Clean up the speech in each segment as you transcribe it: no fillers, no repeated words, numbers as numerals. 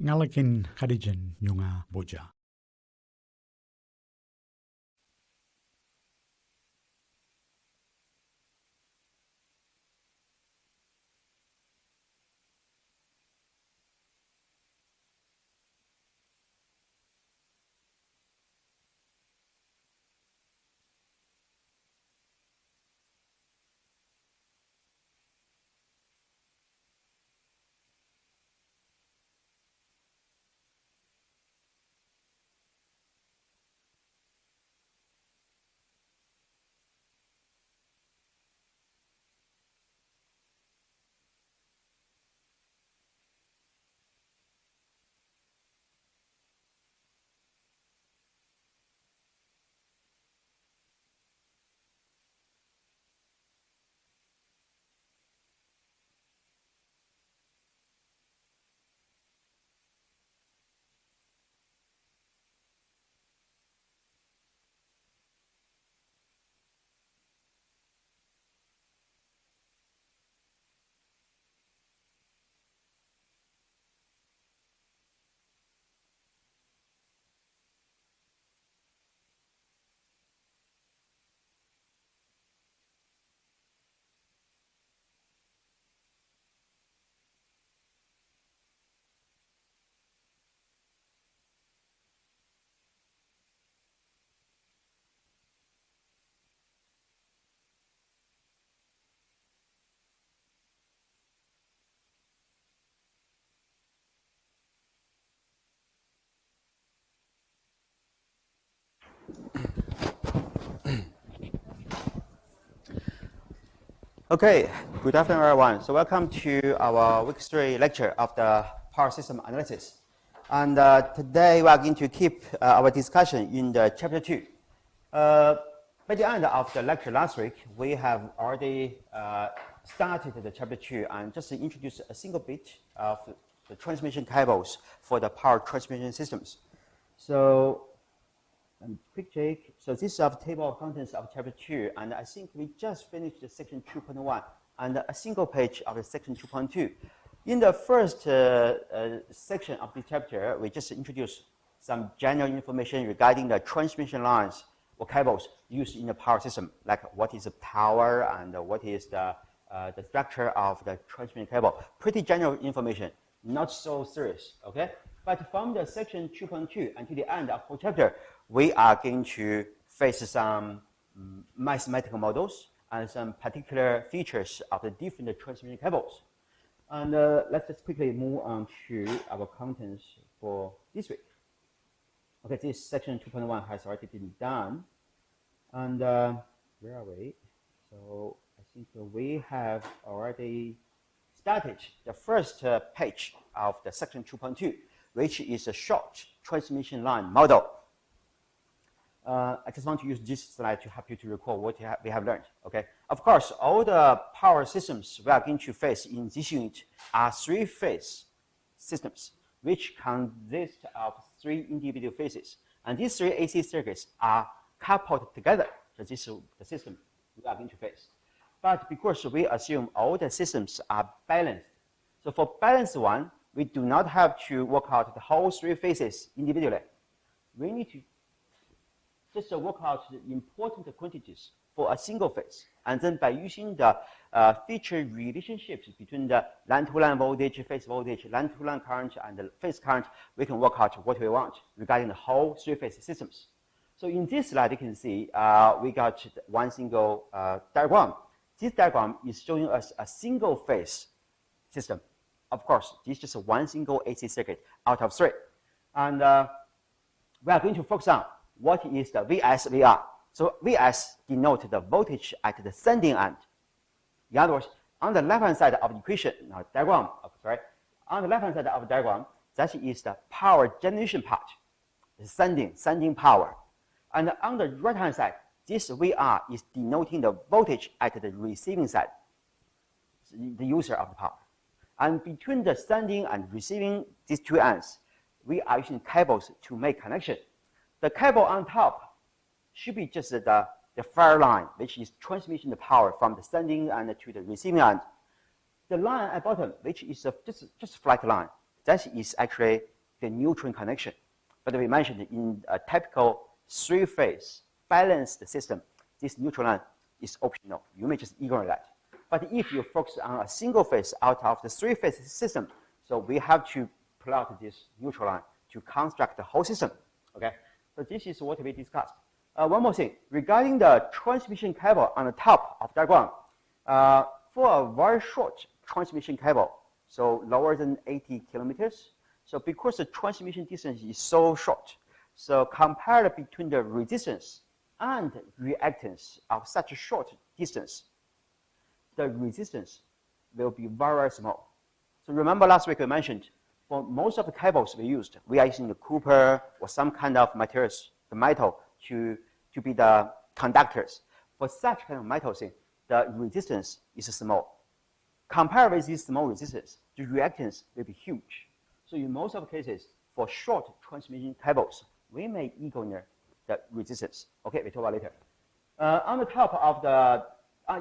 Ngalakin Khadijan Nyunga Boja. Okay, good afternoon, everyone. So welcome to our week 3 lecture of the power system analysis. And today we are going to keep our discussion in the chapter 2. By the end of the lecture last week, we have already started the chapter 2 and just introduced a single bit of the transmission cables for the power transmission systems. So quick check. So this is our table of contents of chapter 2, and I think we just finished the section 2.1 and a single page of the section 2.2. In the first section of the chapter, we just introduced some general information regarding the transmission lines or cables used in the power system, like what is the power and what is the structure of the transmission cable. Pretty general information, not so serious, okay? But from the section 2.2 until the end of the whole chapter, we are going to face some mathematical models and some particular features of the different transmission cables. And let's just quickly move on to our contents for this week. Okay, this section 2.1 has already been done. And where are we? So I think we have already started the first page of the section 2.2, which is a short transmission line model. I just want to use this slide to help you to recall what we have learned. Okay. Of course, all the power systems we are going to face in this unit are three-phase systems, which consist of 3 individual phases. And these 3 AC circuits are coupled together. So this is the system we are going to face. But because we assume all the systems are balanced, so for balanced one, we do not have to work out the whole 3 phases individually. We need to just work out the important quantities for a single phase. And then by using the feature relationships between the line-to-line voltage, phase voltage, line-to-line current, and the phase current, we can work out what we want regarding the whole 3-phase systems. So in this slide, you can see we got one single diagram. This diagram is showing us a single-phase system. Of course, this is just one single AC circuit out of 3. And we are going to focus on what is the VS/VR. So VS denotes the voltage at the sending end. In other words, on the left-hand side of the equation, diagram, on the left-hand side of the diagram, that is the power generation part, the sending power. And on the right-hand side, this VR is denoting the voltage at the receiving side, the user of the power. And between the sending and receiving these two ends, we are using cables to make connection. The cable on top should be just the fire line, which is transmitting the power from the sending end to the receiving end. The line at bottom, which is just flat line, that is actually the neutron connection. But we mentioned in a typical three-phase balanced system, this neutral line is optional. You may just ignore that. But if you focus on a single phase out of the three-phase system, so we have to plot this neutral line to construct the whole system. Okay, so this is what we discussed. One more thing regarding the transmission cable on the top of the diagram. For a very short transmission cable, so lower than 80 kilometers. So because the transmission distance is so short, so compared between the resistance and reactance of such a short distance, the resistance will be very, very small. So remember last week I mentioned, for most of the cables we used, we are using the copper or some kind of materials, the metal, to be the conductors. For such kind of metal thing, the resistance is small. Compared with this small resistance, the reactance will be huge. So in most of the cases, for short transmission cables, we may ignore the resistance. Okay, we talk about later. On the top of the,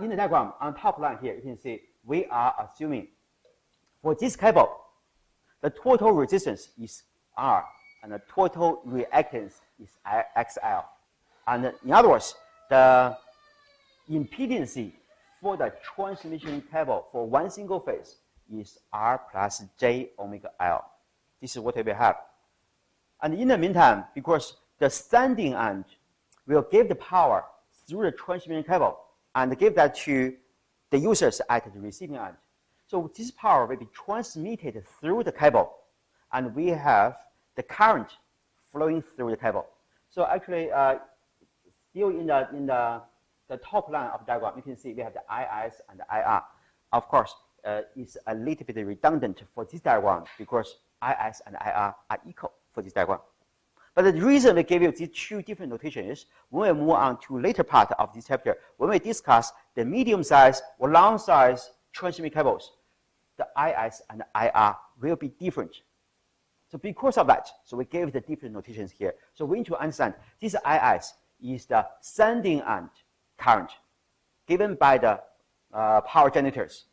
in the diagram, on top line here, you can see we are assuming for this cable, the total resistance is R, and the total reactance is XL. And in other words, the impedance for the transmission cable for one single phase is R plus J omega L. This is what we have. And in the meantime, because the sending end will give the power through the transmission cable and give that to the users at the receiving end. So this power will be transmitted through the cable, and we have the current flowing through the cable. So actually, still in the top line of the diagram, you can see we have the IS and the IR. Of course, it's a little bit redundant for this diagram because IS and IR are equal for this diagram. But the reason we gave you these two different notations is when we move on to later part of this chapter, when we discuss the medium size or long size transmission cables, the IS and IR will be different. So because of that, so we gave the different notations here. So we need to understand this IS is the sending end current given by the power generators.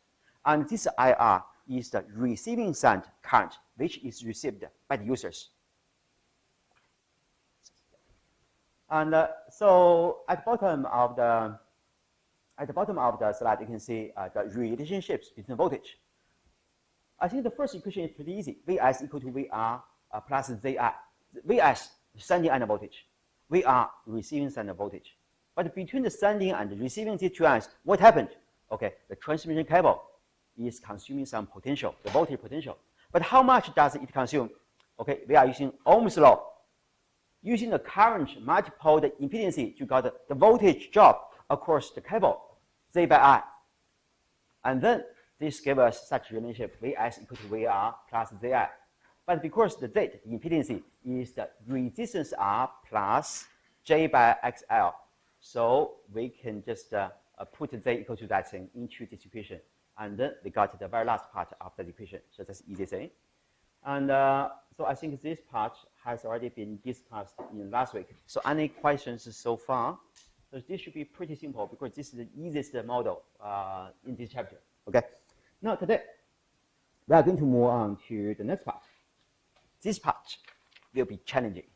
And this IR is the receiving end current, which is received by the users. And so at the bottom of the slide, you can see the relationships between voltage. I think the first equation is pretty easy. Vs equal to VR plus Zi. Vs, sending end voltage. VR, receiving end voltage. But between the sending and the receiving these two ends, what happened? Okay, the transmission cable is consuming some potential, the voltage potential. But how much does it consume? Okay, we are using Ohm's law. Using the current multiple the impedance to get the voltage drop across the cable, Z by I. And then this gives us such a relationship, Vs equal to VR plus Zi. But because the Z, the impedance, is the resistance R plus J by XL, so we can just put Z equal to that thing into this equation. And then we got the very last part of the equation. So that's the easy thing. And so I think this part has already been discussed in last week. So any questions so far? So this should be pretty simple because this is the easiest model in this chapter. Okay. Now today, we are going to move on to the next part. This part will be challenging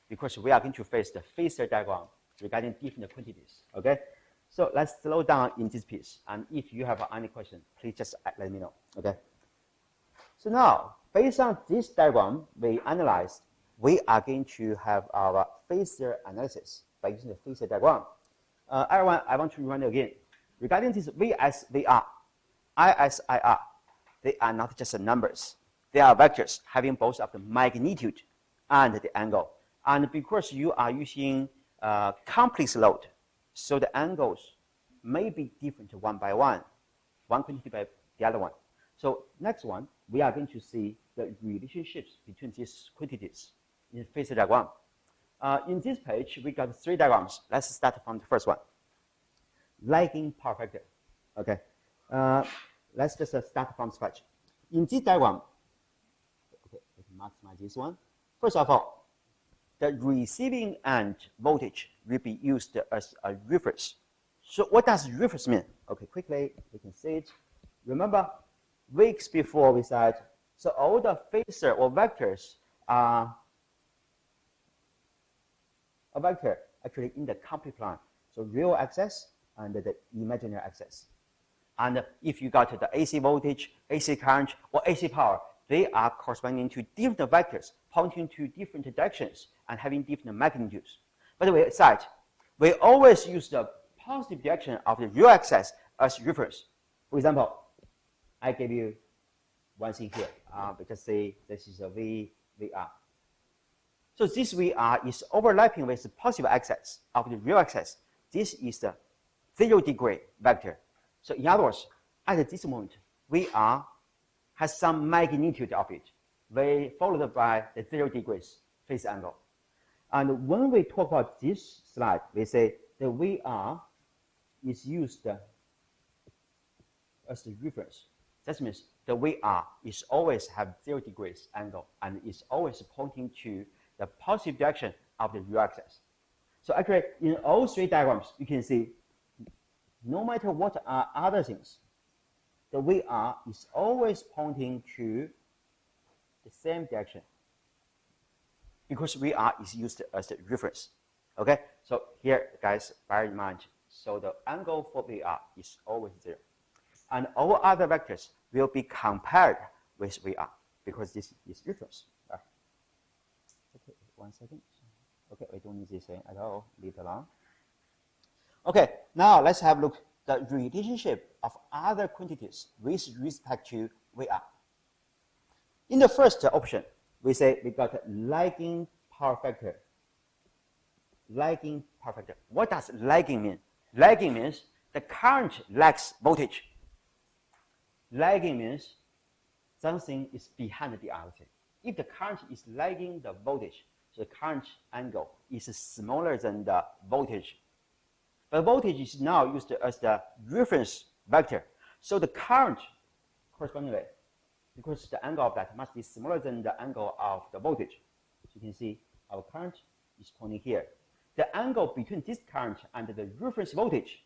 because we are going to face the phasor diagram regarding different quantities. Okay. So let's slow down in this piece. And if you have any question, please just let me know. Okay. So now, based on this diagram we analyzed, we are going to have our phasor analysis by using the phasor diagram. Everyone, I want to remind you again. Regarding this Vs, Vr, Is, Ir, they are not just numbers. They are vectors having both of the magnitude and the angle. And because you are using complex load, so the angles may be different one by one quantity by the other one. So next one, we are going to see the relationships between these quantities in phasor diagram. In this page, we got three diagrams. Let's start from the first one. Lagging power factor. Okay. Let's just start from scratch. In this diagram, okay, let's maximize this one. First of all, the receiving end voltage will be used as a reference. So what does reference mean? Okay, quickly, we can see it. Remember, weeks before we said So all the phasor or vectors are a vector actually in the complete line. So real axis and the imaginary axis. And if you got the AC voltage, AC current, or AC power, they are corresponding to different vectors pointing to different directions and having different magnitudes. By the way, aside, we always use the positive direction of the real axis as reference. For example, I gave you one thing here, because say this is a VR. So this VR is overlapping with the positive axis of the real axis. This is the 0 degree vector. So in other words, at this moment, VR has some magnitude of it, followed by the 0 degrees phase angle. And when we talk about this slide, we say the VR is used as the reference. That means the VR is always have 0 degrees angle and is always pointing to the positive direction of the real axis. So actually, in all three diagrams, you can see no matter what are other things, the VR is always pointing to the same direction because VR is used as the reference. Okay, so here, guys, bear in mind, so the angle for VR is always 0. And all other vectors will be compared with VR because this is reference. Okay, 1 second. Okay, we don't need this thing at all. Leave it alone. Okay, now let's have a look at the relationship of other quantities with respect to VR. In the first option, we say we got a lagging power factor. Lagging power factor. What does lagging mean? Lagging means the current lags voltage. Lagging means something is behind the other thing. If the current is lagging the voltage, so the current angle is smaller than the voltage. But voltage is now used as the reference vector. So the current correspondingly, because the angle of that must be smaller than the angle of the voltage. So you can see our current is pointing here. The angle between this current and the reference voltage,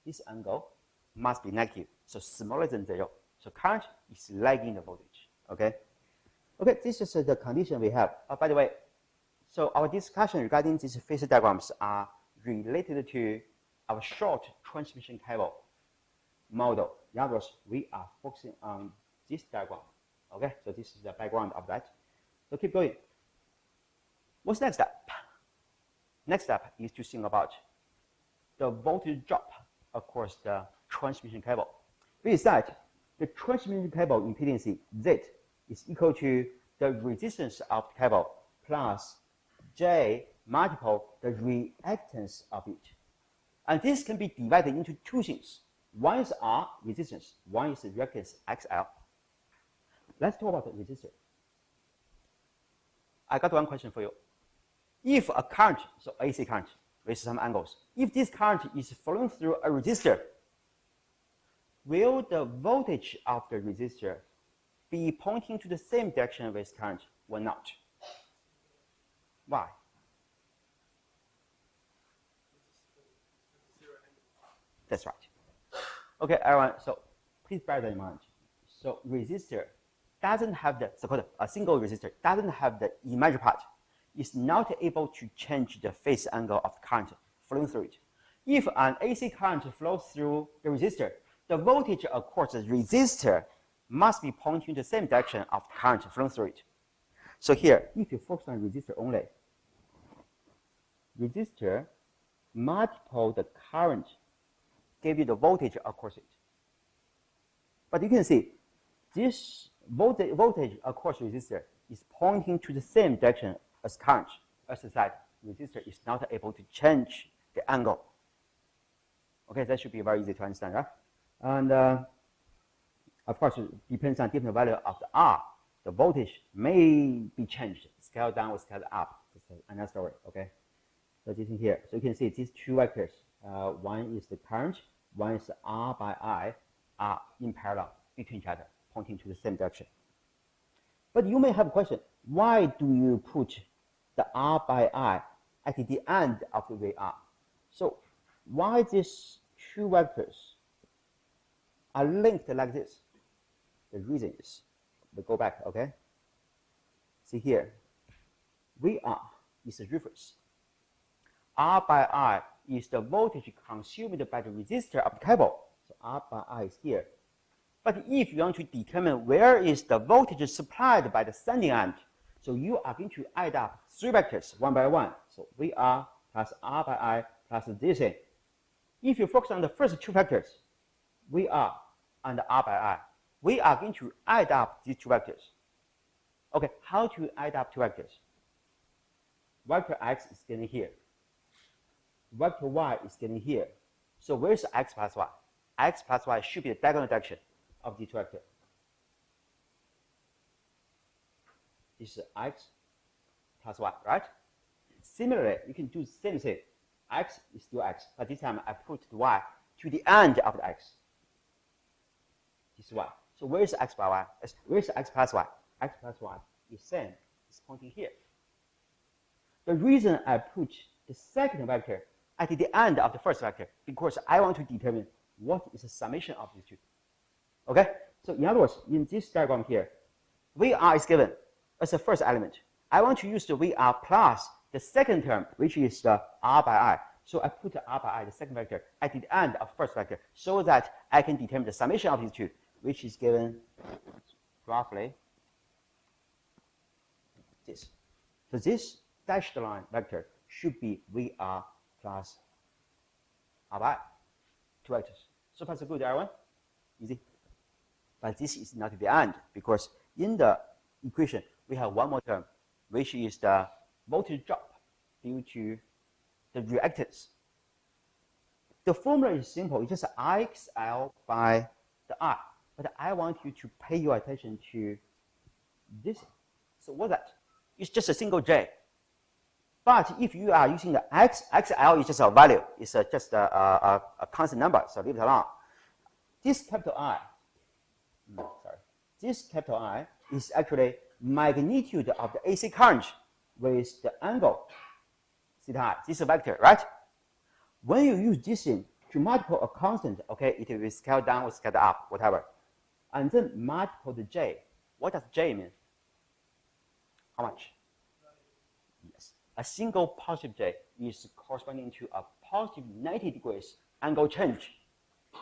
this angle must be negative, so smaller than 0. So current is lagging the voltage. Okay. Okay, this is the condition we have. By the way, so our discussion regarding these phasor diagrams are related to our short transmission cable model. In other words, we are focusing on this diagram. Okay, so this is the background of that. So keep going. What's next step? Next step is to think about the voltage drop across the transmission cable. We said the transmission cable impedance Z is equal to the resistance of the cable plus J multiple the reactance of it. And this can be divided into two things. One is R, resistance. One is reactance, XL. Let's talk about the resistor. I got one question for you. If a current, so AC current with some angles, if this current is flowing through a resistor, will the voltage of the resistor be pointing to the same direction with current or not? Why? That's right. Okay, everyone, so please bear that in mind. So resistor doesn't have the, so-called a single resistor, doesn't have the imaginary part. It's not able to change the phase angle of the current flowing through it. If an AC current flows through the resistor, the voltage across the resistor must be pointing the same direction of the current flowing through it. So here, if you focus on resistor only, resistor multiple the current give you the voltage across it. But you can see this voltage across resistor is pointing to the same direction as current. As I said, resistor is not able to change the angle. Okay, that should be very easy to understand, right? And of course, it depends on different value of the R. The voltage may be changed, scale down or scale up. That's another story, okay? So this in here. So you can see these two vectors. One is the current, one is R by I, are in parallel between each other, pointing to the same direction. But you may have a question. Why do you put the R by I at the end of the VR? So why these two vectors are linked like this? The reason is we go back, okay? See here, VR is the reference. R by I is the voltage consumed by the resistor of the cable. So R by I is here. But if you want to determine where is the voltage supplied by the sending end, so you are going to add up three vectors one by one. So VR plus R by I plus this thing. If you focus on the first two vectors, VR and R by I, we are going to add up these two vectors. Okay, how to add up two vectors? Vector X is getting here. Vector Y is getting here. So where's X plus Y? X plus Y should be the diagonal direction of the two vectors. This is X plus Y, right? Similarly, you can do the same thing. X is still X, but this time I put the Y to the end of the X. This is Y. So where is X by Y? Where is X plus Y? X plus Y is same. It's pointing here. The reason I put the second vector at the end of the first vector because I want to determine what is the summation of these two. Okay? So in other words, in this diagram here, VR is given as the first element. I want to use the VR plus the second term, which is the R by I. So I put the R by I, the second vector, at the end of first vector so that I can determine the summation of these two, which is given roughly this. So this dashed line vector should be VR plus R by I, two vectors. So far so good, everyone? Easy. But this is not the end because in the equation we have one more term, which is the voltage drop due to the reactance. The formula is simple. It's just IXL by the I. But I want you to pay your attention to this. So what's that? It's just a single J. But if you are using the XL is just a value. It's just a constant number, so leave it alone. This capital I, this capital I is actually magnitude of the AC current with the angle theta I. This is a vector, right? When you use this thing to multiply a constant, okay, it will scale down or scale up, whatever. And then multiply the J. What does J mean? How much? Yes. A single positive J is corresponding to a positive 90 degrees angle change.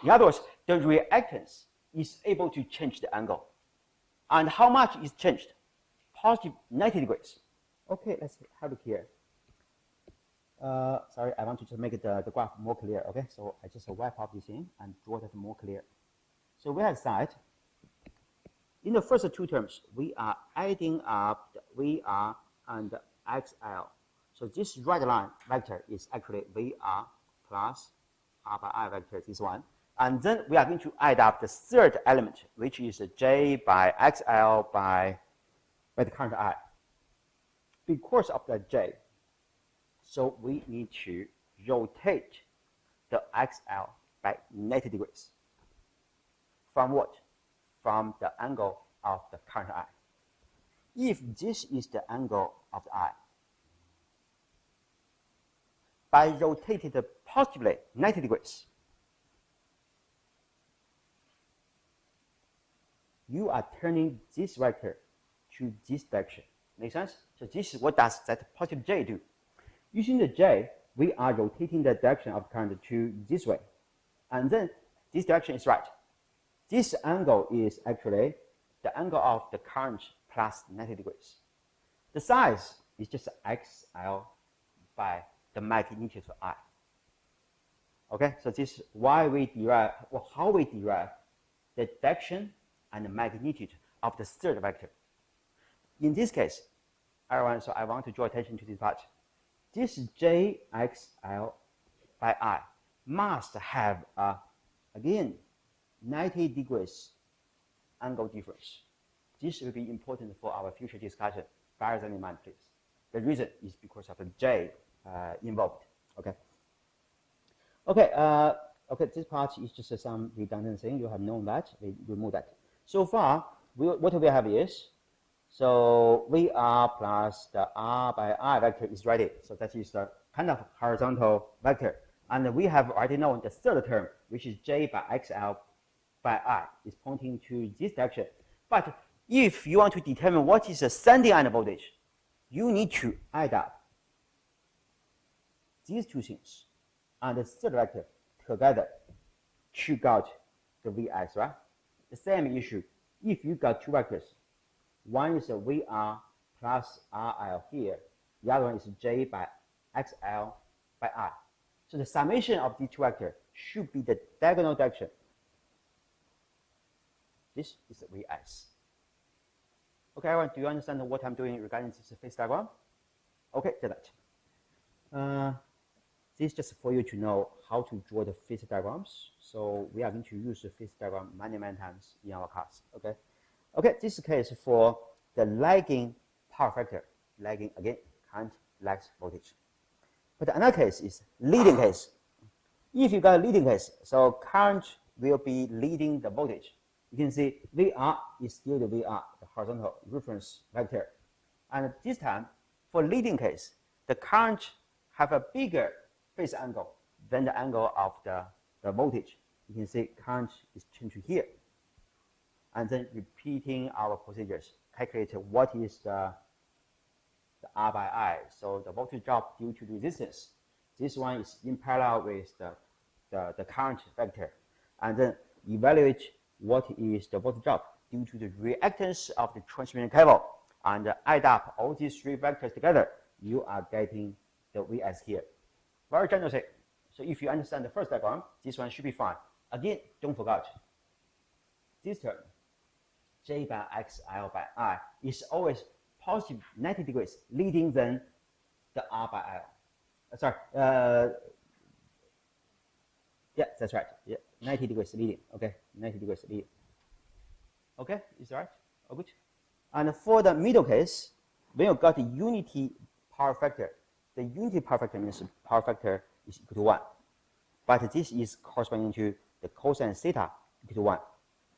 In other words, the reactance is able to change the angle. And how much is changed? Positive 90 degrees. Okay, let's have it here. Sorry, I want to just make the graph more clear, okay? So I just wipe out this thing and draw that more clear. So we have said, in the first two terms, we are adding up the VR and the XL. So this right line vector is actually VR plus R by I vector, this one. And then we are going to add up the third element, which is J by XL by the current I. Because of the J, so we need to rotate the XL by 90 degrees. From what? From the angle of the current I. If this is the angle of the I, by rotating it positively 90 degrees, you are turning this vector to this direction. Make sense? So this is what does that positive J do. Using the J, we are rotating the direction of the current to this way. And then this direction is right. This angle is actually the angle of the current plus 90 degrees. The size is just XL by the magnitude of I. Okay, so this is why we derive, or how we derive the direction and the magnitude of the third vector. In this case, everyone, so I want to draw attention to this part. This JXL by I must have, again, 90 degrees angle difference. This will be important for our future discussion. Bear that in mind, please. The reason is because of the J involved. Okay. Okay. Okay. This part is just some redundant thing. You have known that. We remove that. So far, what we have is, so VR plus the R by I vector is ready. So that is the kind of horizontal vector. And we have already known the third term, which is J by XL by I, is pointing to this direction. But if you want to determine what is the sending end voltage, you need to add up these two things and the third vector together to get the Vs, right? The same issue. If you got two vectors, one is a VR plus RL here, the other one is J by XL by I. So the summation of these two vectors should be the diagonal direction. This is the Vs. Okay, everyone, do you understand what I'm doing regarding this phase diagram? Okay, do that. This is just for you to know how to draw the phase diagrams. So we are going to use the phase diagram many times in our class. Okay. Okay, this case for the lagging power factor, lagging again, current lags voltage. But another case is leading case. If you got a leading case, so current will be leading the voltage. You can see VR is still the VR, the horizontal reference vector. And this time, for leading case, the current have a bigger phase angle than the angle of the voltage. You can see current is changed to here. And then repeating our procedures, calculate what is the R by I. So the voltage drop due to the resistance. This one is in parallel with the current vector. And then evaluate what is the voltage drop due to the reactance of the transmission cable. And add up all these three vectors together, you are getting the Vs here. Very general thing. So if you understand the first diagram, this one should be fine. Again, don't forget, this term, J by XL by I, is always positive 90 degrees leading than the R by L. Yeah, that's right. Yeah, 90 degrees leading. Okay, 90 degrees leading. Okay, is that right? Oh, good. And for the middle case, when you got the unity power factor, the unity power factor means power factor is equal to 1. But this is corresponding to the cosine theta equal to 1.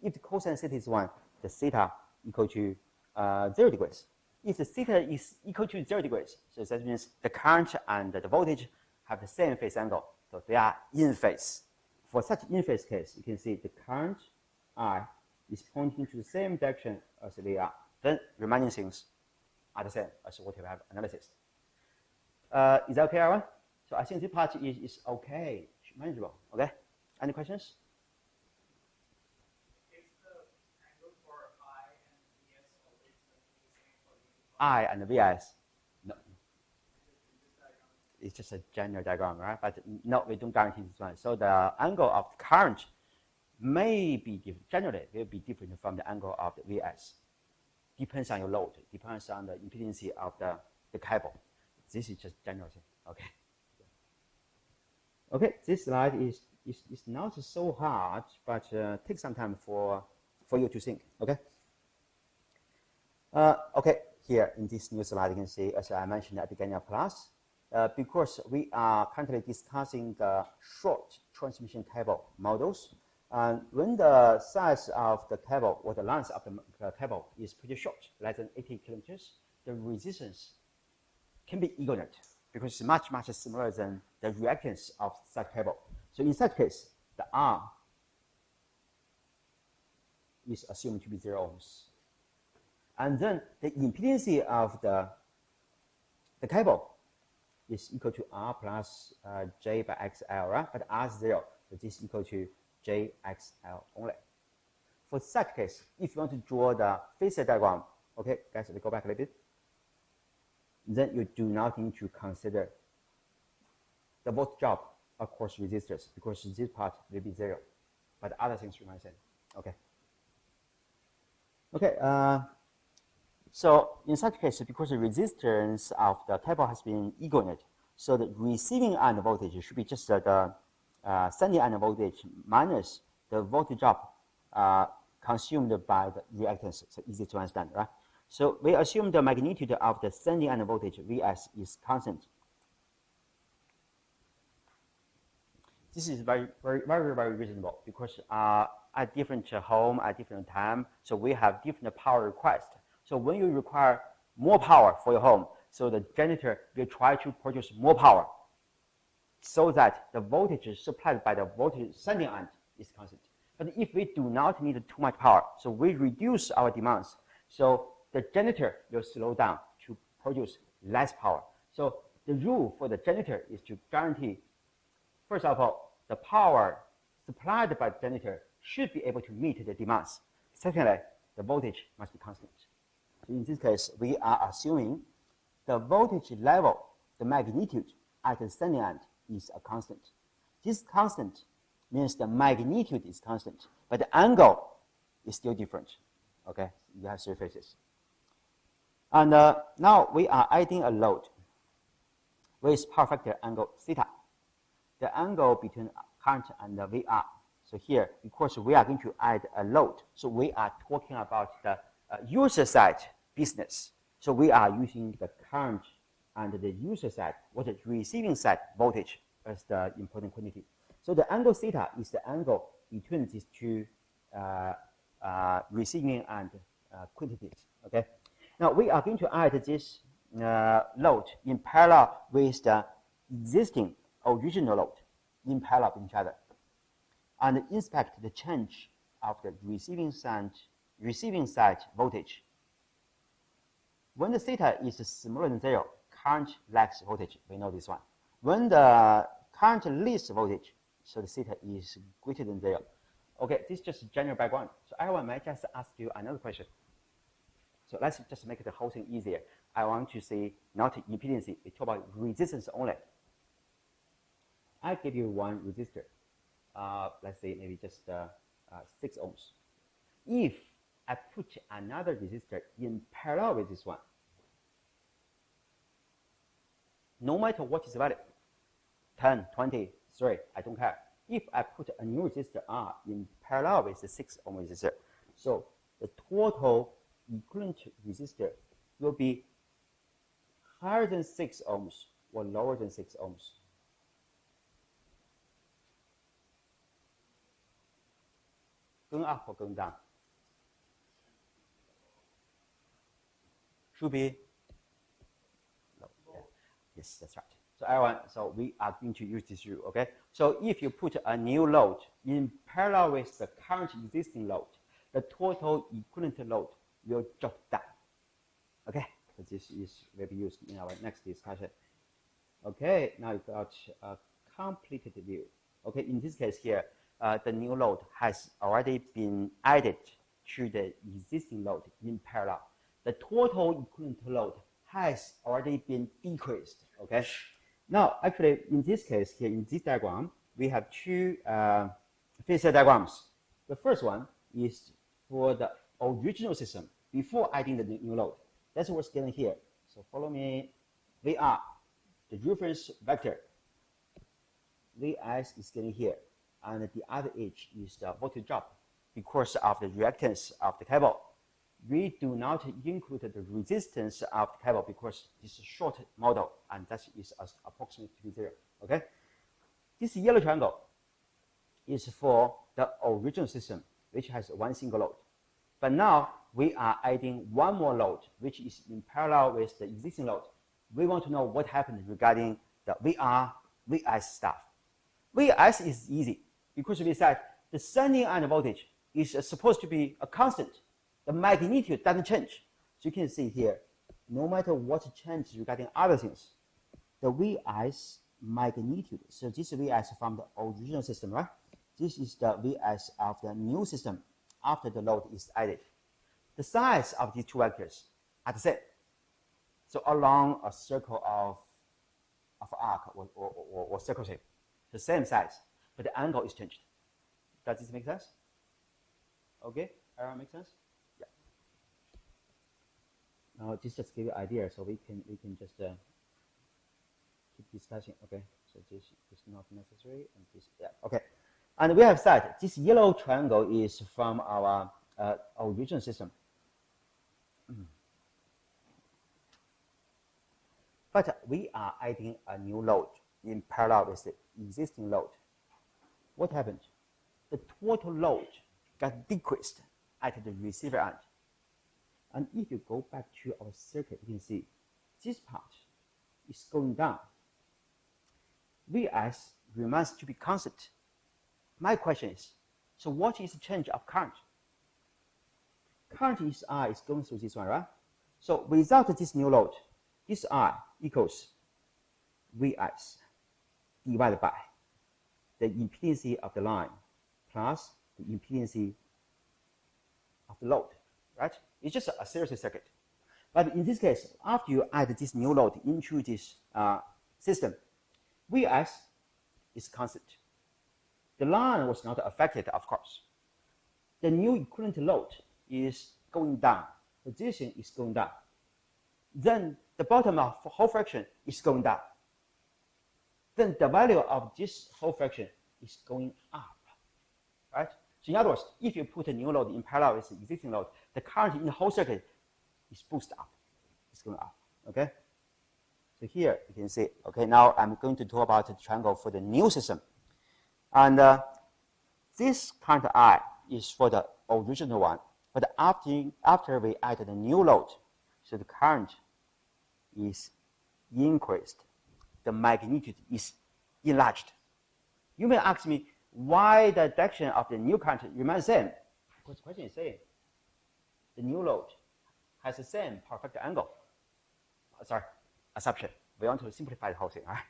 If the cosine theta is 1, the theta equal to 0 degrees. If the theta is equal to 0 degrees, so that means the current and the voltage have the same phase angle, so they are in phase. For such in phase case, you can see the current I is pointing to the same direction as they are. Then remaining things are the same as what we have analysis. Is that okay, everyone? So I think this part is okay, manageable. Okay. Any questions? Is the angle for I and Vs always the same for the I and Vs. No. It's just a general diagram, right? But no, we don't guarantee this one. So the angle of the current may be different. Generally, will be different from the angle of the Vs. Depends on your load. Depends on the impedance of the cable. This is just general thing. Okay. Okay. This slide is not so hard, but take some time for you to think. Okay. Okay. Here in this new slide, you can see, as I mentioned at the beginning of class, because we are currently discussing the short transmission cable models, and when the size of the cable or the length of the cable is pretty short, less than 80 kilometers, the resistance can be equivalent because it's much smaller than the reactance of such cable. So in such case, the R is assumed to be 0 ohms. And then the impedance of the cable is equal to R plus J by XL, right? But R is 0, so this is equal to JXL only. For such case, if you want to draw the phasor diagram, okay, guys, we go back a little bit. Then you do not need to consider the voltage drop across resistors because this part will be 0, but other things remain same. Okay. Okay. So in such case, because the resistance of the cable has been equivalent, so the receiving end voltage should be just the sending end voltage minus the voltage drop consumed by the reactance. So easy to understand, right? So we assume the magnitude of the sending end voltage Vs is constant. This is very reasonable because at different home, at different time, so we have different power requests. So when you require more power for your home, so the generator will try to produce more power so that the voltage supplied by the voltage sending end is constant. But if we do not need too much power, so we reduce our demands. So the generator will slow down to produce less power. So the rule for the generator is to guarantee, first of all, the power supplied by the generator should be able to meet the demands. Secondly, the voltage must be constant. So in this case, we are assuming the voltage level, the magnitude at the sending end is a constant. This constant means the magnitude is constant, but the angle is still different. Okay, you have three phases. And now we are adding a load with power factor angle theta. The angle between current and the VR. So here, of course, we are going to add a load. So we are talking about the user side business. So we are using the current and the user side, what is receiving side voltage as the important quantity. So the angle theta is the angle between these two receiving and quantities. Okay. Now we are going to add this load in parallel with the existing original load in parallel with each other, and inspect the change of the receiving side voltage. When the theta is smaller than 0, current lags voltage. We know this one. When the current leads voltage, so the theta is greater than 0. Okay, this is just a general background. So I might just ask you another question. So let's just make the whole thing easier. I want to say not impedance, we talk about resistance only. I give you one resistor. Let's say maybe just 6 ohms. If I put another resistor in parallel with this one, no matter what is the value, 10, 20, 3, I don't care. If I put a new resistor R in parallel with the 6 ohm resistor, so the total equivalent resistor will be higher than 6 ohms or lower than 6 ohms. Going up or going down? Should be low. Yeah. Yes, that's right. So everyone, so we are going to use this rule, okay? So if you put a new load in parallel with the current existing load, the total equivalent load will drop down. Okay, so this will be used in our next discussion. Okay, now you got a completed view. Okay, in this case here, the new load has already been added to the existing load in parallel. The total equivalent load has already been decreased. Okay, now actually in this case here in this diagram we have two phasor diagrams. The first one is for the original system before adding the new load. That's what's given here. So follow me. VR, the reference vector. Vs is given here, and the other edge is the voltage drop because of the reactance of the cable. We do not include the resistance of the cable because this is a short model and that is approximately 0. Okay, this yellow triangle is for the original system, which has one single load. But now we are adding one more load, which is in parallel with the existing load. We want to know what happened regarding the VR, Vs stuff. Vs is easy because we said the sending end voltage is supposed to be a constant. The magnitude doesn't change. So you can see here, no matter what changes regarding other things, the Vs magnitude, so this is Vs from the original system, right? This is the Vs of the new system after the load is added. The size of these two vectors are the same. So along a circle of arc or circle shape, the same size, but the angle is changed. Does this make sense? Okay, make sense? Yeah. Now this just give you an idea, so we can just keep discussing. Okay, so this is not necessary, and this okay. And we have said this yellow triangle is from our original system. But we are adding a new load in parallel with the existing load. What happened? The total load got decreased at the receiver end. And if you go back to our circuit, you can see this part is going down. Vs remains to be constant. My question is, so what is the change of current? current is I is going through this one, right? So without this new load, this I equals Vs divided by the impedance of the line plus the impedance of the load, right? It's just a series circuit. But in this case, after you add this new load into this system, Vs is constant. The line was not affected, of course. The new equivalent load is going down. The position is going down. Then the bottom of Hall fraction is going down. Then the value of this Hall fraction is going up, right? So in other words, if you put a new load in parallel with the existing load, the current in the whole circuit is boosted up. It's going up, okay? So here you can see, okay, now I'm going to talk about the triangle for the new system. And this current I is for the original one. But after we add the new load, so the current is increased. The magnitude is enlarged. You may ask me why the direction of the new current remains the same. Because the question is saying the new load has the same power factor angle. Assumption. We want to simplify the whole thing, right?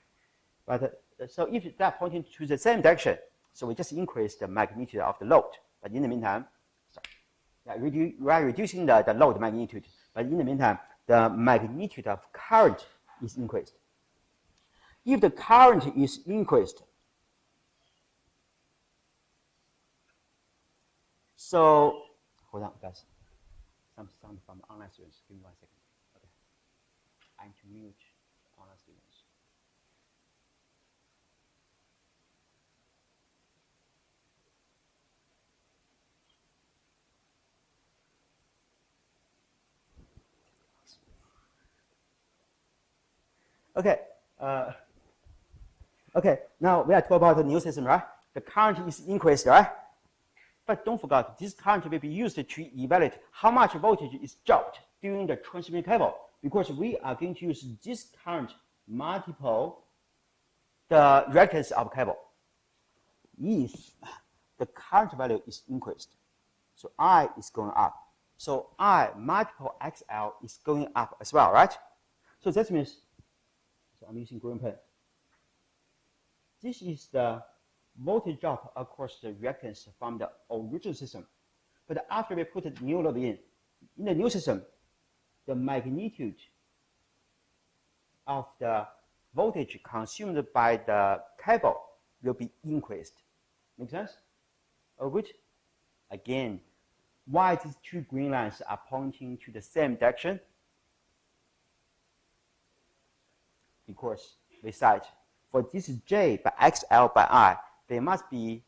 But so if that pointing to the same direction, so we just increase the magnitude of the load. But in the meantime, we are reducing the load magnitude. But in the meantime, the magnitude of current is increased. If the current is increased, so hold on, guys. Some sound from online students. Give me 1 second. Okay. I'm to mute online students. Okay. Okay. Now we are talking about the new system, right? The current is increased, right? But don't forget, this current will be used to evaluate how much voltage is dropped during the transmission cable, because we are going to use this current multiple the reactance of cable. If the current value is increased, so I is going up. So I multiple XL is going up as well, right? So that means, so I'm using green pen. This is the voltage drop across the reactance from the original system. But after we put the new load in the new system, the magnitude of the voltage consumed by the cable will be increased. Make sense? Oh, good. Again, why these two green lines are pointing to the same direction? Because we said for this J by XL by I, there must be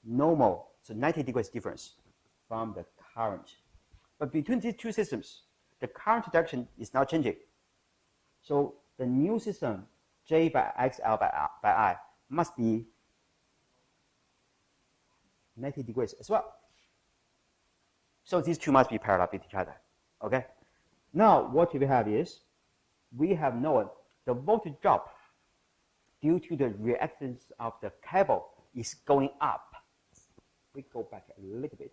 normal, so 90 degrees difference from the current. But between these two systems, the current direction is not changing. So the new system, J by XL by I, must be 90 degrees as well. So these two must be parallel with each other. Okay? Now what we have is, we have known the voltage drop due to the reactance of the cable is going up. We go back a little bit.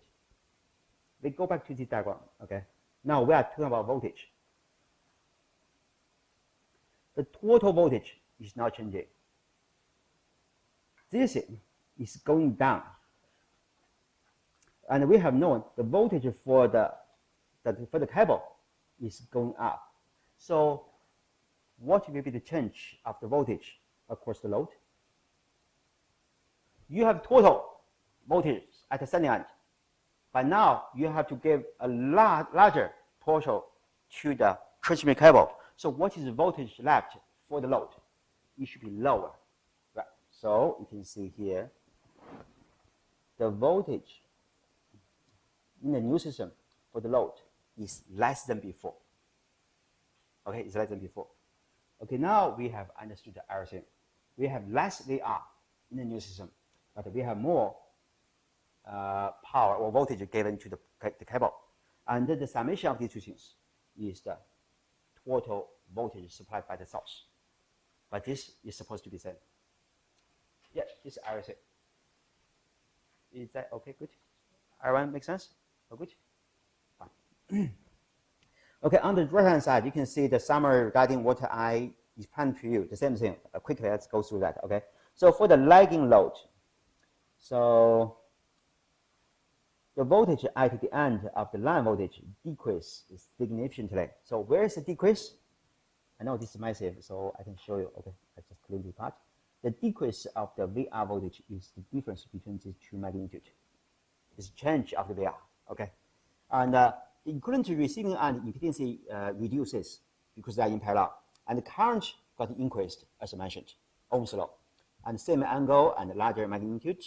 We go back to this diagram, okay? Now we are talking about voltage. The total voltage is not changing. This is going down. And we have known the voltage for the cable is going up. So what will be the change of the voltage across the load? You have total voltage at the sending end, but now you have to give a larger total to the transmission cable. So what is the voltage left for the load? It should be lower, right? So you can see here, the voltage in the new system for the load is less than before. Okay, it's less than before. Okay, now we have understood everything. We have less VR in the new system, but we have more power or voltage given to the cable. And the summation of these two things is the total voltage supplied by the source. But this is supposed to be same. Yeah, this is everything. Is that okay? Good. Everyone make sense? Oh, good. Fine. Okay, on the right-hand side, you can see the summary regarding what I explained to you. The same thing. Quickly, let's go through that. Okay. So for the lagging load, so the voltage at the end of the line voltage decrease significantly. So where is the decrease? I know this is massive, so I can show you. Okay, I just clean this part. The decrease of the VR voltage is the difference between these two magnitudes. It's change of the VR. Okay, and the equivalent receiving end impedance reduces because they are in parallel, and the current got increased as I mentioned, Ohm's law, and same angle and larger magnitude,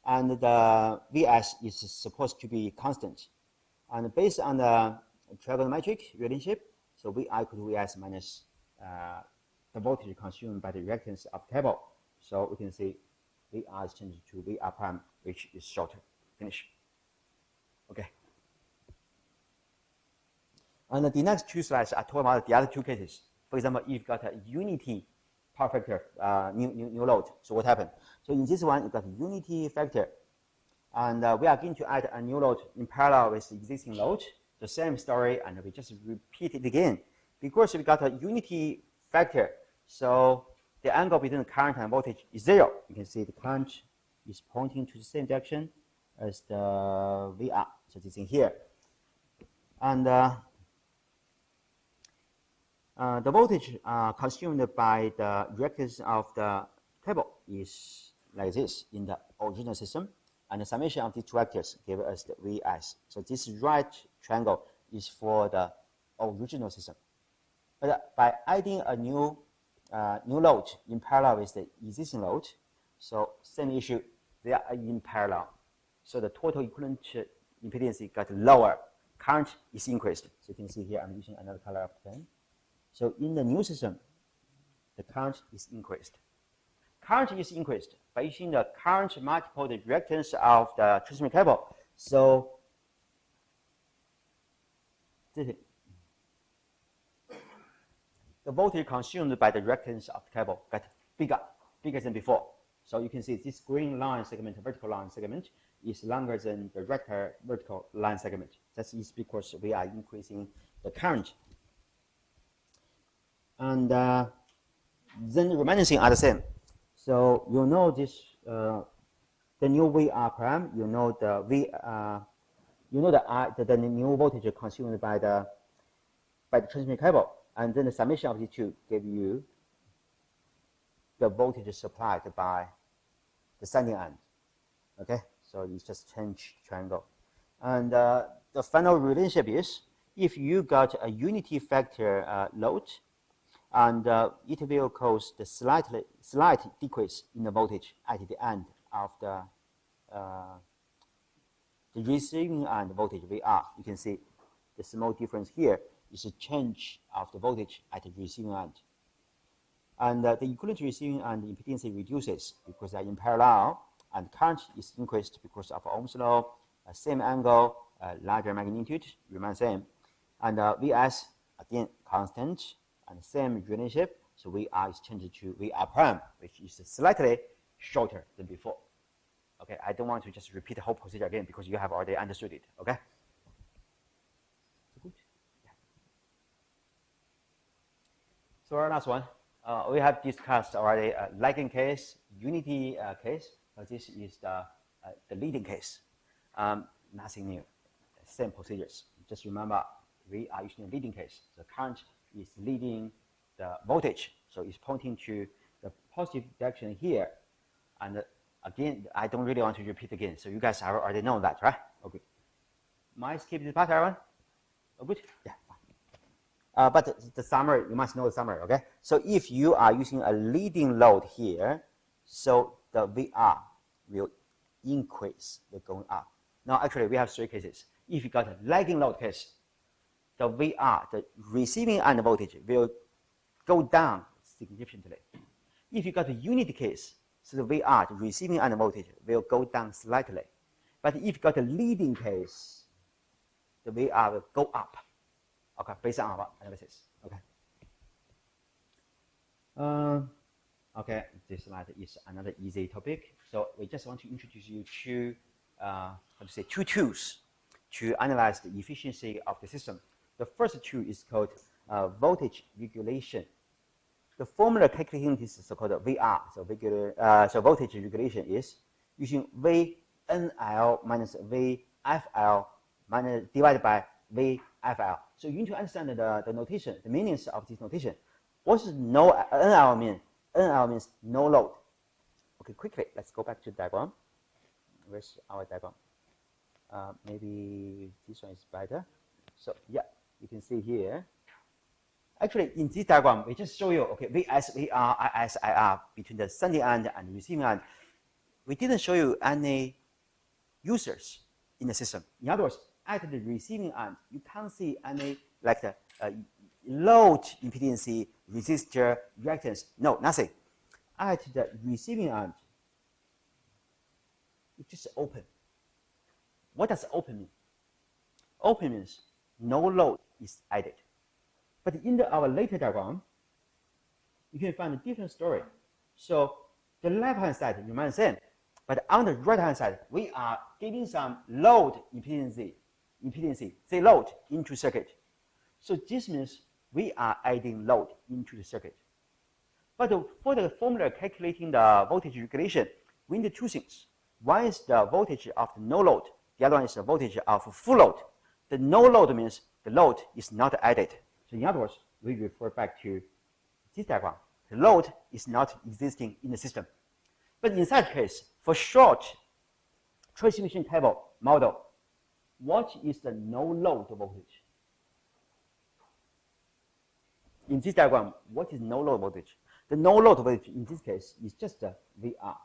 and the Vs is supposed to be constant, and based on the trigonometric relationship, so Vi equal to Vs minus the voltage consumed by the reactance of the cable. So we can see VR is changed to VR prime, which is shorter. Finish. Okay. And the next two slides are talking about the other two cases. For example, if you've got a unity power factor new load, so what happened? So in this one, you've got a unity factor, and we are going to add a new load in parallel with the existing load. The same story, and we just repeat it again. Because we got a unity factor, so the angle between the current and voltage is 0. You can see the current is pointing to the same direction as the VR. So this in here. And the voltage consumed by the reactance of the cable is like this in the original system. And the summation of these two vectors give us the Vs. So this right triangle is for the original system. But by adding a new load in parallel with the existing load, so same issue, they are in parallel. So the total equivalent impedance got lower, current is increased. So you can see here I'm using another color of pen. So in the new system, the current is increased. Current is increased by using the current multiple the reactance of the transmission cable. So the voltage consumed by the reactance of the cable got bigger than before. So you can see this green line segment, vertical line segment, is longer than the vertical line segment. That is because we are increasing the current. And then the remaining things are the same. So you know this, the new VR prime. You know the the new voltage consumed by the transmission cable, and then the summation of the two give you the voltage supplied by the sending end. Okay, so you just change triangle, and the final relationship is if you got a unity factor load. And it will cause the slight decrease in the voltage at the end of the receiving end voltage VR. You can see the small difference here is a change of the voltage at the receiving end. And the equivalent receiving end impedance reduces because they are in parallel, and current is increased because of Ohm's law, same angle, larger magnitude, remain same. And Vs, again, constant. And same relationship, so VR is changed to VR prime, which is slightly shorter than before. Okay, I don't want to just repeat the whole procedure again because you have already understood it. Okay. Good. Yeah. So our last one, we have discussed already a lagging case, unity case. This is the leading case. Nothing new. Same procedures. Just remember, we are using the leading case. The current is leading the voltage, so it's pointing to the positive direction here. And again, I don't really want to repeat again, so you guys have already know that, right? Okay. Might skip this part, everyone? Oh, good? Yeah, fine. But the summary, you must know the summary, okay? So if you are using a leading load here, so the VR will increase, will go up. Now, actually, we have three cases. If you got a lagging load case, the VR, the receiving end voltage, will go down significantly. If you got a unity case, so the VR, the receiving end voltage, will go down slightly. But if you got a leading case, the VR will go up. Okay, based on our analysis. Okay. Okay, this slide is another easy topic. So we just want to introduce you to, two tools to analyze the efficiency of the system. The first two is called voltage regulation. The formula calculating this is called VR. So voltage regulation is using VNL minus VFL minus divided by VFL. So you need to understand the notation, the meanings of this notation. What does no NL mean? NL means no load. Okay, quickly, let's go back to the diagram. Where's our diagram? Maybe this one is better. So yeah, you can see here. Actually, in this diagram, we just show you, okay, VS, VR, IS, IR between the sending end and the receiving end. We didn't show you any users in the system. In other words, at the receiving end, you can't see any like the load impedance, resistor, reactance. No, nothing. At the receiving end, it's just open. What does open mean? Open means no load is added. But in our later diagram, you can find a different story. So the left-hand side remains the same, but on the right-hand side, we are giving some load impedance, say load into circuit. So this means we are adding load into the circuit. But for the formula calculating the voltage regulation, we need two things. One is the voltage of the no load. The other one is the voltage of full load. The no load means the load is not added. So in other words, we refer back to this diagram. The load is not existing in the system. But in such case, for short transmission cable model, what is the no load voltage? In this diagram, what is no load voltage? The no load voltage in this case is just a VR.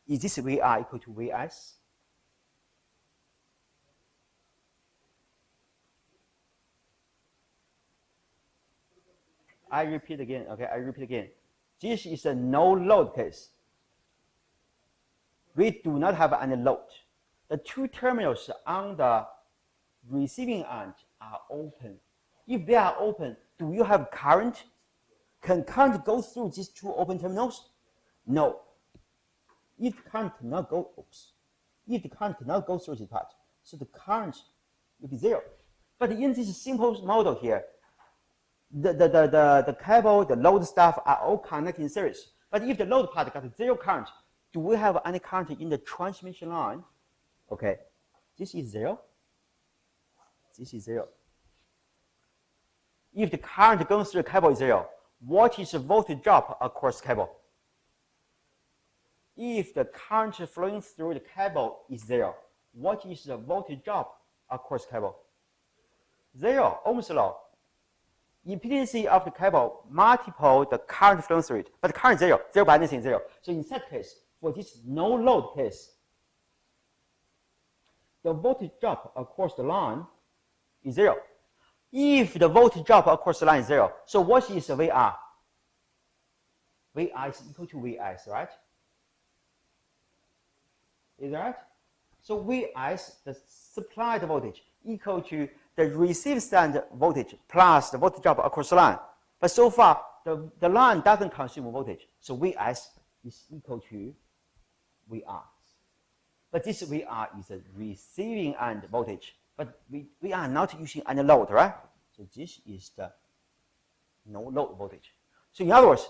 Is this VR equal to Vs? I repeat again, okay, I repeat again. This is a no load case. We do not have any load. The two terminals on the receiving end are open. If they are open, do you have current? Can current go through these two open terminals? No. If the current cannot go, if the current cannot go through this part, so the current will be zero. But in this simple model here, the cable, the load stuff are all connected in series. But if the load part got zero current, do we have any current in the transmission line? Okay, this is zero. This is zero. If the current going through the cable is zero, what is the voltage drop across cable? If the current flowing through the cable is zero, what is the voltage drop across cable? Zero, Ohm's law. Impedance of the cable multiple the current flowing through it, but the current zero, zero by anything zero. So in that case, for this no load case, the voltage drop across the line is zero. If the voltage drop across the line is zero, so what is the VR? VR is equal to Vs, right? Is that right? So Vs, the supplied voltage, equal to the received stand voltage plus the voltage drop across the line. But so far, the line doesn't consume voltage. So Vs is equal to VR. But this VR is a receiving end voltage. But we are not using any load, right? So this is the no load voltage. So in other words,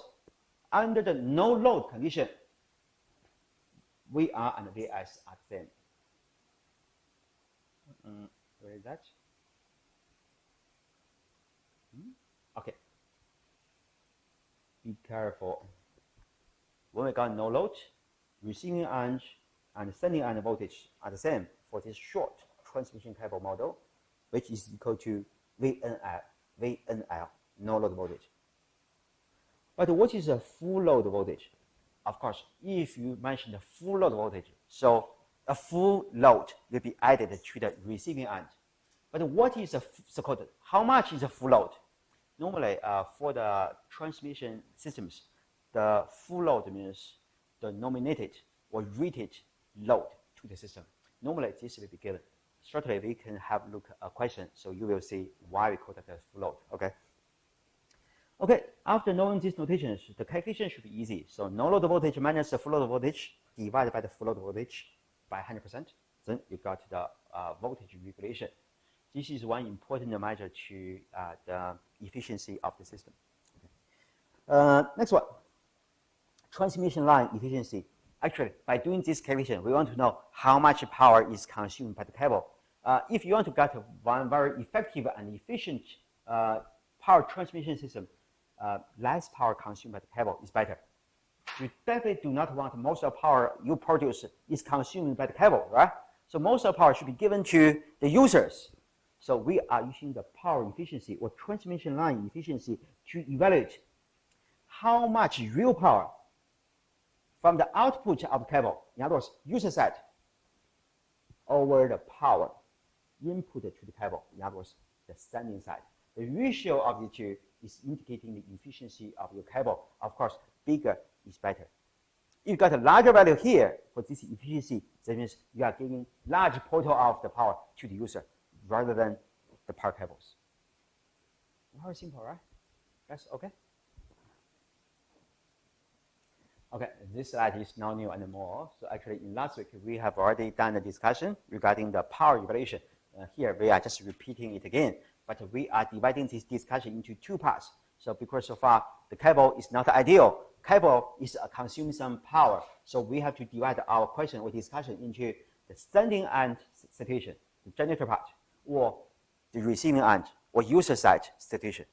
under the no load condition, VR and Vs are the same. Where is that? Okay. Be careful. When we got no load, receiving end and sending end voltage are the same for this short transmission cable model, which is equal to VNL, no load voltage. But what is a full load voltage? Of course, if you mention the full load voltage, so a full load will be added to the receiving end. But what is a so-called, how much is a full load? Normally, for the transmission systems, the full load means the nominated or rated load to the system. Normally, this will be given. Shortly, we can have a look at a question, so you will see why we call that a full load, okay? Okay, after knowing these notations, the calculation should be easy. So no load voltage minus the full load voltage divided by the full load voltage by 100%. Then you got the voltage regulation. This is one important measure to the efficiency of the system. Okay. Next one, transmission line efficiency. Actually, by doing this calculation, we want to know how much power is consumed by the cable. If you want to get one very effective and efficient power transmission system, less power consumed by the cable is better. You definitely do not want most of the power you produce is consumed by the cable, right? So most of the power should be given to the users. So we are using the power efficiency or transmission line efficiency to evaluate how much real power from the output of the cable, in other words, user side, over the power input to the cable, in other words, the sending side. The ratio of the two is indicating the efficiency of your cable. Of course, bigger is better. If you got a larger value here for this efficiency, that means you are giving large portion of the power to the user rather than the power cables. Very simple, right? That's okay? Okay, this slide is not new anymore. So actually in last week, we have already done a discussion regarding the power evaluation. Here we are just repeating it again, but we are dividing this discussion into two parts. So because so far the cable is not ideal, cable is consuming some power. So we have to divide our question or discussion into the sending end situation, the generator part, or the receiving end or user side situation.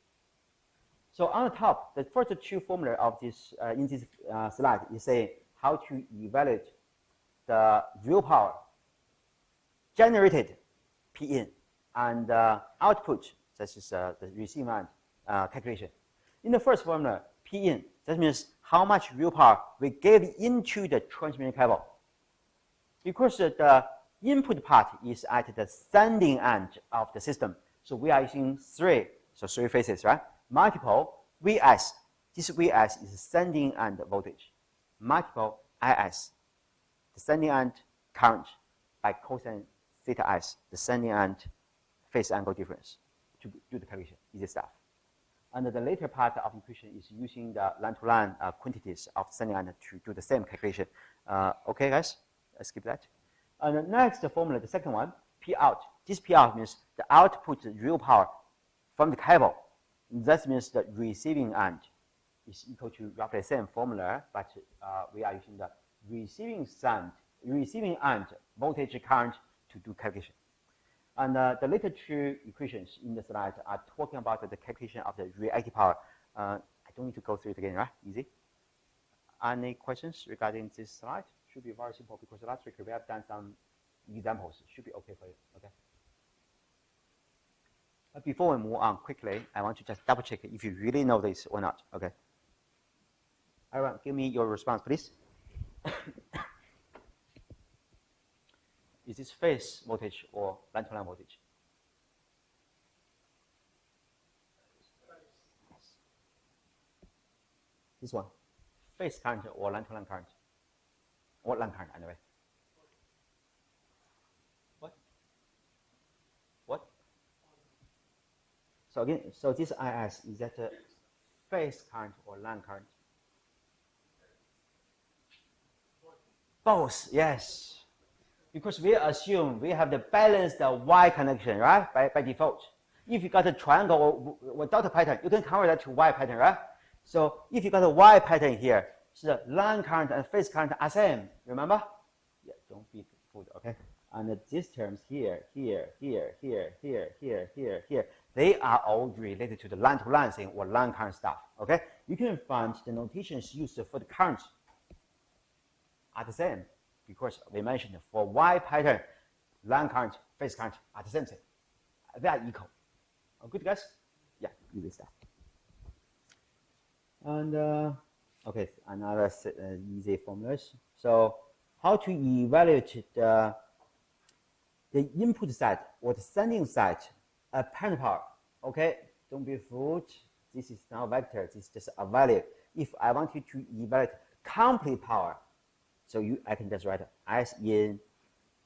So on the top, the first two formula of this in this slide is saying how to evaluate the real power generated P in and output, that is the receiving end calculation. In the first formula, P in, that means how much real power we gave into the transmission cable. Because the input part is at the sending end of the system, so we are using three phases, right? Multiple Vs, this Vs is sending end voltage. Multiple Is, the sending end current by cosine theta s, the sending end phase angle difference to do the calculation, easy stuff. And the later part of the equation is using the line-to-line quantities of sending end to do the same calculation. Okay, guys, let's skip that. And the next formula, the second one, P out. This P out means the output real power from the cable. That means the receiving end is equal to roughly the same formula, but we are using the receiving end voltage current to do calculation. And the later two equations in the slide are talking about the calculation of the reactive power. I don't need to go through it again, right? Easy. Any questions regarding this slide? Should be very simple because last week we have done some examples. Should be okay for you. Okay. But before we move on quickly, I want to just double check if you really know this or not. Okay. Everyone, give me your response, please. Is this phase voltage or line-to-line voltage? Yes. This one, phase current or line-to-line current? Or line current, anyway. What? What? So again, so this IS, is that a phase current or line current? Both, yes. Because we assume we have the balanced Y connection, right? By default. If you got a triangle or dot pattern, you can convert that to Y pattern, right? So if you got a Y pattern here, so the line current and phase current are same, remember? Yeah, don't be fooled, okay? And these terms here, they are all related to the line-to-line thing or line current stuff, okay? You can find the notations used for the current are the same because we mentioned for Y pattern, line current, phase current are the same thing. They are equal. Oh, good guys? Yeah, easy stuff. And okay, another easy formulas. So how to evaluate the input side or the sending side apparent power? Okay, don't be fooled. This is not a vector. This is just a value. If I want you to evaluate complete power, so I can just write S in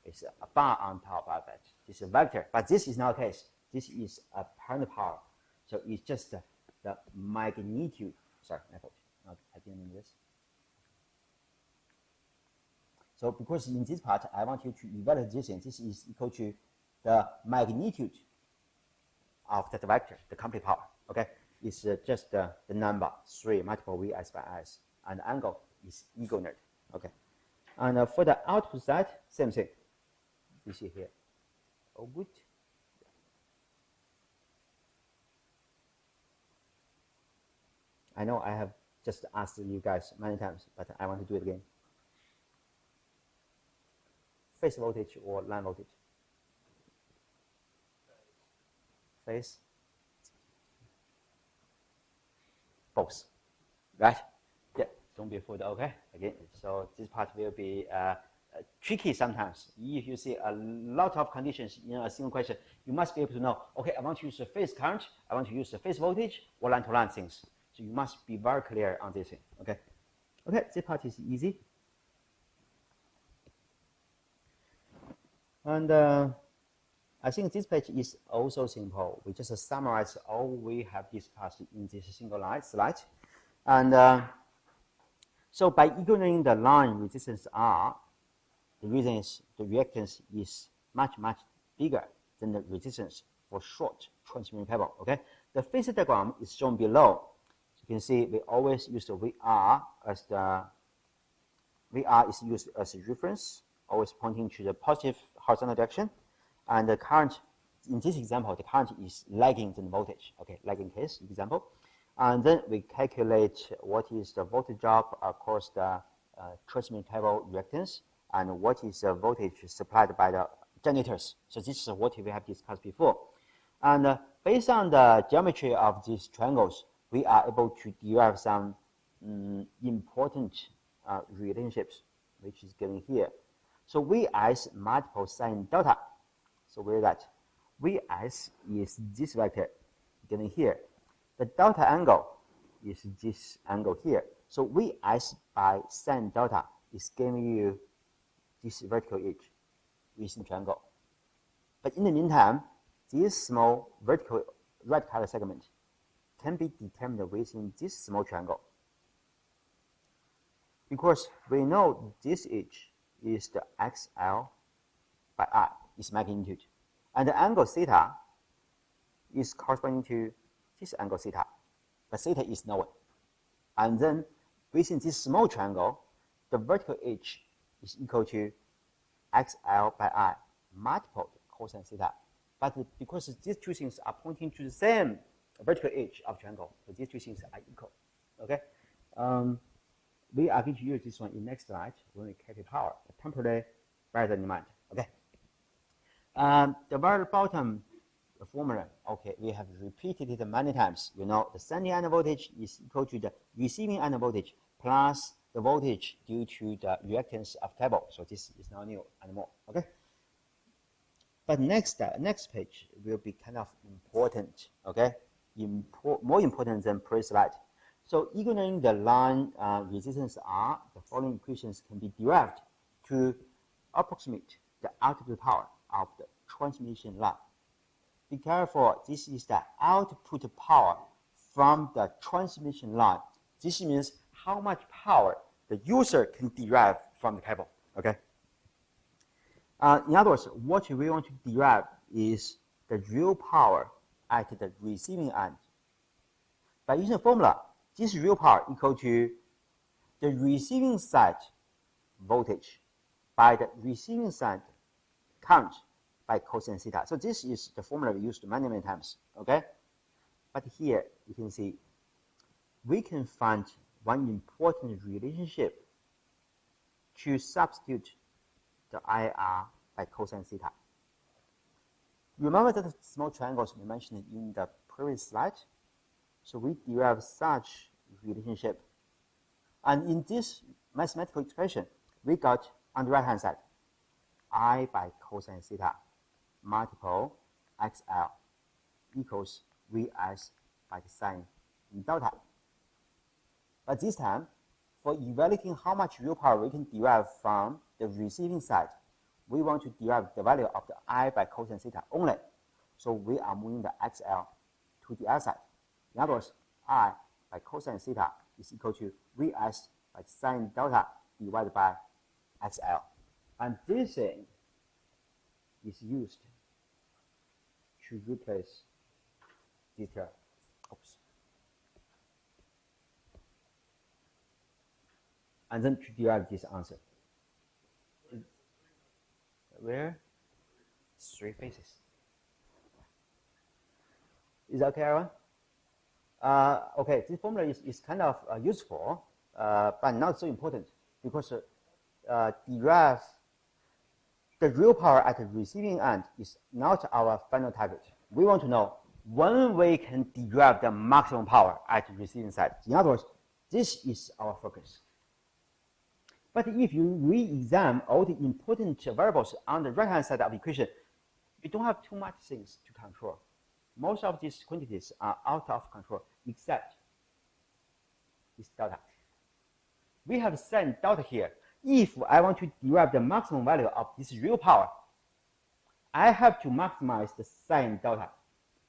is a bar on top of it. This is a vector, but this is not the case. This is apparent power. So it's just the magnitude. Sorry, my fault. I didn't mean this. So because in this part, I want you to evaluate this, and this is equal to the magnitude of that vector, the complete power, okay? It's just the number 3 multiple Vs by S, and the angle is equivalent, okay? And for the output side, same thing. You see here. Oh, good. I know I have just asked you guys many times, but I want to do it again. Phase voltage or line voltage? Phase? Both, right? Yeah, don't be fooled, okay? Again, so this part will be tricky sometimes. If you see a lot of conditions in a single question, you must be able to know, okay, I want to use the phase current, I want to use the phase voltage, or line-to-line things. So you must be very clear on this thing, okay? Okay, this part is easy. And I think this page is also simple. We just summarize all we have discussed in this single slide. And so by ignoring the line resistance R, the reason is the reactance is much, much bigger than the resistance for short transmission cable, okay? The phase diagram is shown below. So you can see we always use the VR as the, VR is used as a reference, always pointing to the positive horizontal direction. And the current, in this example, the current is lagging the voltage, okay, lagging case example. And then we calculate what is the voltage drop across the transmission cable reactance and what is the voltage supplied by the generators. So this is what we have discussed before. And based on the geometry of these triangles, we are able to derive some important relationships, which is given here. So Vs multiple sine delta. So where is that? Vs is this vector given here. The delta angle is this angle here. So Vs by sine delta is giving you this vertical edge within triangle. But in the meantime, this small vertical red color segment can be determined within this small triangle. Because we know this edge is the XL by I, is magnitude. And the angle theta is corresponding to this angle theta, but theta is known. And then within this small triangle, the vertical edge is equal to XL by I multiple cosine theta. But because these two things are pointing to the same vertical edge of triangle, so these two things are equal. Okay, we are going to use this one in next slide when we calculate power. Temporarily, bear that in mind. Okay. The very bottom formula, okay, we have repeated it many times. You know, the sending end voltage is equal to the receiving end voltage plus the voltage due to the reactance of cable. So this is not new anymore. Okay. But next page will be kind of important. Okay, more important than previous slide. So ignoring the line resistance R, the following equations can be derived to approximate the output power of the transmission line. Be careful, this is the output power from the transmission line. This means how much power the user can derive from the cable, okay? In other words, what we want to derive is the real power at the receiving end. By using the formula, this real power equal to the receiving side voltage by the receiving side current by cosine theta. So this is the formula we used many, many times, okay? But here you can see we can find one important relationship to substitute the IR by cosine theta. Remember that small triangles we mentioned in the previous slide? So we derive such relationship. And in this mathematical expression, we got on the right-hand side, I by cosine theta multiple XL equals Vs by the sine delta. But this time, for evaluating how much real power we can derive from the receiving side, we want to derive the value of the I by cosine theta only. So we are moving the XL to the other side. In other words, I by cosine theta is equal to Vs by sine delta divided by XL. And this thing is used to replace this term. Oops. And then to derive this answer. Where? 3 phases. Is that okay, everyone? Okay, this formula is kind of useful, but not so important because derive the real power at the receiving end is not our final target. We want to know when we can derive the maximum power at the receiving side. In other words, this is our focus. But if you re-examine all the important variables on the right-hand side of the equation, you don't have too much things to control. Most of these quantities are out of control, except this delta. We have sin delta here. If I want to derive the maximum value of this real power, I have to maximize the sin delta.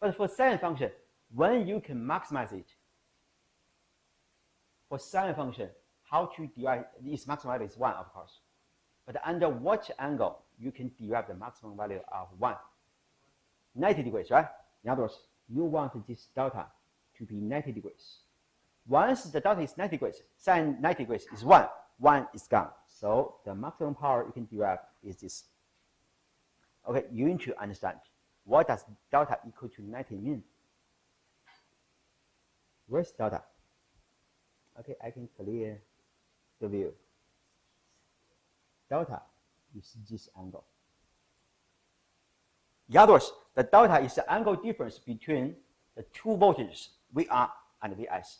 But for sin function, when you can maximize it, for sin function, how to derive its maximum value is 1, of course. But under what angle you can derive the maximum value of 1? 90 degrees, right? In other words, you want this delta to be 90 degrees. Once the delta is 90 degrees, sin 90 degrees is 1. 1 is gone. So the maximum power you can derive is this. Okay, you need to understand what does delta equal to 90 mean? Where's delta? Okay, I can clear the view. Delta is this angle. In other words, the delta is the angle difference between the two voltages, VR and Vs.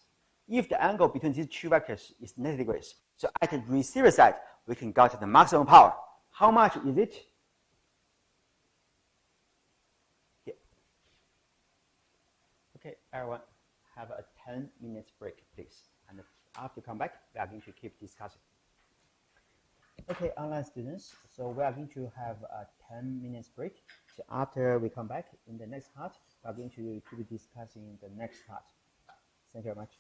If the angle between these two vectors is 90 degrees, so at the receiver side, we can get the maximum power. How much is it? Here. Okay, everyone, have a 10 minutes break, please. And after you come back, we are going to keep discussing. Okay, online students, so we are going to have a 10 minutes break. So after we come back in the next part, we are going to keep discussing the next part. Thank you very much.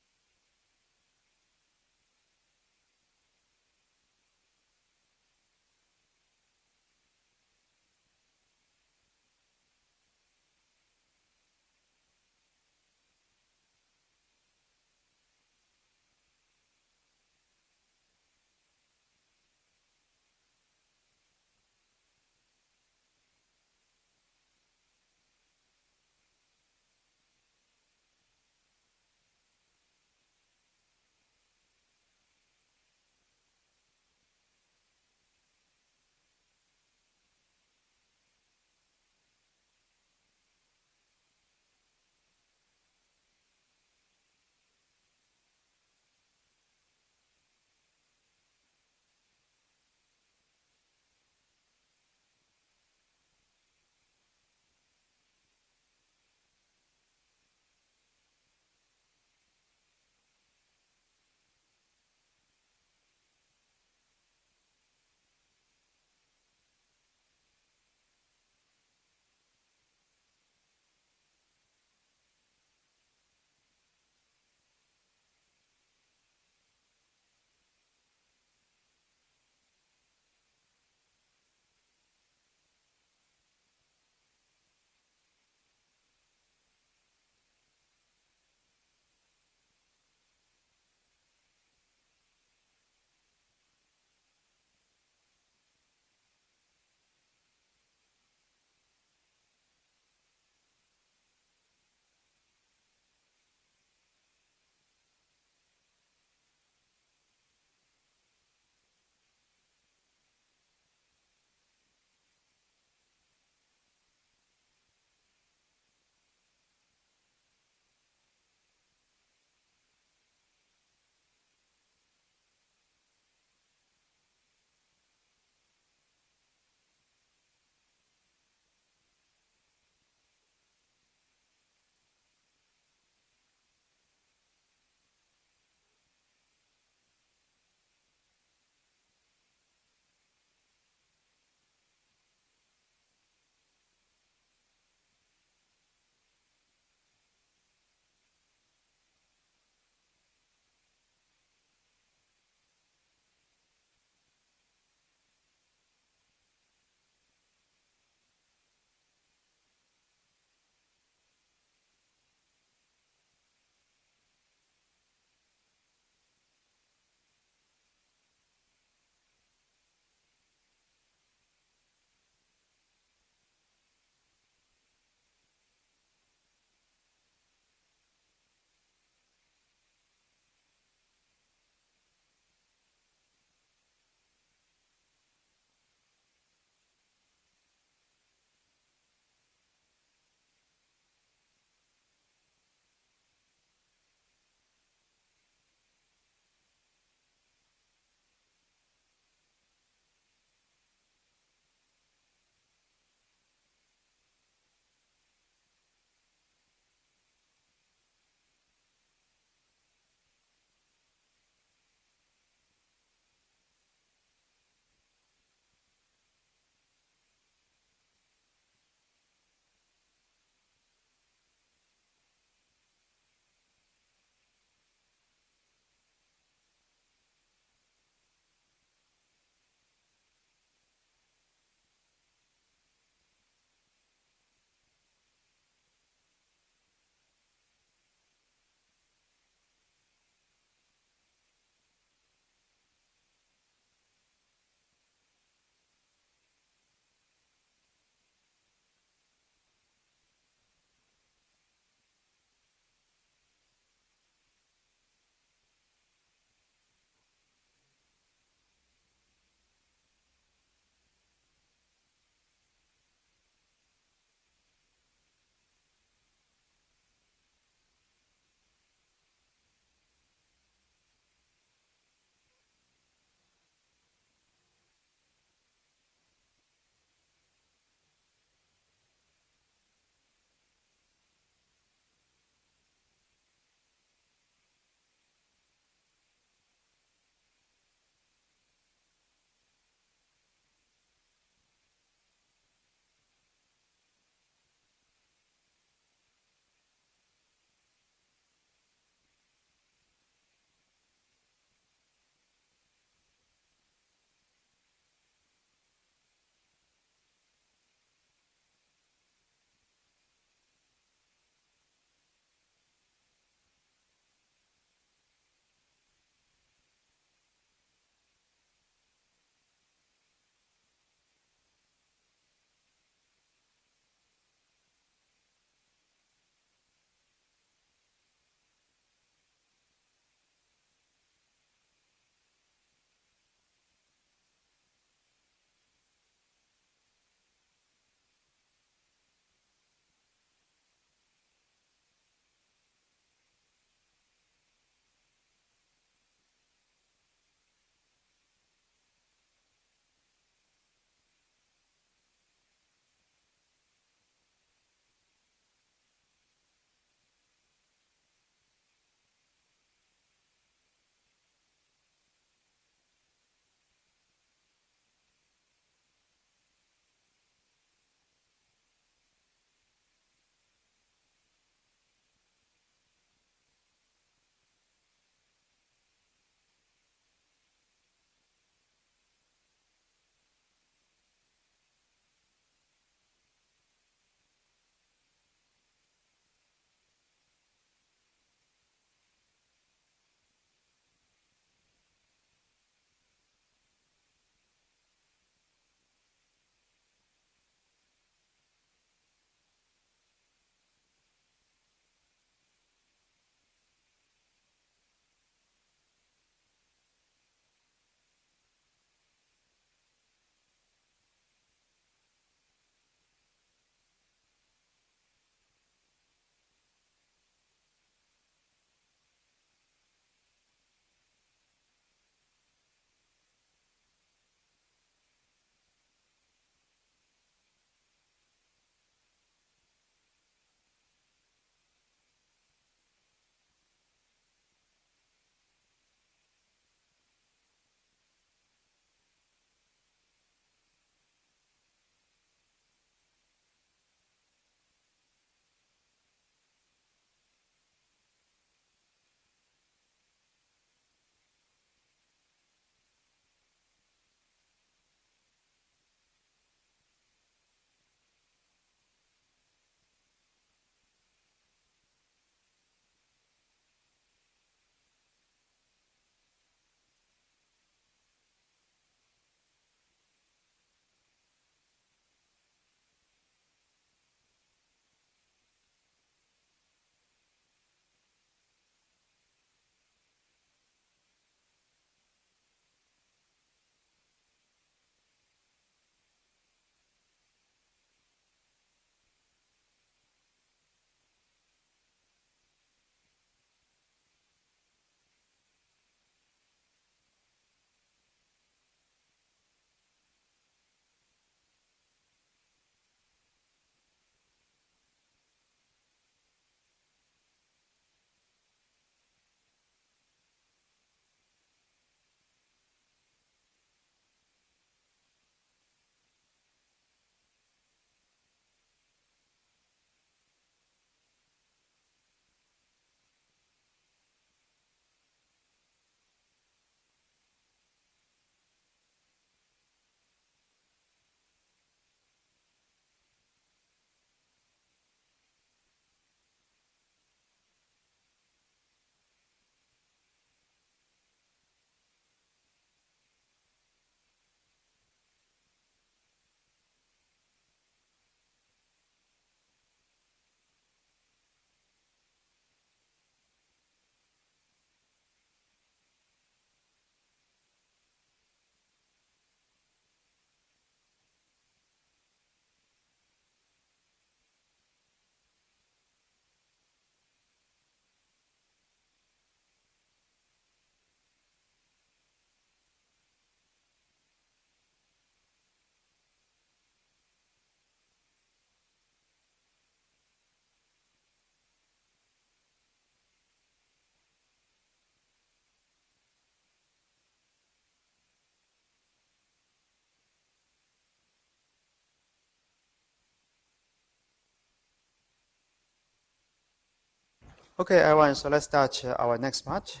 Okay, everyone, so let's start our next part.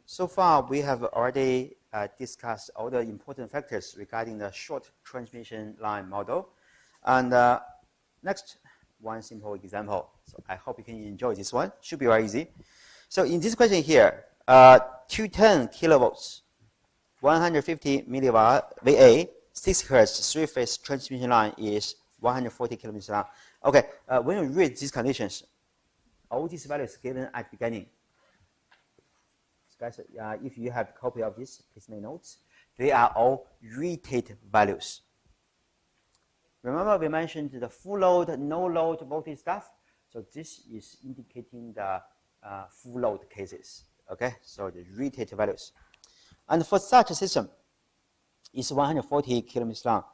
So far, we have already discussed all the important factors regarding the short transmission line model. And next, one simple example. So I hope you can enjoy this one. Should be very easy. So in this question here, 210 kilovolts, 150 milliwatt VA, 6 hertz three-phase transmission line is 140 kilometers long. Okay, when you read these conditions, all these values given at the beginning. So guys, if you have a copy of this, please make notes. They are all rated values. Remember we mentioned the full load, no load voltage stuff. So this is indicating the full load cases. Okay, so the rated values. And for such a system, it's 140 kilometers long.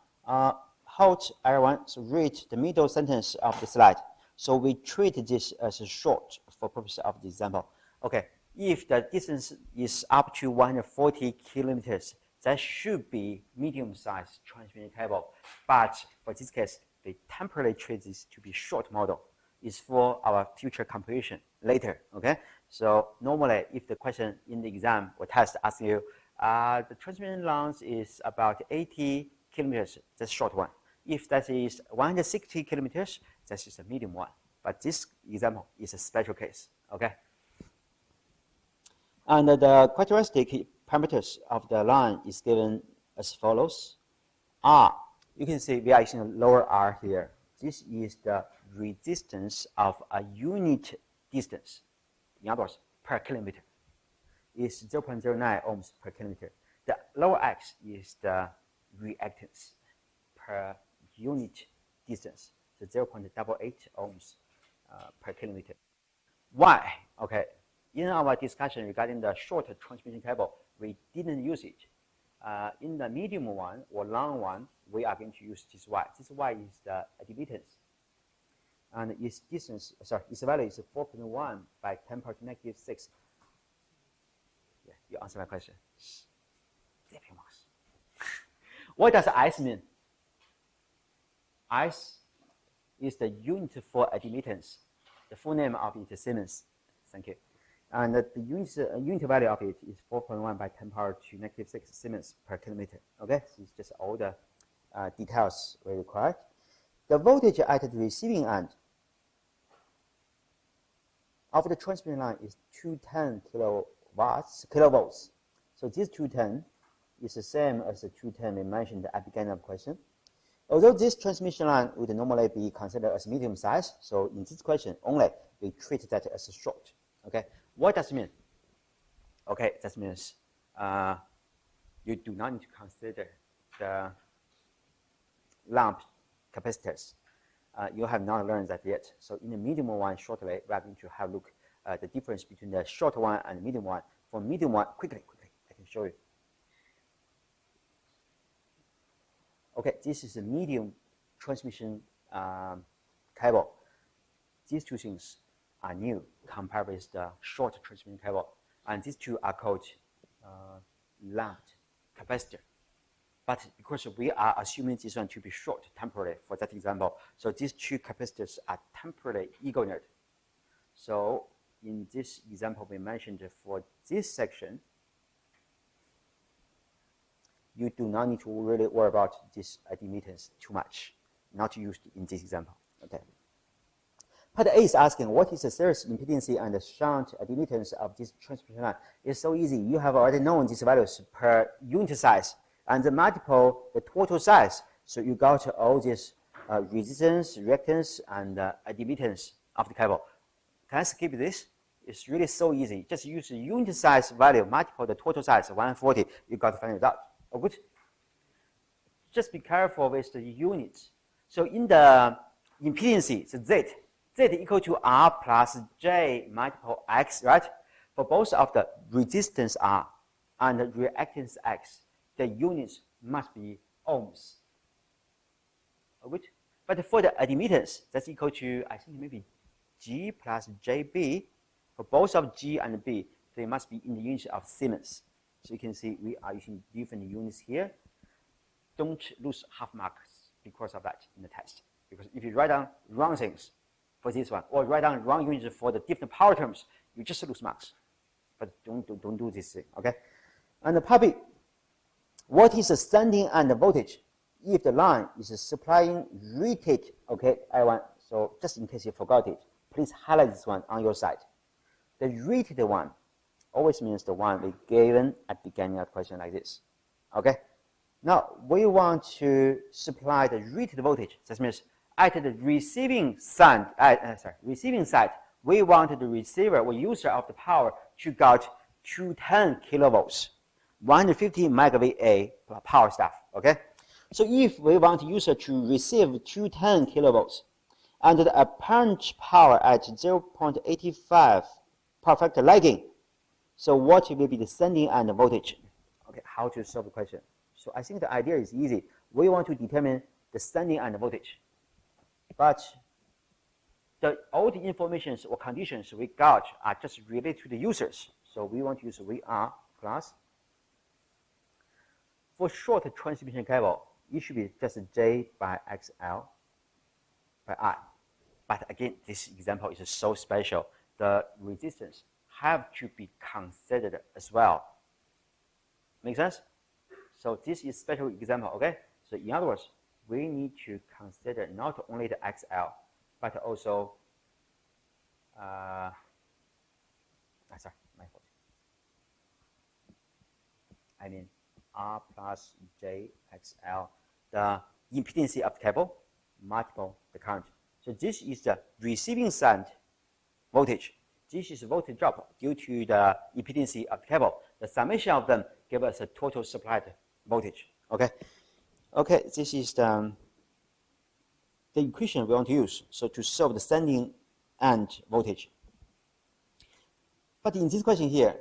Hold everyone, so read the middle sentence of the slide. So we treat this as short for purpose of the example. Okay, if the distance is up to 140 kilometers, that should be medium-sized transmission cable. But for this case, they temporarily treat this to be short model. It's for our future computation later. Okay, so normally, if the question in the exam or test asks you, the transmission length is about 80 kilometers, that's short one. If that is 160 kilometers, that is a medium one. But this example is a special case, okay? And the characteristic parameters of the line is given as follows. R, you can see we are using lower R here. This is the resistance of a unit distance, in other words, per kilometer. Is 0.09 ohms per kilometer. The lower X is the reactance per unit distance, so 0.88 ohms per kilometer. Why? Okay, in our discussion regarding the short transmission cable, we didn't use it. In the medium one or long one, we are going to use this Y. This Y is the admittance. And its distance, its value is 4.1 by 10 power to negative 6. Yeah, you answer my question. What does S mean? S is the unit for admittance. The full name of it is Siemens. Thank you. And the unit value of it is 4.1 by 10 power to negative 6 Siemens per kilometer. Okay, so it's just all the details we required. The voltage at the receiving end of the transmission line is 210 kilovolts. So this 210 is the same as the 210 we mentioned at the beginning of the question. Although this transmission line would normally be considered as medium size, so in this question only we treat that as a short. Okay, what does it mean? Okay, that means you do not need to consider the lump capacitors. You have not learned that yet. So in the medium one, shortly, we are going to have a look at the difference between the short one and the medium one. For medium one, quickly, I can show you. Okay, this is a medium transmission cable. These two things are new compared with the short transmission cable. And these two are called lumped capacitor. But because we are assuming this one to be short temporarily for that example, so these two capacitors are temporarily equivalent. So in this example we mentioned for this section, you do not need to really worry about this admittance too much, not used in this example. Okay. Part A is asking what is the series impedance and the shunt admittance of this transmission line. It's so easy. You have already known these values per unit size and the multiple the total size. So you got all this resistance, reactance, and admittance of the cable. Can I skip this? It's really so easy. Just use the unit size value multiple the total size 140. You got the final result. Oh, good. Just be careful with the units. So in the impedance, so Z equal to R plus J multiple X, right? For both of the resistance R and the reactance X, the units must be ohms. Oh, good. But for the admittance, that's equal to, I think maybe G plus JB. For both of G and B, they must be in the units of Siemens. So you can see we are using different units here. Don't lose half marks because of that in the test. Because if you write down wrong things, for this one, or write down wrong units for the different power terms, you just lose marks. But don't do this thing, okay? And the puppy, what is the sending end voltage if the line is supplying rated, okay, everyone? So just in case you forgot it, please highlight this one on your side. The rated one always means the one we given at the beginning of the question like this, okay? Now, we want to supply the rated voltage. That means at the receiving side, we want the receiver or user of the power to get 210 kilovolts, 150 MVA power stuff, okay? So if we want the user to receive 210 kilovolts and the apparent power at 0.85 power factor lagging, so what will be the sending end voltage? Okay, how to solve the question? So I think the idea is easy. We want to determine the sending end voltage. But all the informations or conditions we got are just related to the users. So we want to use VR plus. For short transmission cable, it should be just J by XL by I. But again, this example is so special. The resistance have to be considered as well. Make sense? So this is special example, okay? So in other words, we need to consider not only the XL, but also, sorry, my fault. I mean R plus JXL, the impedance of the cable, multiple the current. So this is the receiving side voltage. This is voltage drop due to the impedance of the cable. The summation of them give us a total supplied voltage. Okay. Okay, this is the equation we want to use. So to solve the sending end voltage. But in this question here,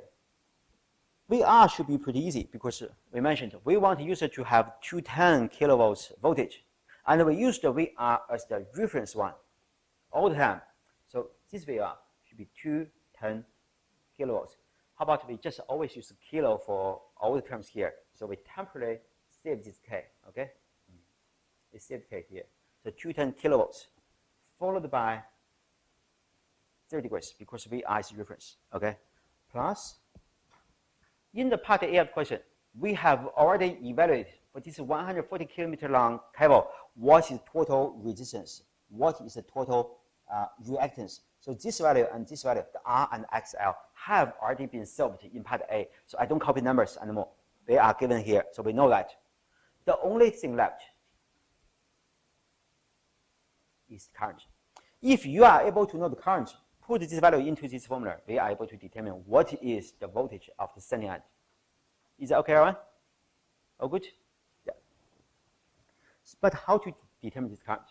VR should be pretty easy because we mentioned we want the user to have 210 kilovolts voltage. And we use the VR as the reference one all the time. So this VR should be 210 kilovolts. How about we just always use kilo for all the terms here? So we temporarily save this K, okay? We save K here. So 210 kilovolts followed by 0 degrees because VR is reference, okay? Plus, in the part A of the question, we have already evaluated for this 140 kilometer long cable, what is total resistance? What is the total reactance? So this value and this value, the R and XL, have already been solved in part A. So I don't copy numbers anymore. They are given here, so we know that. The only thing left is current. If you are able to know the current, put this value into this formula, we are able to determine what is the voltage of the sending end. Is that okay, everyone? Oh, good? Yeah. But how to determine this current?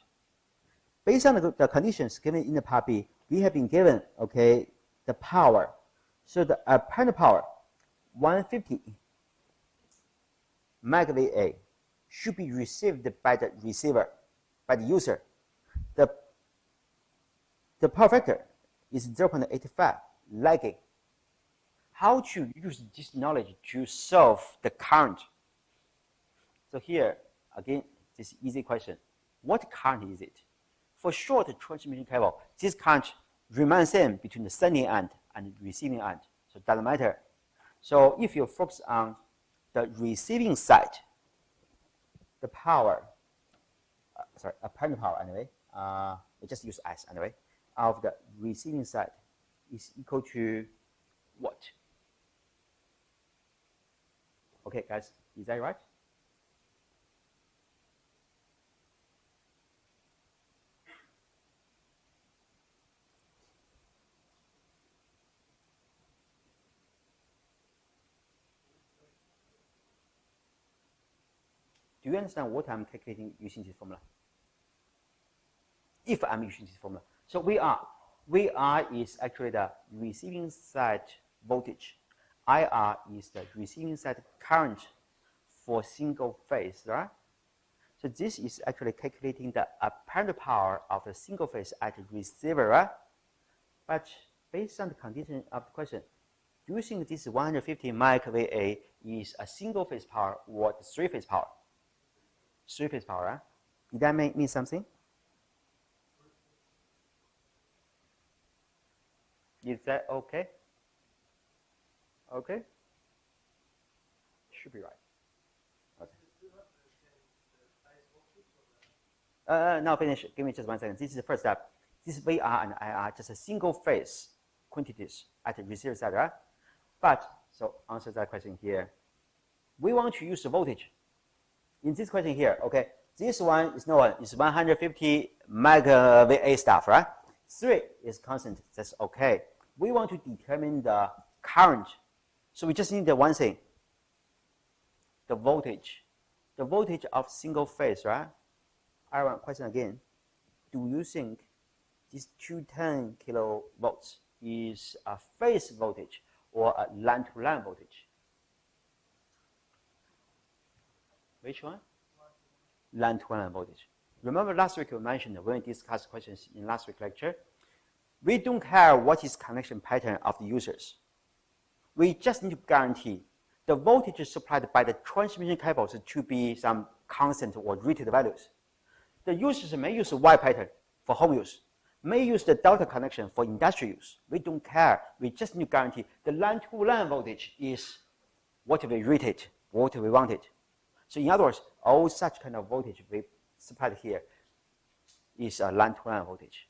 Based on the conditions given in the part B, we have been given, okay, the power. So the apparent power, 150 MVA, should be received by the receiver, by the user. The power factor is 0.85, lagging. How to use this knowledge to solve the current? So here, again, this easy question. What current is it? For short transmission cable, this current remains same between the sending end and receiving end. So it doesn't matter. So if you focus on the receiving side, the power, apparent power anyway, we just use S anyway, of the receiving side is equal to what? Okay, guys, is that right? Do you understand what I'm calculating using this formula? If I'm using this formula. So VR is actually the receiving side voltage. IR is the receiving side current for single phase, right? So this is actually calculating the apparent power of the single phase at the receiver, right? But based on the condition of the question, do you think this 150 MVA is a single phase power or the three phase power? Three phase power, right? Did that mean something? Is that okay? Okay? Should be right. Okay. Now finish. Give me just 1 second. This is the first step. This VR and IR just a single phase quantities at the receiver side, right? But so answer that question here. We want to use the voltage. In this question here, okay, this one is no one, it's 150 MeV/A stuff, right? 3 is constant, that's okay. We want to determine the current. So we just need the one thing, the voltage. The voltage of single phase, right? I want question again. Do you think this 210 kilovolts is a phase voltage or a line-to-line voltage? Which one? Line-to-line voltage. Remember last week we mentioned when we discussed questions in last week's lecture, we don't care what is connection pattern of the users. We just need to guarantee the voltage supplied by the transmission cables to be some constant or rated values. The users may use Y pattern for home use, may use the delta connection for industrial use. We don't care. We just need to guarantee the line-to-line voltage is what we rated, what we wanted. So in other words, all such kind of voltage we supplied here is a line-to-line voltage.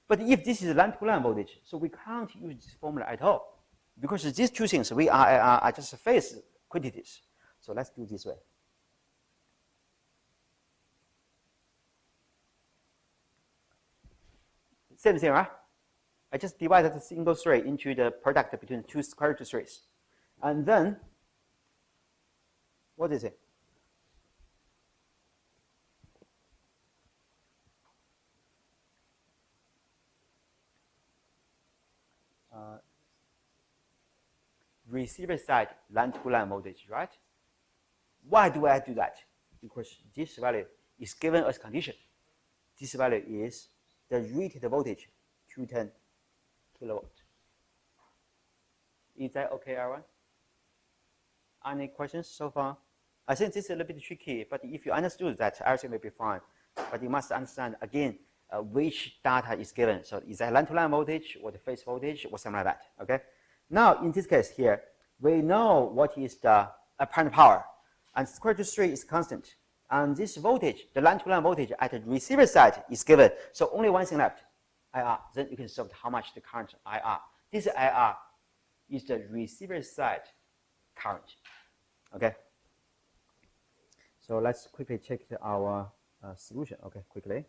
But if this is a line-to-line voltage, so we can't use this formula at all, because these two things we are just phase quantities. So let's do this way. Same thing, right? I just divided the single thread into the product between two square root threads. And then, what is it? Receiver side line-to-line voltage, right? Why do I do that? Because this value is given as condition. This value is the rated voltage, 210 kilowatt. Is that okay, everyone? Any questions so far? I think this is a little bit tricky, but if you understood that, everything will be fine. But you must understand, again, which data is given. So is that line-to-line voltage or the phase voltage or something like that, okay? Now, in this case here, we know what is the apparent power, and square root 3 is constant. And this voltage, the line-to-line voltage at the receiver side is given. So only one thing left, IR. Then you can solve how much the current IR. This IR is the receiver side current, okay? So let's quickly check our solution, okay, quickly.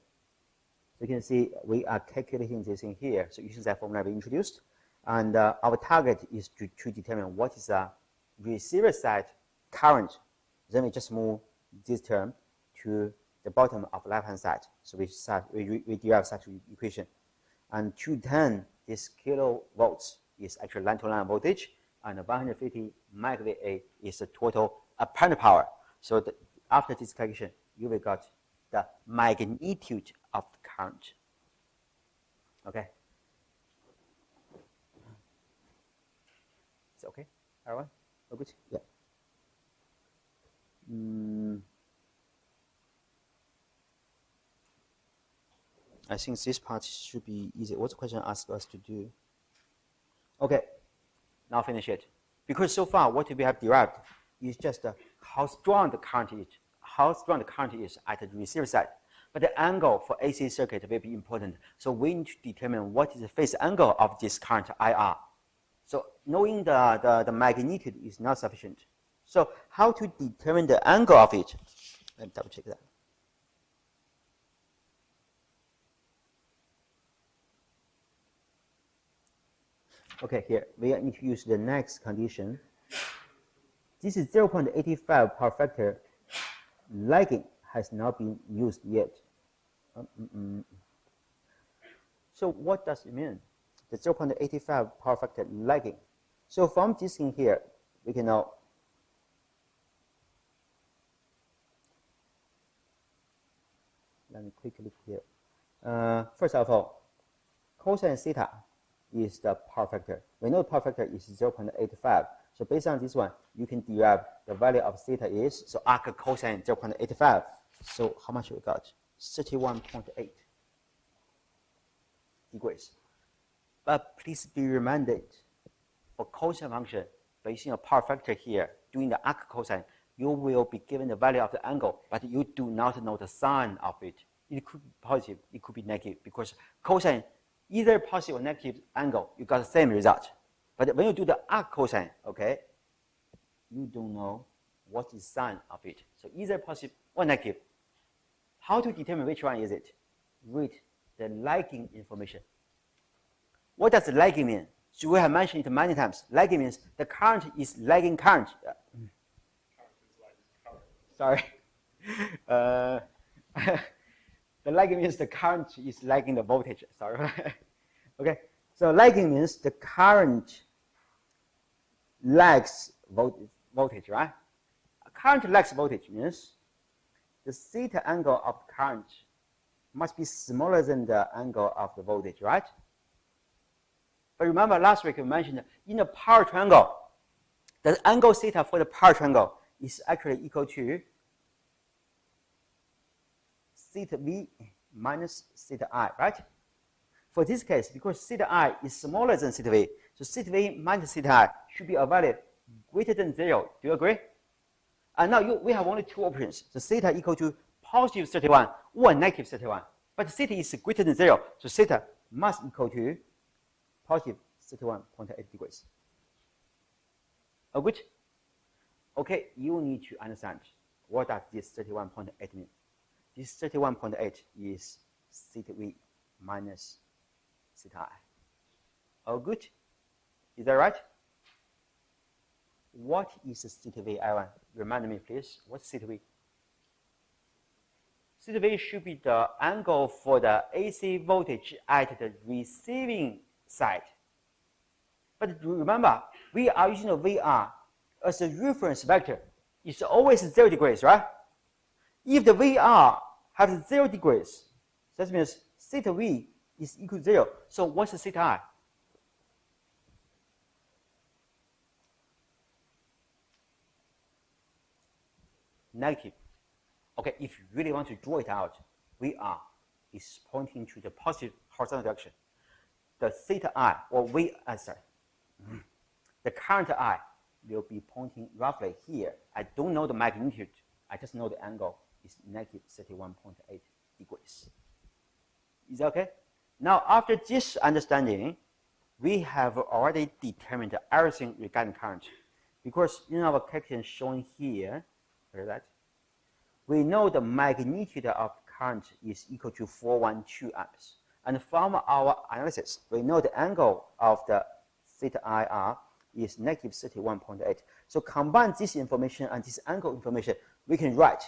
So you can see we are calculating this in here. So using that formula we introduced. And our target is to determine what is the receiver side current. Then we just move this term to the bottom of left-hand side. So we derive such an equation. And 210, this kilovolts is actually line-to-line voltage, and 150 MeV/A is the total apparent power. So after this calculation, you will got the magnitude of the current. Okay. Is it okay, everyone? Oh, good. Yeah. I think this part should be easy. What's the question asked us to do? Okay, now finish it. Because so far, what we have derived is just how strong the current is, at the receiver side. But the angle for AC circuit will be important. So we need to determine what is the phase angle of this current IR. So knowing the magnitude is not sufficient. So how to determine the angle of it? Let me double check that. Okay, here we need to use the next condition. This is 0.85 power factor. Lagging has not been used yet. So what does it mean? The 0.85 power factor lagging. So from this thing here, we can know let me quickly look here. First of all, cosine theta is the power factor. We know the power factor is 0.85. So based on this one, you can derive the value of theta is, so arc cosine 0.85. So how much we got? 31.8 degrees. But please be reminded, for cosine function, based on a power factor here, doing the arc cosine, you will be given the value of the angle, but you do not know the sign of it. It could be positive, it could be negative, because cosine, either positive or negative angle, you got the same result. But when you do the arc cosine, okay, you don't know what is sign of it. So either positive or negative. How to determine which one is it? Read the lagging information. What does lagging mean? So we have mentioned it many times. Lagging means the current is lagging current. Sorry. The lagging means the current is lagging the voltage. Sorry. Okay. So lagging means the current lags voltage, right? Current lags voltage means the theta angle of current must be smaller than the angle of the voltage, right? But remember last week we mentioned in a power triangle, the angle theta for the power triangle is actually equal to theta v minus theta I, right? For this case, because theta I is smaller than theta v, so theta v minus theta I should be a value greater than 0. Do you agree? And now we have only two options. So theta equal to positive 31 or negative 31. But theta is greater than 0, so theta must equal to positive 31.8 degrees. Good? Okay, you need to understand what does this 31.8 mean. This 31.8 is theta v minus theta I. Oh, good? Is that right? What is theta v, Ivan? Remind me, please. What's theta v? Theta v should be the angle for the AC voltage at the receiving side. But remember, we are using the VR as a reference vector. It's always 0 degrees, right? If the VR has 0 degrees, that means theta v is equal to 0. So what's the theta I? Negative. Okay, if you really want to draw it out, VR is pointing to the positive horizontal direction. The theta I, or the current I will be pointing roughly here. I don't know the magnitude. I just know the angle is negative 31.8 degrees. Is that okay? Now, after this understanding, we have already determined everything regarding current. Because in our calculation shown here, we know the magnitude of current is equal to 412 amps. And from our analysis, we know the angle of the theta IR is negative 31.8. So combine this information and this angle information, we can write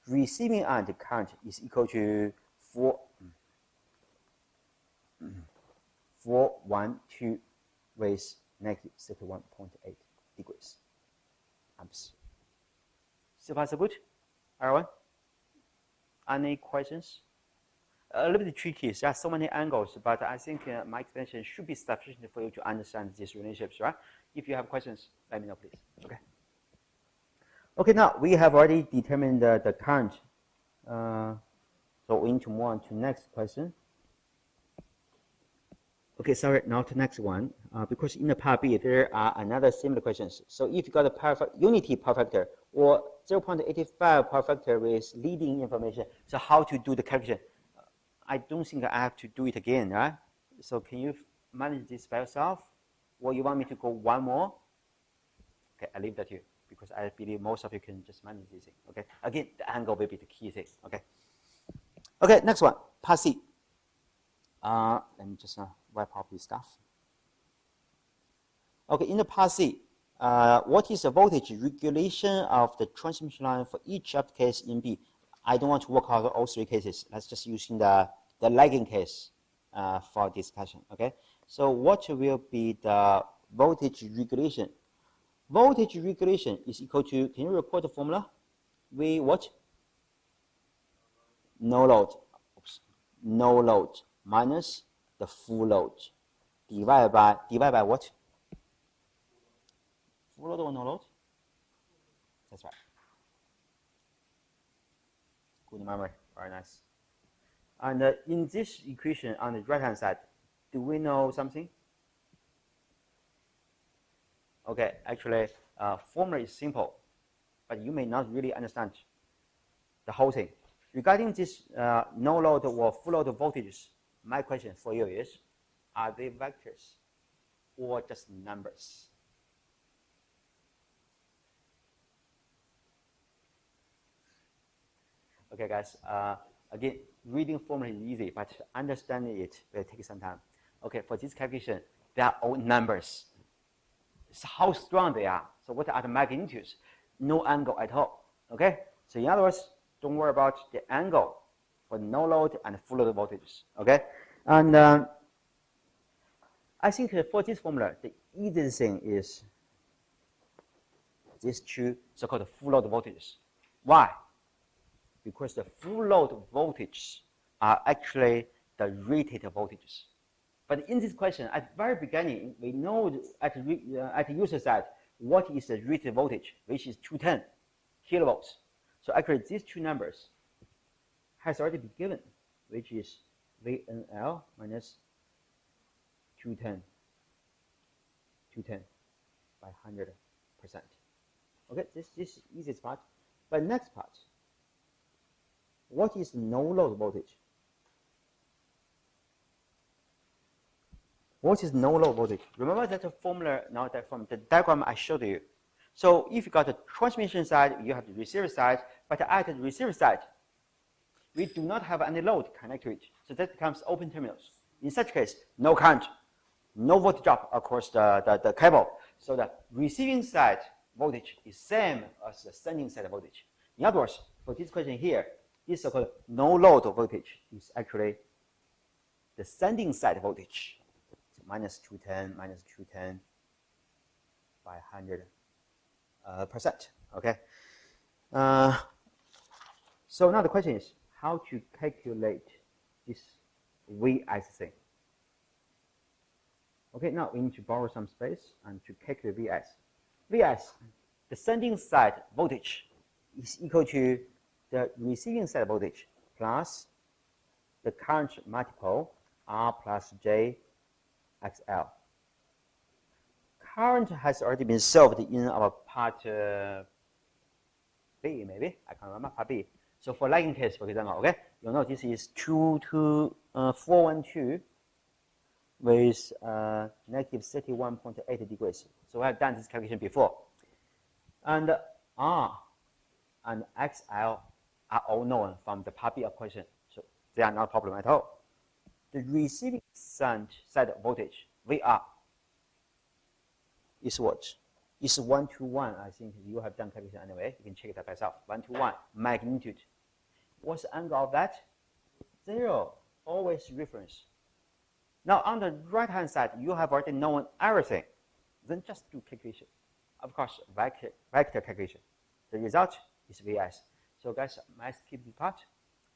receiving end current is equal to 412 with negative 31.8 degrees amps. So far so good, everyone? Any questions? A little bit tricky. There are so many angles, but I think my explanation should be sufficient for you to understand these relationships, right? If you have questions, let me know, please. Okay. Okay, now we have already determined the current. So we need to move on to next question. Okay, sorry, not the next one. Because in the part B, there are another similar questions. So if you got a unity power factor or 0.85 power factor with leading information, so how to do the calculation? I don't think I have to do it again, right? So can you manage this by yourself? Or you want me to go one more? Okay, I leave that to you because I believe most of you can just manage this thing, okay? Again, the angle will be the key thing, okay? Okay, next one, part C. Let me just wipe off this stuff. Okay, in the part C, what is the voltage regulation of the transmission line for each of the case in B? I don't want to work out all three cases. Let's just using the lagging case for discussion, okay? So what will be the voltage regulation? Voltage regulation is equal to, can you report the formula? We what? No load. Oops. No load minus the full load divided by what? Full load or no load? That's right. Good memory, very nice. And in this equation on the right hand side, Do we know something? Okay, actually, formula is simple, but you may not really understand the whole thing. Regarding this no load or full load voltages, my question for you is, are they vectors or just numbers? Okay, guys, again, reading formula is easy, but understanding it will take some time. Okay, for this calculation, they are all numbers. So how strong they are. So what are the magnitudes? No angle at all. Okay, so in other words, don't worry about the angle for no load and full load voltages. Okay, and I think for this formula, the easiest thing is these two so-called full load voltages. Why? Because the full load voltages are actually the rated voltages. But in this question, at the very beginning, we know at the user side what is the rated voltage, which is 210 kilovolts. So actually, these two numbers has already been given, which is VNL minus 210 by 100%. Okay, this is the easiest part. But next part, what is no load voltage? What is no load voltage? Remember that formula now that from the diagram I showed you. So if you got the transmission side, you have the receiver side, but at the receiver side, we do not have any load connected to it. So that becomes open terminals. In such case, no current, no voltage drop across the cable. So the receiving side voltage is same as the sending side voltage. In other words, for this question here, this so-called no load voltage is actually the sending side voltage. Minus 210 by 100%. Okay. So now the question is how to calculate this VS thing. Okay, now we need to borrow some space and to calculate VS. VS, the sending side voltage, is equal to the receiving side voltage plus the current multiple R plus J XL. Current has already been solved in our part B, maybe. I can't remember, part B. So for lagging case, for example, okay, you know this is 412 with negative 31.8 degrees. So we have done this calculation before. And R and XL are all known from the part B of question. So they are not a problem at all. The receiving side voltage, VR, is what? Is 1 to 1. I think you have done calculation anyway. You can check that by yourself. 1 to 1 magnitude. What's the angle of that? 0. Always reference. Now on the right-hand side, you have already known everything. Then just do calculation. Of course, vector calculation. The result is VS. So guys, let's keep this part.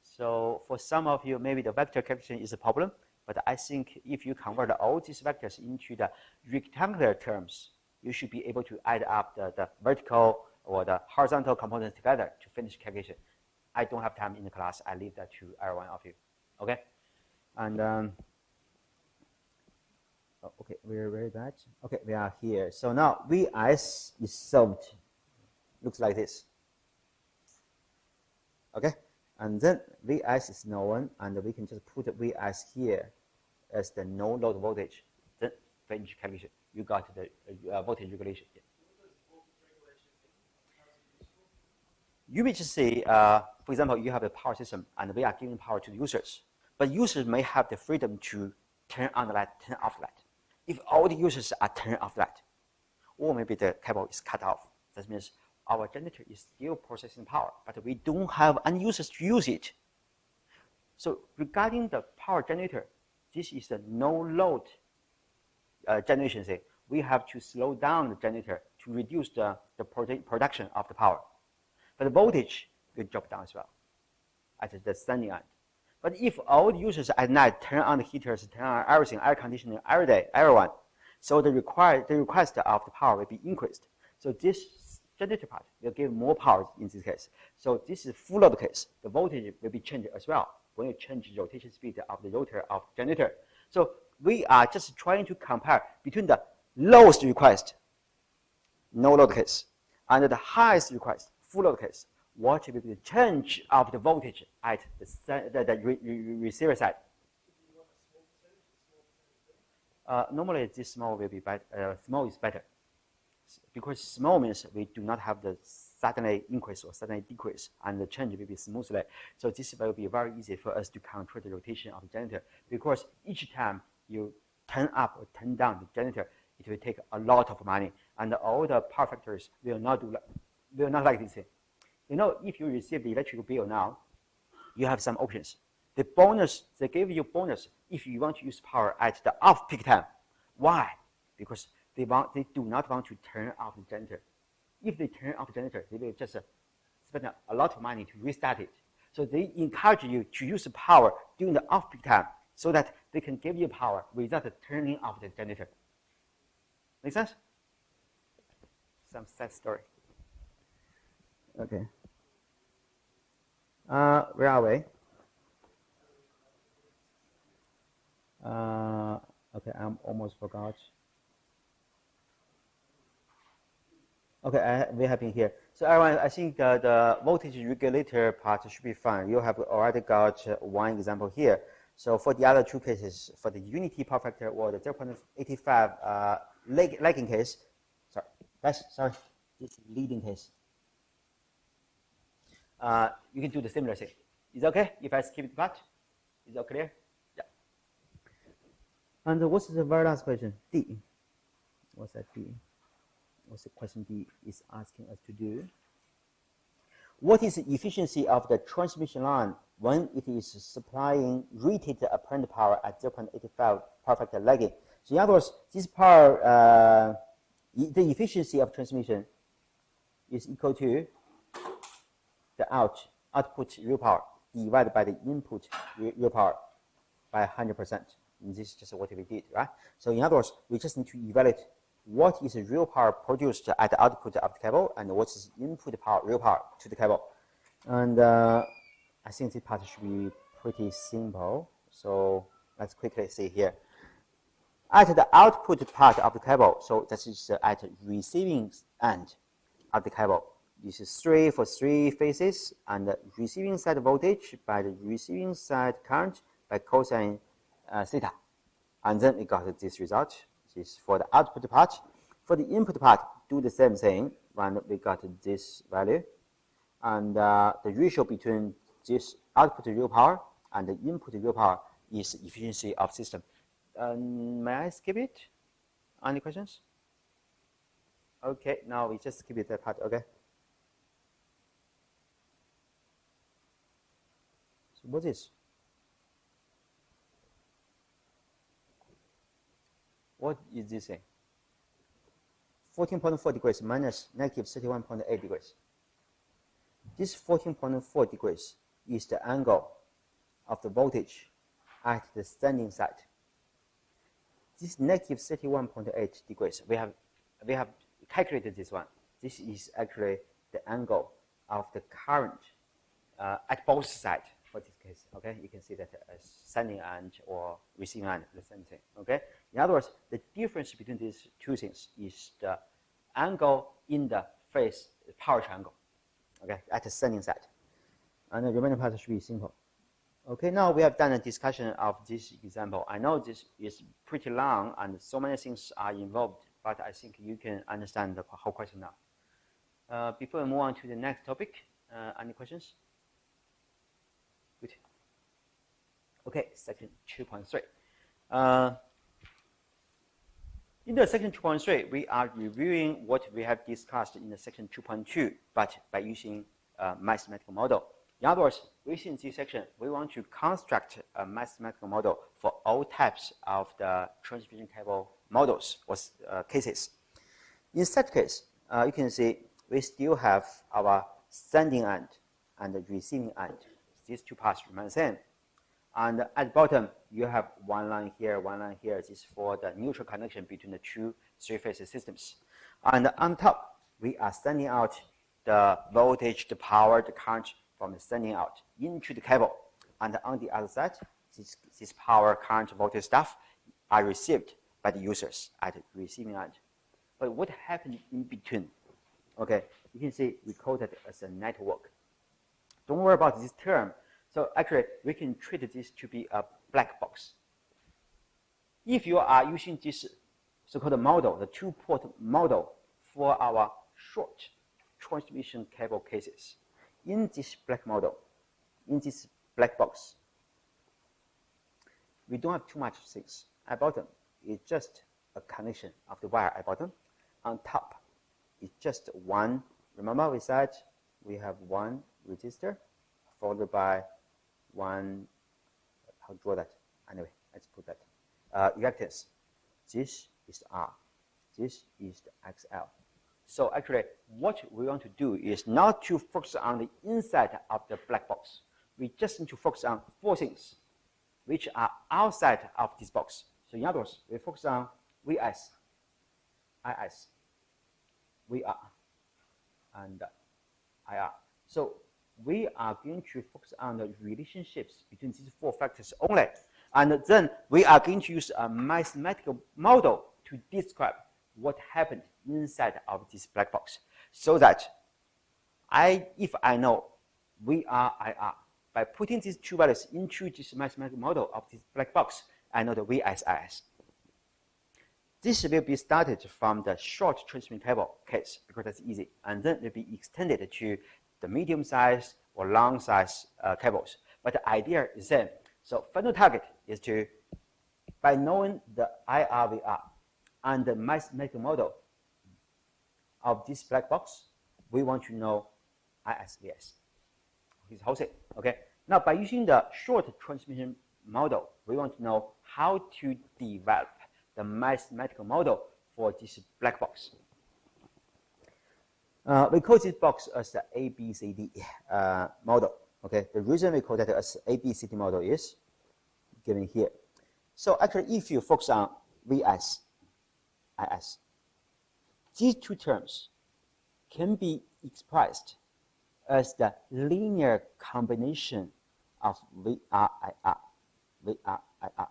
So for some of you, maybe the vector calculation is a problem, but I think if you convert all these vectors into the rectangular terms, you should be able to add up the vertical or the horizontal components together to finish calculation. I don't have time in the class. I leave that to every one of you. Okay? And okay, where is that? Okay, we are here. So now VS is solved. Looks like this. Okay? And then VS is known, and we can just put VS here as the no load voltage. Then finish calculation. You got the voltage regulation. Yeah. You may just say, for example, you have a power system, and we are giving power to the users. But users may have the freedom to turn on the light, turn off the light. If all the users are turning off the light, or maybe the cable is cut off, that means our generator is still processing power, but we don't have any users to use it. So regarding the power generator, this is a no load generation thing. We have to slow down the generator to reduce the production of the power. But the voltage will drop down as well at the sending end. But if all the users at night turn on the heaters, turn on everything, air conditioning every day, everyone, so the request of the power will be increased. So this generator part will give more power in this case. So this is full load case. The voltage will be changed as well when you change the rotation speed of the rotor of the generator. So we are just trying to compare between the lowest request, no load case, and the highest request, full load case. What will be the change of the voltage at the receiver side? Normally, this small will be better. Small is better because small means we do not have the suddenly increase or suddenly decrease, and the change will be smoothly. So this will be very easy for us to control the rotation of the generator, because each time you turn up or turn down the generator, it will take a lot of money, and all the power factors will not like this thing. You know, if you receive the electrical bill now, you have some options. The bonus, they give you bonus if you want to use power at the off-peak time. Why? Because they do not want to turn off the generator. If they turn off the generator, they will just spend a lot of money to restart it. So they encourage you to use the power during the off-peak time so that they can give you power without turning off the generator. Make sense? Some sad story. Okay. Where are we? Okay, I almost forgot. Okay, we have been here. So everyone, I think the voltage regulator part should be fine. You have already got one example here. So for the other two cases, for the unity power factor or the 0.85 lagging case, sorry, this leading case, you can do the similar thing. Is it okay if I skip the part? Is it clear? Yeah. And what's the very last question? D. What's that D? What's the question D is asking us to do? What is the efficiency of the transmission line when it is supplying rated apparent power at 0.85 power factor lagging? So in other words, this power, the efficiency of transmission is equal to the output real power divided by the input real power by 100%. And this is just what we did, right? So in other words, we just need to evaluate what is the real power produced at the output of the cable and what is input power, real power to the cable. And I think this part should be pretty simple. So let's quickly see here. At the output part of the cable, so this is at the receiving end of the cable. This is 3 for 3 phases, and the receiving side voltage by the receiving side current by cosine theta. And then we got this result. This is for the output part. For the input part, do the same thing, and we got this value. And the ratio between this output real power and the input real power is efficiency of system. May I skip it? Any questions? Okay, now we just skip it that part, okay? So what's this? What is this thing? 14.4 degrees minus negative 31.8 degrees. This 14.4 degrees is the angle of the voltage at the standing side. This negative 31.8 degrees, we have calculated this one. This is actually the angle of the current at both sides for this case. Okay, you can see that as sending end or receiving end, the same thing. Okay, in other words, the difference between these two things is the angle in the phase power triangle. Okay, at the sending side, and the remaining part should be simple. Okay, now we have done a discussion of this example. I know this is pretty long and so many things are involved, but I think you can understand the whole question now. Before we move on to the next topic, any questions? Good. Okay, section 2.3. In the section 2.3, we are reviewing what we have discussed in the section 2.2, but by using a mathematical model. In other words, within this section, we want to construct a mathematical model for all types of the transmission cable models or cases. In such case, you can see we still have our sending end and the receiving end. These two parts remain the same. And at the bottom, you have one line here, one line here. This is for the neutral connection between the two three-phase systems. And on top, we are sending out the voltage, the power, the current from the sending out into the cable. And on the other side, this power, current, voltage stuff are received by the users at the receiving end. But what happened in between? Okay, you can see we call that as a network. Don't worry about this term. So actually, we can treat this to be a black box. If you are using this so-called model, the two-port model for our short transmission cable cases, in this black model, in this black box, we don't have too much things. At bottom is just a connection of the wire at bottom. On top is just one. Remember we said we have one resistor followed by one, how to draw that? Anyway, let's put that. Reactance. This is R. This is the XL. So actually, what we want to do is not to focus on the inside of the black box. We just need to focus on four things which are outside of this box. So in other words, we focus on VS, IS, VR, and IR. So we are going to focus on the relationships between these four factors only. And then we are going to use a mathematical model to describe what happened inside of this black box. So that if I know VR, IR, by putting these two values into this mathematical model of this black box, I know the VSIS. This will be started from the short transmission cable case because that's easy, and then it will be extended to the medium size or long size cables. But the idea is same. So final target is to, by knowing the IRVR and the mathematical model of this black box, we want to know ISVS. This whole thing. Okay. Now, by using the short transmission model, we want to know how to develop the mathematical model for this black box. We call this box as the ABCD model. Okay. The reason we call that as ABCD model is given here. So actually, if you focus on VS, IS, these two terms can be expressed as the linear combination of VRIR, VRIR.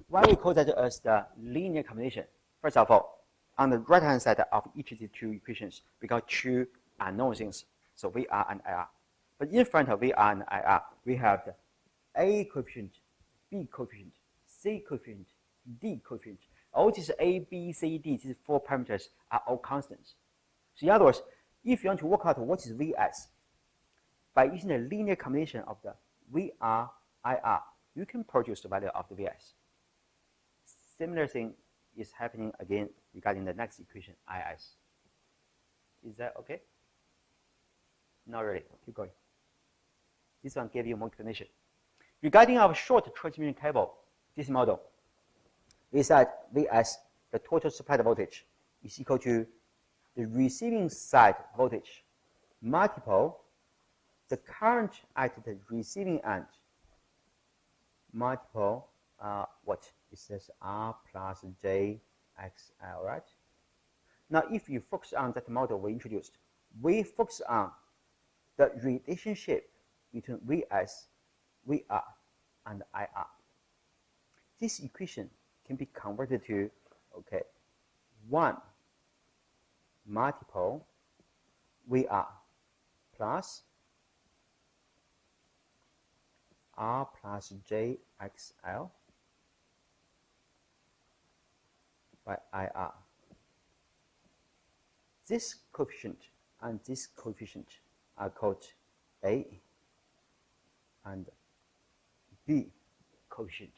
Why we call that as the linear combination? First of all, on the right-hand side of each of the two equations, we got two unknown things, so VR and IR. But in front of VR and IR, we have the A coefficient, B coefficient, C coefficient, D coefficient. All these A, B, C, D, these four parameters are all constants. So in other words, if you want to work out what is VS, by using the linear combination of the VR, IR, you can produce the value of the VS. Similar thing is happening again regarding the next equation, IS. Is that okay? Not really. Keep going. This one gave you more explanation. Regarding our short transmission cable, this model, we said VS, the total supplied voltage, is equal to the receiving side voltage multiple the current at the receiving end multiple what? It says R plus J XL, right? Now, if you focus on that model we introduced, we focus on the relationship between VS, VR, and IR. This equation can be converted to, okay, 1 multiple VR plus R plus J XL by IR. This coefficient and this coefficient are called A and B coefficient.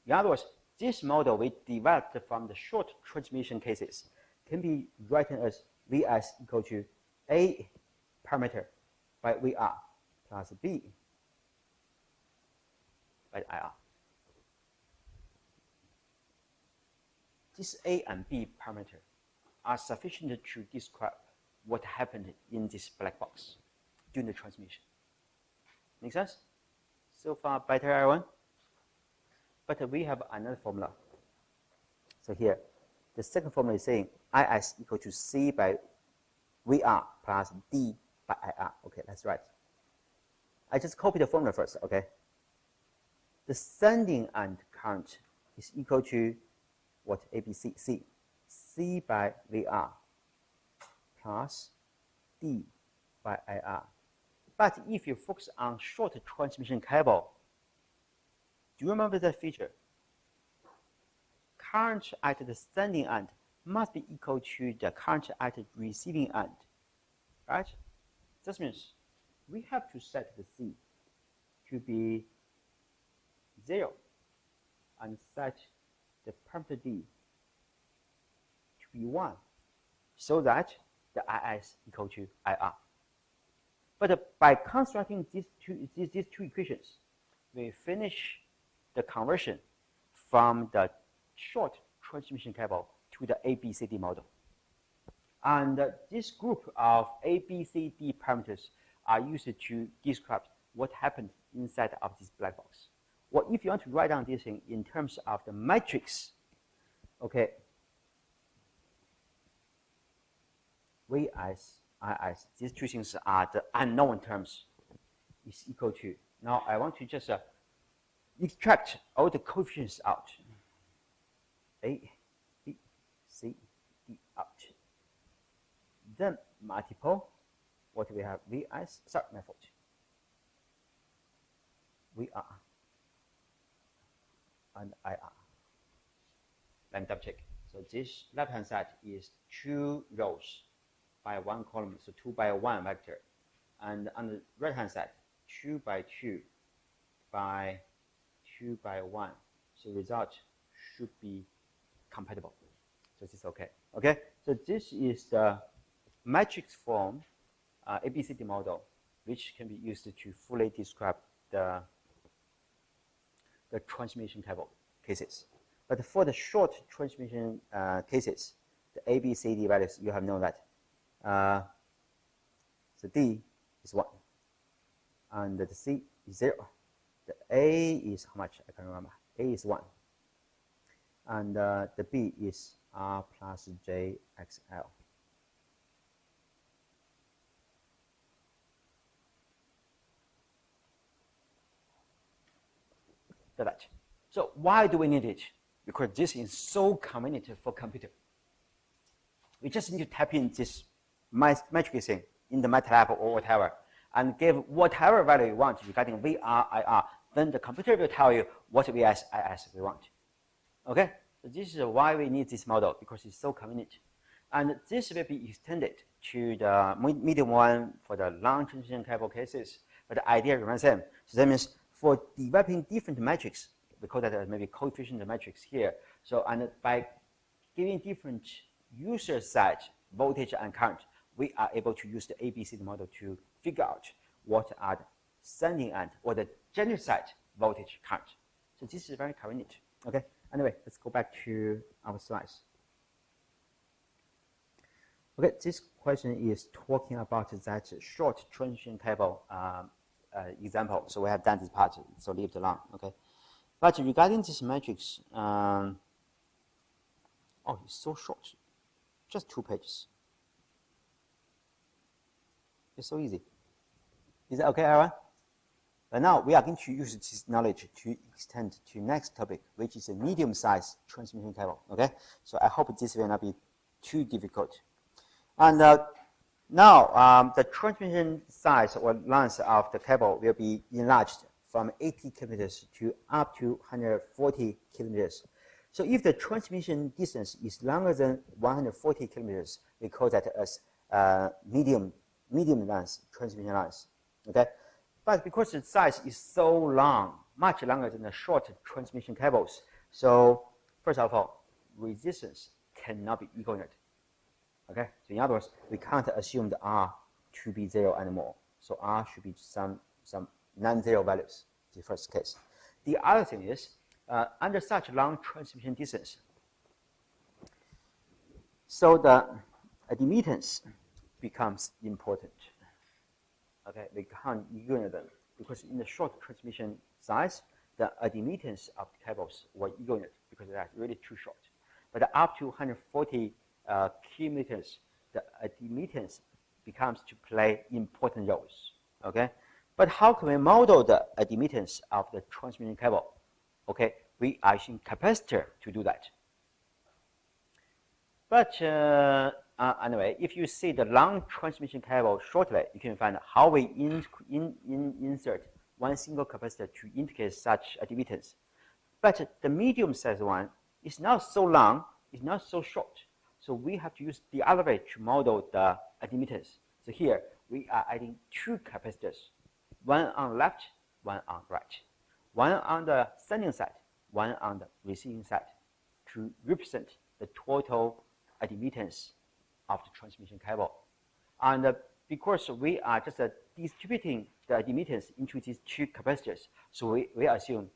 In other words, this model we developed from the short transmission cases can be written as VS equal to A parameter by VR plus B by IR. This A and B parameter are sufficient to describe what happened in this black box during the transmission. Make sense? So far, better, everyone? But we have another formula. So here, the second formula is saying IS equal to C by VR plus D by IR. Okay, that's right. I just copy the formula first, okay? The sending end current is equal to what? ABC, C by VR plus D by IR. But if you focus on short transmission cable, do you remember that feature? Current at the sending end must be equal to the current at the receiving end, right? This means we have to set the C to be 0 and set the parameter D to be 1 so that the II is equal to IR. But by constructing these two equations, we finish the conversion from the short transmission cable to the ABCD model. And this group of ABCD parameters are used to describe what happened inside of this black box. Well, if you want to write down this thing in terms of the matrix, okay, VS, IS, these two things are the unknown terms, is equal to. Now I want to just extract all the coefficients out. A, B, C, D out. Then multiple, what we have? VS, sorry, my fault. VR and IR. Let me double check. So this left-hand side is 2 rows by 1 column, so 2 by 1 vector. And on the right-hand side, 2 by 2 by 2 by 1. So result should be compatible. So this is okay. Okay, so this is the matrix form ABCD model, which can be used to fully describe the transmission cable cases. But for the short transmission cases, the ABCD values, you have known that. So D is 1, and the C is 0. The A is how much? I can't remember. A is 1, and the B is R plus J XL. That. So why do we need it? Because this is so convenient for computer. We just need to type in this matrix thing in the MATLAB or whatever, and give whatever value you want regarding VR, IR. Then the computer will tell you what VS, IS we want. Okay? So this is why we need this model, because it's so convenient. And this will be extended to the medium one for the long transmission cable cases, but the idea remains the same. So that means for developing different metrics, we call that maybe coefficient matrix here. So, and by giving different user side voltage and current, we are able to use the ABCD model to figure out what are the sending end or the general side voltage current. So this is very convenient. Okay. Anyway, let's go back to our slides. Okay, this question is talking about that short transmission cable example. So we have done this part, so leave it alone. Okay. But regarding this matrix, oh, it's so short, just 2 pages. It's so easy. Is that okay, everyone? But now we are going to use this knowledge to extend to next topic, which is a medium-sized transmission cable. Okay, so I hope this will not be too difficult. And now the transmission size or length of the cable will be enlarged from 80 kilometers to up to 140 kilometers. So if the transmission distance is longer than 140 kilometers, we call that as medium length transmission length. Okay, but because the size is so long, much longer than the short transmission cables, so first of all, resistance cannot be equivalent. Okay, so in other words, we can't assume the R to be 0 anymore. So R should be some non-zero values, the first case. The other thing is, under such long transmission distance, so the admittance becomes important. Okay, we can't ignore them because in the short transmission size, the admittance of the cables were ignored because they are really too short. But up to 140 kilometers, the admittance becomes to play important roles. Okay, but how can we model the admittance of the transmission cable? Okay, we are using capacitor to do that. But anyway, if you see the long transmission cable shortly, you can find how we insert one single capacitor to indicate such admittance. But the medium-sized one is not so long, it's not so short. So we have to use the other way to model the admittance. So here, we are adding two capacitors, one on the left, one on the right. One on the sending side, one on the receiving side, to represent the total admittance of the transmission cable. And because we are just distributing the admittance into these two capacitors, so we assume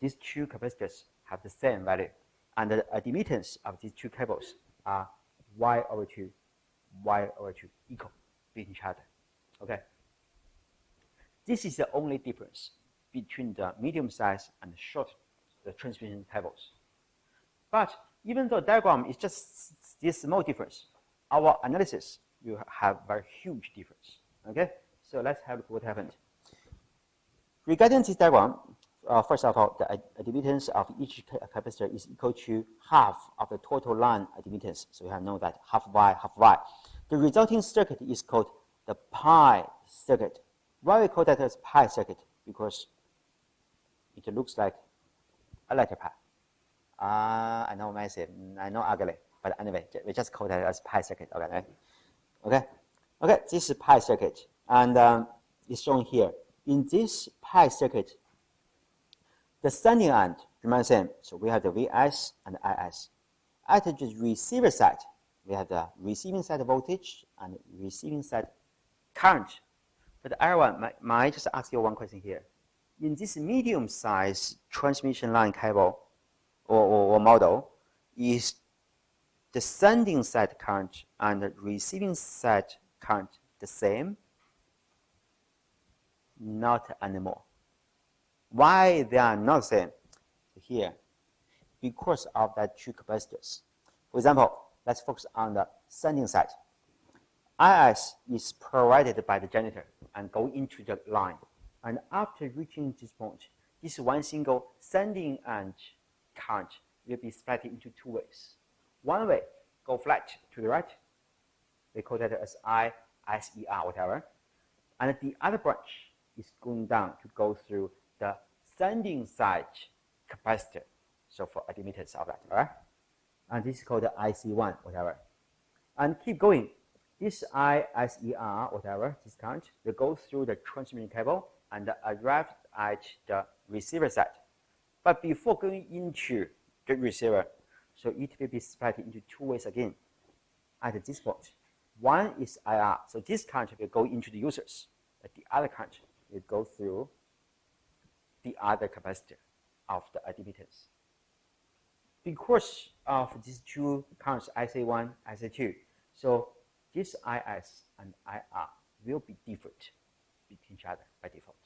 these two capacitors have the same value. And the admittance of these two cables are Y/2 equal between each other. Okay? This is the only difference between the medium size and the transmission cables. But even though diagram is just this small difference, our analysis will have very huge difference. Okay? So let's have a look what happened. Regarding this diagram, first of all, the admittance of each capacitor is equal to half of the total line admittance. So we have known that half Y, half Y. The resulting circuit is called the pi circuit. Why we call that as pi circuit? Because it looks like a letter pi. I know messy, I know ugly, but anyway, we just call that as pi circuit. Okay. This is pi circuit, and it's shown here. In this pi circuit, the sending end remains the same. So we have the Vs and Is. At the receiver side, we have the receiving side voltage and receiving side current. But everyone, might I just ask you one question here? In this medium-sized transmission line cable or model, is the sending side current and the receiving side current the same? Not anymore. Why they are not the same? Here, because of that two capacitors. For example, let's focus on the sending side. Is is provided by the generator and go into the line. And after reaching this point, this one single sending end current will be split into two ways. One way, go flat to the right. We call that as I, SER, whatever. And the other branch is going down to go through the sending side capacitor. So for admittance of that, all right? And this is called the IC1, whatever. And keep going. This ISER, whatever, this current, will go through the transmission cable and arrive at the receiver side. But before going into the receiver, so it will be split into two ways again at this point. One is IR, so this current will go into the users, but the other current will go through the other capacitor of the admittance. Because of these two currents, IC1, IC2, so this IS and IR will be different between each other by default.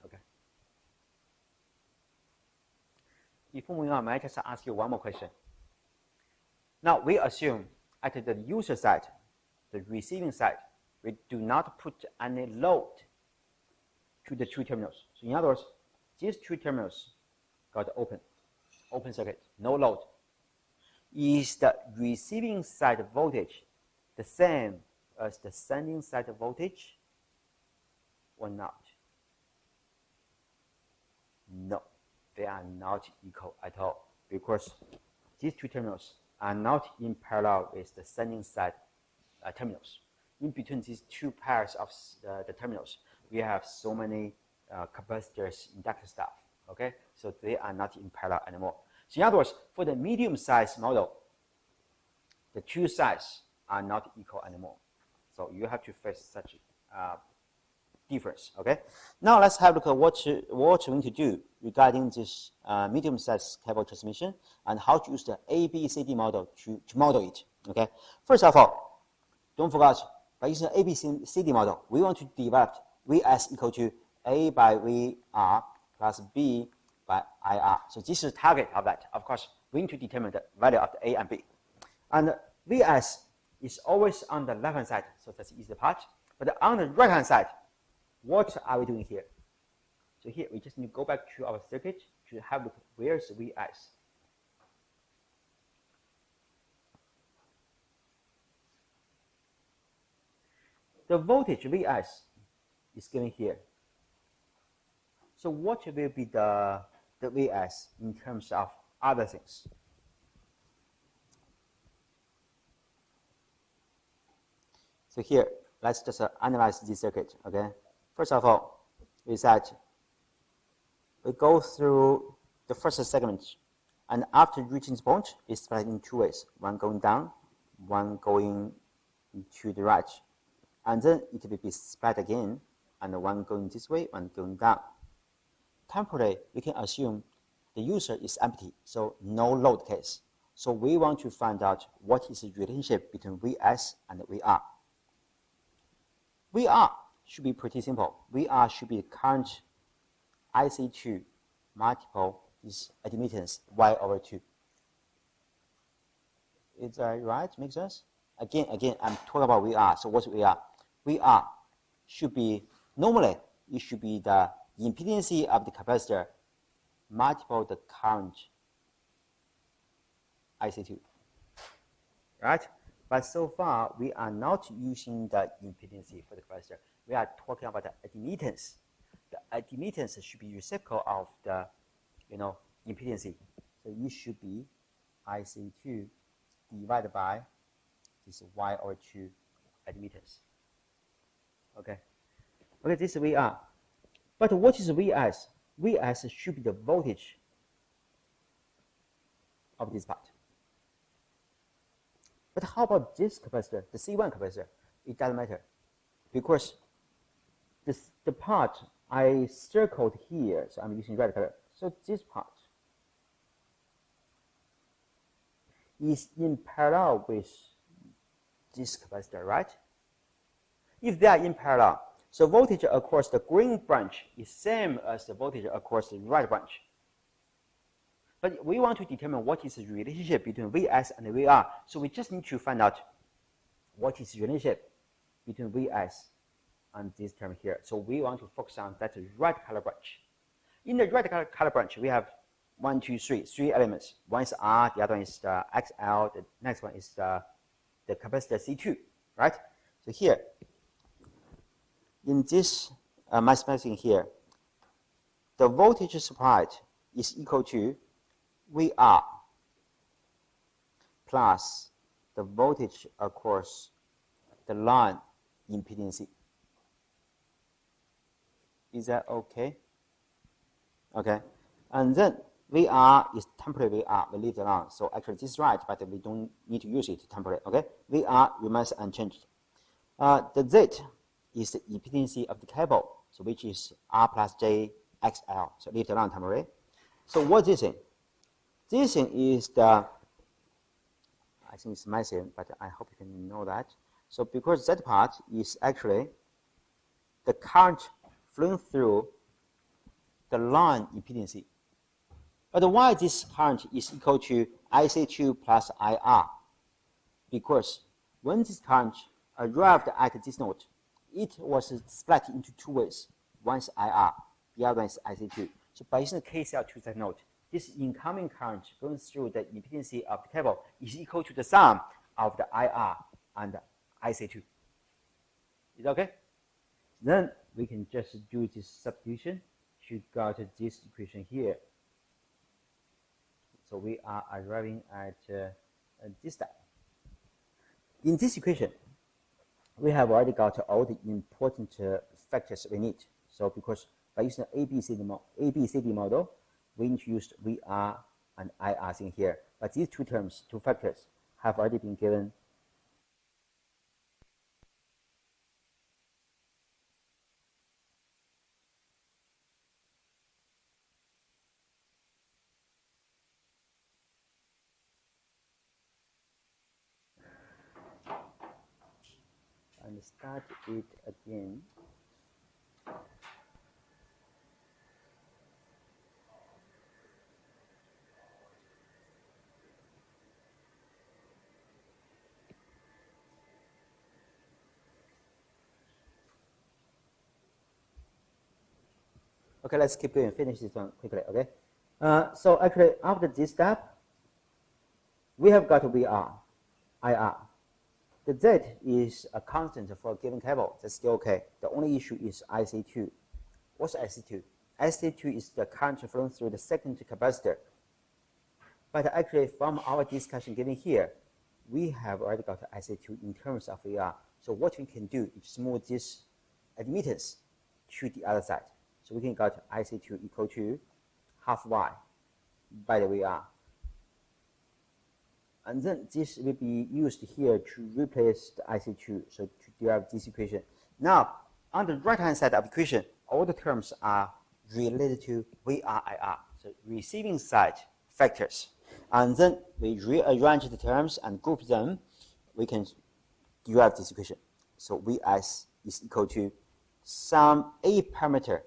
Okay. Before moving on, may I just ask you one more question? Now we assume at the user side, the receiving side, we do not put any load to the two terminals. So in other words, these two terminals got open circuit, no load. Is the receiving side voltage the same as the sending side voltage or not? No, they are not equal at all because these two terminals are not in parallel with the sending side terminals. In between these two pairs of the terminals, we have so many capacitors, inductor stuff. Okay, so they are not in parallel anymore. So in other words, for the medium-sized model, the two sides are not equal anymore. So you have to face such difference. Okay. Now let's have a look at what we're going to do regarding this medium-sized cable transmission and how to use the ABCD model to model it. Okay. First of all, don't forget by using the ABCD model, we want to develop Vs equal to A by VR plus B by IR. So this is the target of that. Of course, we need to determine the value of the A and B. And Vs is always on the left-hand side, so that's the easy part. But on the right-hand side, what are we doing here? So here, we just need to go back to our circuit to have a look where's Vs. The voltage Vs is given here. So what will be the Vs in terms of other things? So here, let's just analyze this circuit, okay? First of all, we said we go through the first segment, and after reaching this point, it's split in two ways, one going down, one going to the right. And then it will be split again, and one going this way, one going down. Temporarily, we can assume the user is empty, so no load case. So we want to find out what is the relationship between Vs and VR. VR should be pretty simple. VR should be current IC2 multiple this admittance Y/2. Is that right? Make sense? Again, I'm talking about VR. So what's VR? VR should be, normally, it should be the impedance of the capacitor multiple the current IC2. Right? But so far, we are not using the impedance for the capacitor. We are talking about the admittance. The admittance should be reciprocal of the, impedance. So it should be IC2 divided by this Y/2 admittance. Okay, this is VR. But what is Vs? Vs should be the voltage of this part. But how about this capacitor, the C1 capacitor? It doesn't matter, because the part I circled here, so I'm using red color. So this part is in parallel with this capacitor, right? If they are in parallel, so voltage across the green branch is same as the voltage across the red branch. But we want to determine what is the relationship between Vs and VR. So we just need to find out what is the relationship between Vs and this term here. So we want to focus on that red color branch. In the red color branch, we have 3 elements. One is R, the other one is the XL, the next one is the capacitor C2, right? So here, in this my spacing here, the voltage supplied is equal to VR plus the voltage across the line impedance. Is that okay? Okay. And then VR is temporary VR. We leave it alone. So actually this is right, but we don't need to use it temporarily. Okay. VR remains unchanged. The Z is the impedance of the cable, so which is R plus J XL. So leave it alone temporarily. So what's this thing? This thing is the, I think it's messy, but I hope you can know that. So because that part is actually the current flowing through the line impedance. But why this current is equal to IC2 plus IR? Because when this current arrived at this node, it was split into two ways. One is IR, the other one is IC2. So by using the KCL to that node, this incoming current going through the impedance of the cable is equal to the sum of the IR and the IC2. Is that okay? Then we can just do this substitution to get this equation here. So we are arriving at this step. In this equation, we have already got all the important factors we need. So because by using the ABCD model, we introduced VR and IR in here. But these two terms, two factors, have already been given. And start it again. Okay, let's keep going. Finish this one quickly, okay? So actually, after this step, we have got VR, IR. The Z is a constant for a given cable. That's still okay. The only issue is IC2. What's IC2? IC2 is the current flowing through the secondary capacitor. But actually, from our discussion given here, we have already got IC2 in terms of VR. So what we can do is move this admittance to the other side. So we can get IC2 equal to half Y by the VR. And then this will be used here to replace the IC2, so to derive this equation. Now, on the right-hand side of the equation, all the terms are related to VRIR, so receiving side factors. And then we rearrange the terms and group them. We can derive this equation. So Vs is equal to some A parameter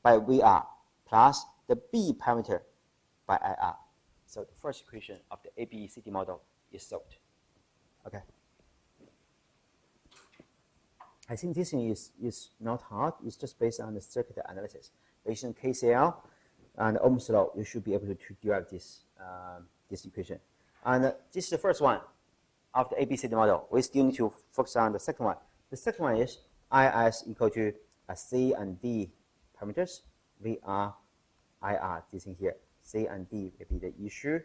by VR plus the B parameter by IR. So the first equation of the ABCD model is solved. Okay. I think this thing is not hard. It's just based on the circuit analysis. Based on KCL and Ohm's law, you should be able to derive this, this equation. And this is the first one of the ABCD model. We still need to focus on the second one. The second one is IS equal to C and D parameters. VR, IR, this thing here. C and D will be the issue.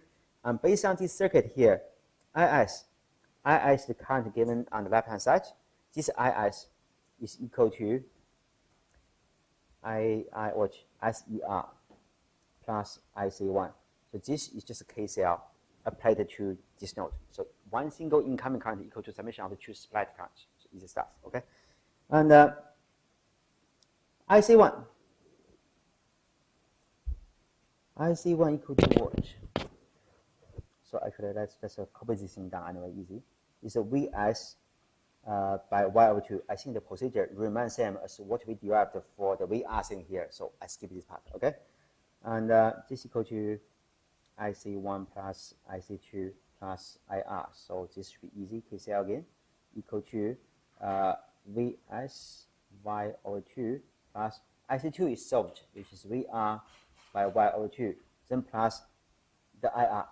And based on this circuit here, IS is the current given on the left-hand side. This IS is equal to SER plus IC1. So this is just a KCL applied to this node. So one single incoming current equal to summation of the two supplied currents. So easy stuff, okay? And IC1. IC1 equal to what? So actually, let's copy this thing down anyway, easy. It's a Vs by Y over 2. I think the procedure remains same as what we derived for the VR thing here. So I skip this part, okay? And this equal to IC1 plus IC2 plus IR. So this should be easy. KCL again equal to Vs Y over 2 plus IC2 is solved, which is VR by Y over 2, then plus the IR.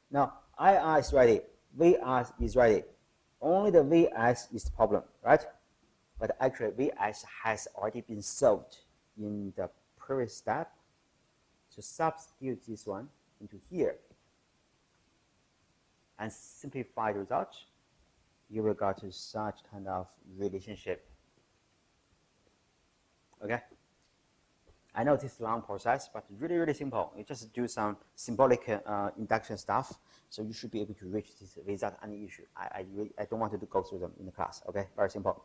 Now, IR is ready, VR is ready. Only the Vs is the problem, right? But actually, Vs has already been solved in the previous step. So substitute this one into here and simplify the result. You will get to such kind of relationship. Okay? I know this is a long process, but really, really simple. You just do some symbolic induction stuff, so you should be able to reach this without any issue. I don't want to go through them in the class, okay? Very simple.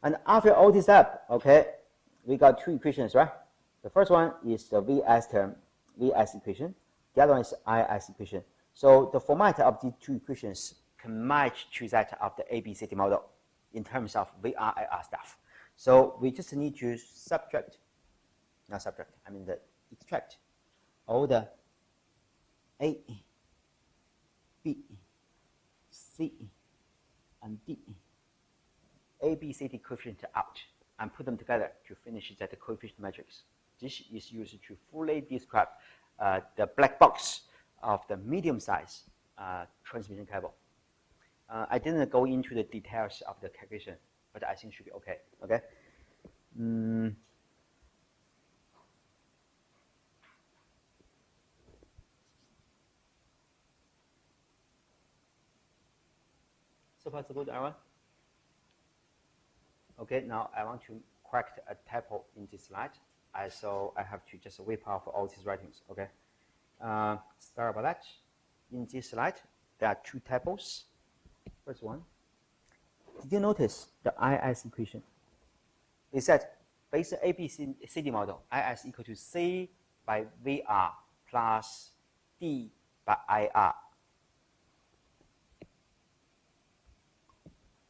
And after all this step, okay, we got two equations, right? The first one is the Vs term, Vs equation. The other one is Is equation. So the format of these two equations can match to that of the ABCD model in terms of VRIR stuff. So we just need to subtract, not subtract, I mean the extract all the A, B, C, and D, ABCD coefficient out and put them together to finish that coefficient matrix. This is used to fully describe the black box of the medium size transmission cable. I didn't go into the details of the calculation, but I think it should be okay. Okay. So far, so good, everyone? Okay, now I want to correct a typo in this slide. So I have to just wipe off all these writings, okay? Sorry about that. In this slide, there are two typos. First one, did you notice the IS equation? It said, based on ABCD model, IS equal to C by VR plus D by IR.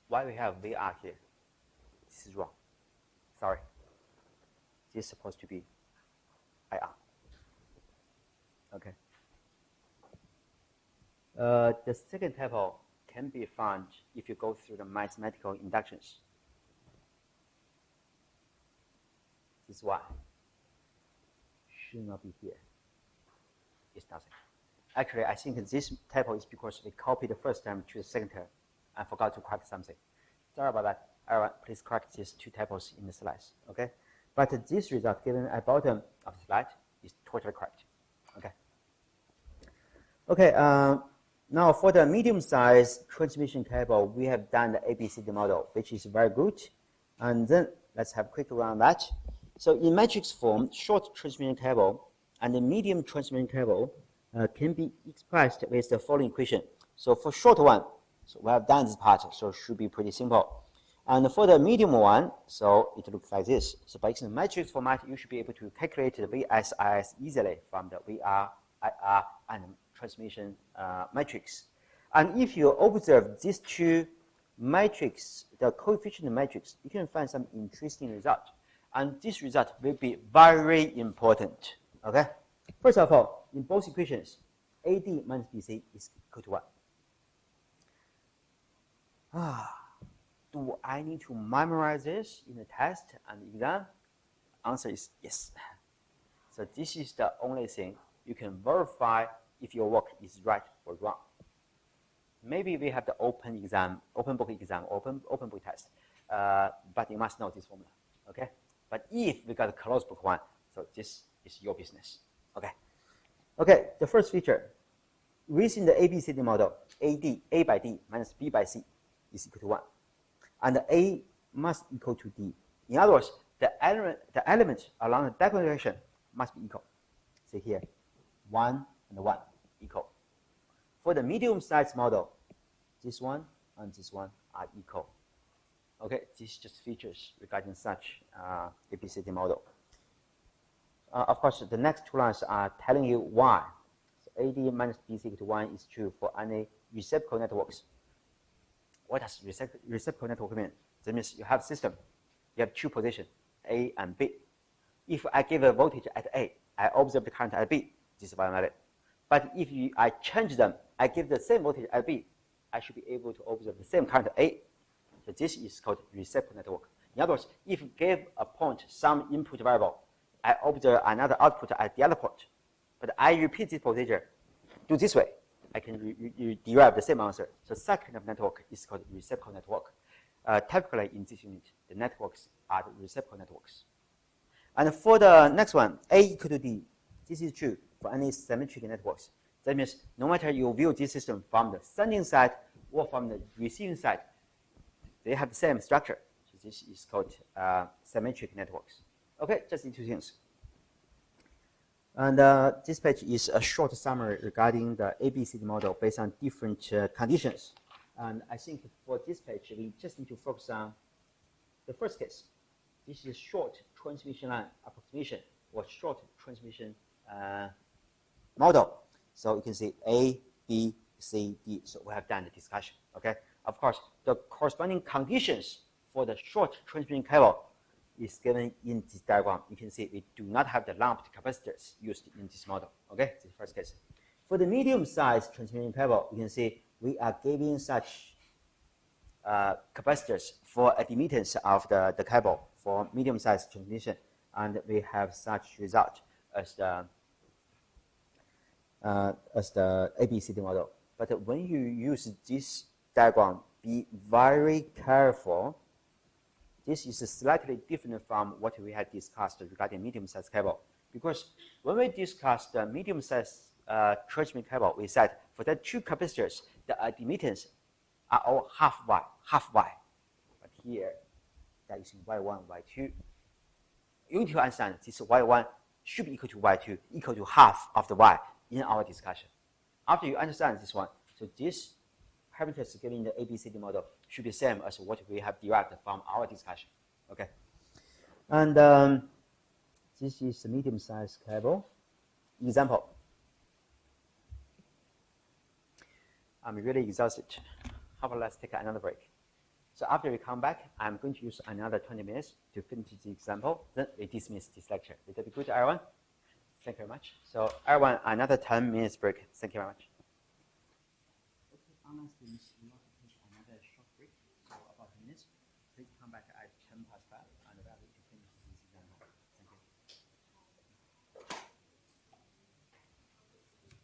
Why we have VR here? This is wrong. Sorry. This is supposed to be IR. Okay. The second typo can be found if you go through the mathematical inductions. This is why. Should not be here. is nothing. Actually, I think this typo is because we copied the first term to the second term and forgot to correct something. Sorry about that. All right, please correct these 2 typos in the slides, okay? But this result given at bottom of the slide is totally correct, okay? Okay, now for the medium-sized transmission cable, we have done the ABCD model, which is very good. And then let's have a quick run on that. So in matrix form, short transmission cable and the medium transmission cable can be expressed with the following equation. So for short one, so we have done this part, so it should be pretty simple. And for the medium one, so it looks like this. So by using the matrix format, you should be able to calculate the VSIS easily from the VR, IR, and transmission matrix. And if you observe these 2 matrix, the coefficient matrix, you can find some interesting result. And this result will be very important, okay? First of all, in both equations, AD minus BC is equal to 1. Do I need to memorize this in the test and exam? Answer is yes. So this is the only thing you can verify if your work is right or wrong. Maybe we have the open book exam, open book test, but you must know this formula, okay? But if we got a closed book one, so this is your business, okay? Okay, the first feature, within the ABCD model, A by D minus B by C is equal to 1. And A must equal to D. In other words, the element along the diagonal direction must be equal. See here, 1 and 1 equal. For the medium-sized model, this one and this one are equal. Okay, these just features regarding such ABCD model. Of course, the next 2 lines are telling you why. So AD minus BC equal to 1 is true for any reciprocal networks. What does reciprocal network mean? That means you have system. You have 2 positions, A and B. If I give a voltage at A, I observe the current at B. This is valid. But if I change them, I give the same voltage at B, I should be able to observe the same current at A. So this is called reciprocal network. In other words, if you give a point some input variable, I observe another output at the other point, but I repeat this procedure, do this way, I can derive the same answer. So such kind of network is called reciprocal network. Typically in this unit, the networks are the reciprocal networks. And for the next one, A equal to D, this is true for any symmetric networks. That means no matter you view this system from the sending side or from the receiving side, they have the same structure. So this is called symmetric networks. Okay, just these 2 things. And this page is a short summary regarding the ABCD model based on different conditions. And I think for this page, we just need to focus on the first case. This is short transmission line approximation or short transmission model. So you can see A, B, C, D. So we have done the discussion, okay? Of course, the corresponding conditions for the short transmission cable is given in this diagram. You can see we do not have the lumped capacitors used in this model, okay? This is the first case. For the medium-sized transmission cable, you can see we are giving such capacitors for admittance of the cable for medium-sized transmission, and we have such result as the ABCD model. But when you use this diagram, be very careful. This is slightly different from what we had discussed regarding medium-sized cable. Because when we discussed the medium-sized transmission cable, we said for the 2 capacitors, the admittance are all half Y. But here, that is Y1, Y2. You need to understand this Y1 should be equal to Y2, equal to half of the Y in our discussion. After you understand this one, so this parameters given in the ABCD model should be the same as what we have derived from our discussion, okay? And this is the medium-sized cable. Example. I'm really exhausted. How about let's take another break? So after we come back, I'm going to use another 20 minutes to finish the example. Then we dismiss this lecture. Will that be good, everyone? Thank you very much. So everyone, another 10 minutes break. Thank you very much. Okay, online students, we want to take another short break, so about 10 minutes. Please come back at 10 past 5, and we are going to finish this example. Thank you.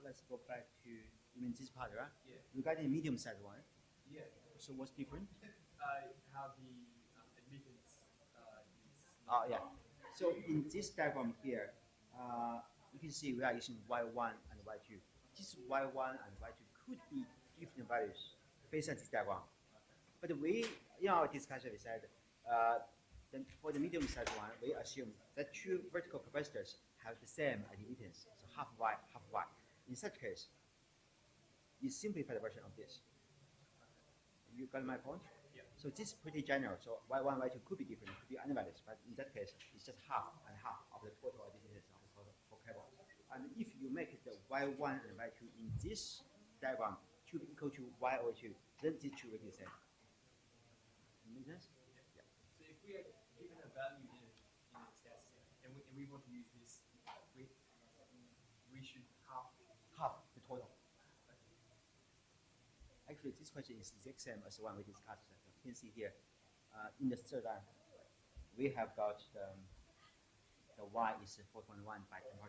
Let's go back to, you mean this part, right? Yeah. Regarding the medium sized one. Yeah. So what's different? How the admittance is. Yeah. So in this diagram here, you can see we are using y1 and y2. This y1 and y2 could be different values based on this diagram. But we, in our discussion, we said then for the medium sized one, we assume that two vertical capacitors have the same admittance, so half y, half y. In such case, you simplify the version of this. You got my point? Yeah. So this is pretty general. So y1, y2 could be different, could be unvalues, but in that case, it's just half and half of the total admittance of the total for cable. And if you make the y1 and y2 in this diagram to be equal to y02, then these two will be the same. Make sense? Yeah. So if we are given a value in a test and we want to use this, we should Half the total. Actually, this question is the exact same as the one we discussed. You can see here, in the third line, we have got the y is 4.1 by 10^6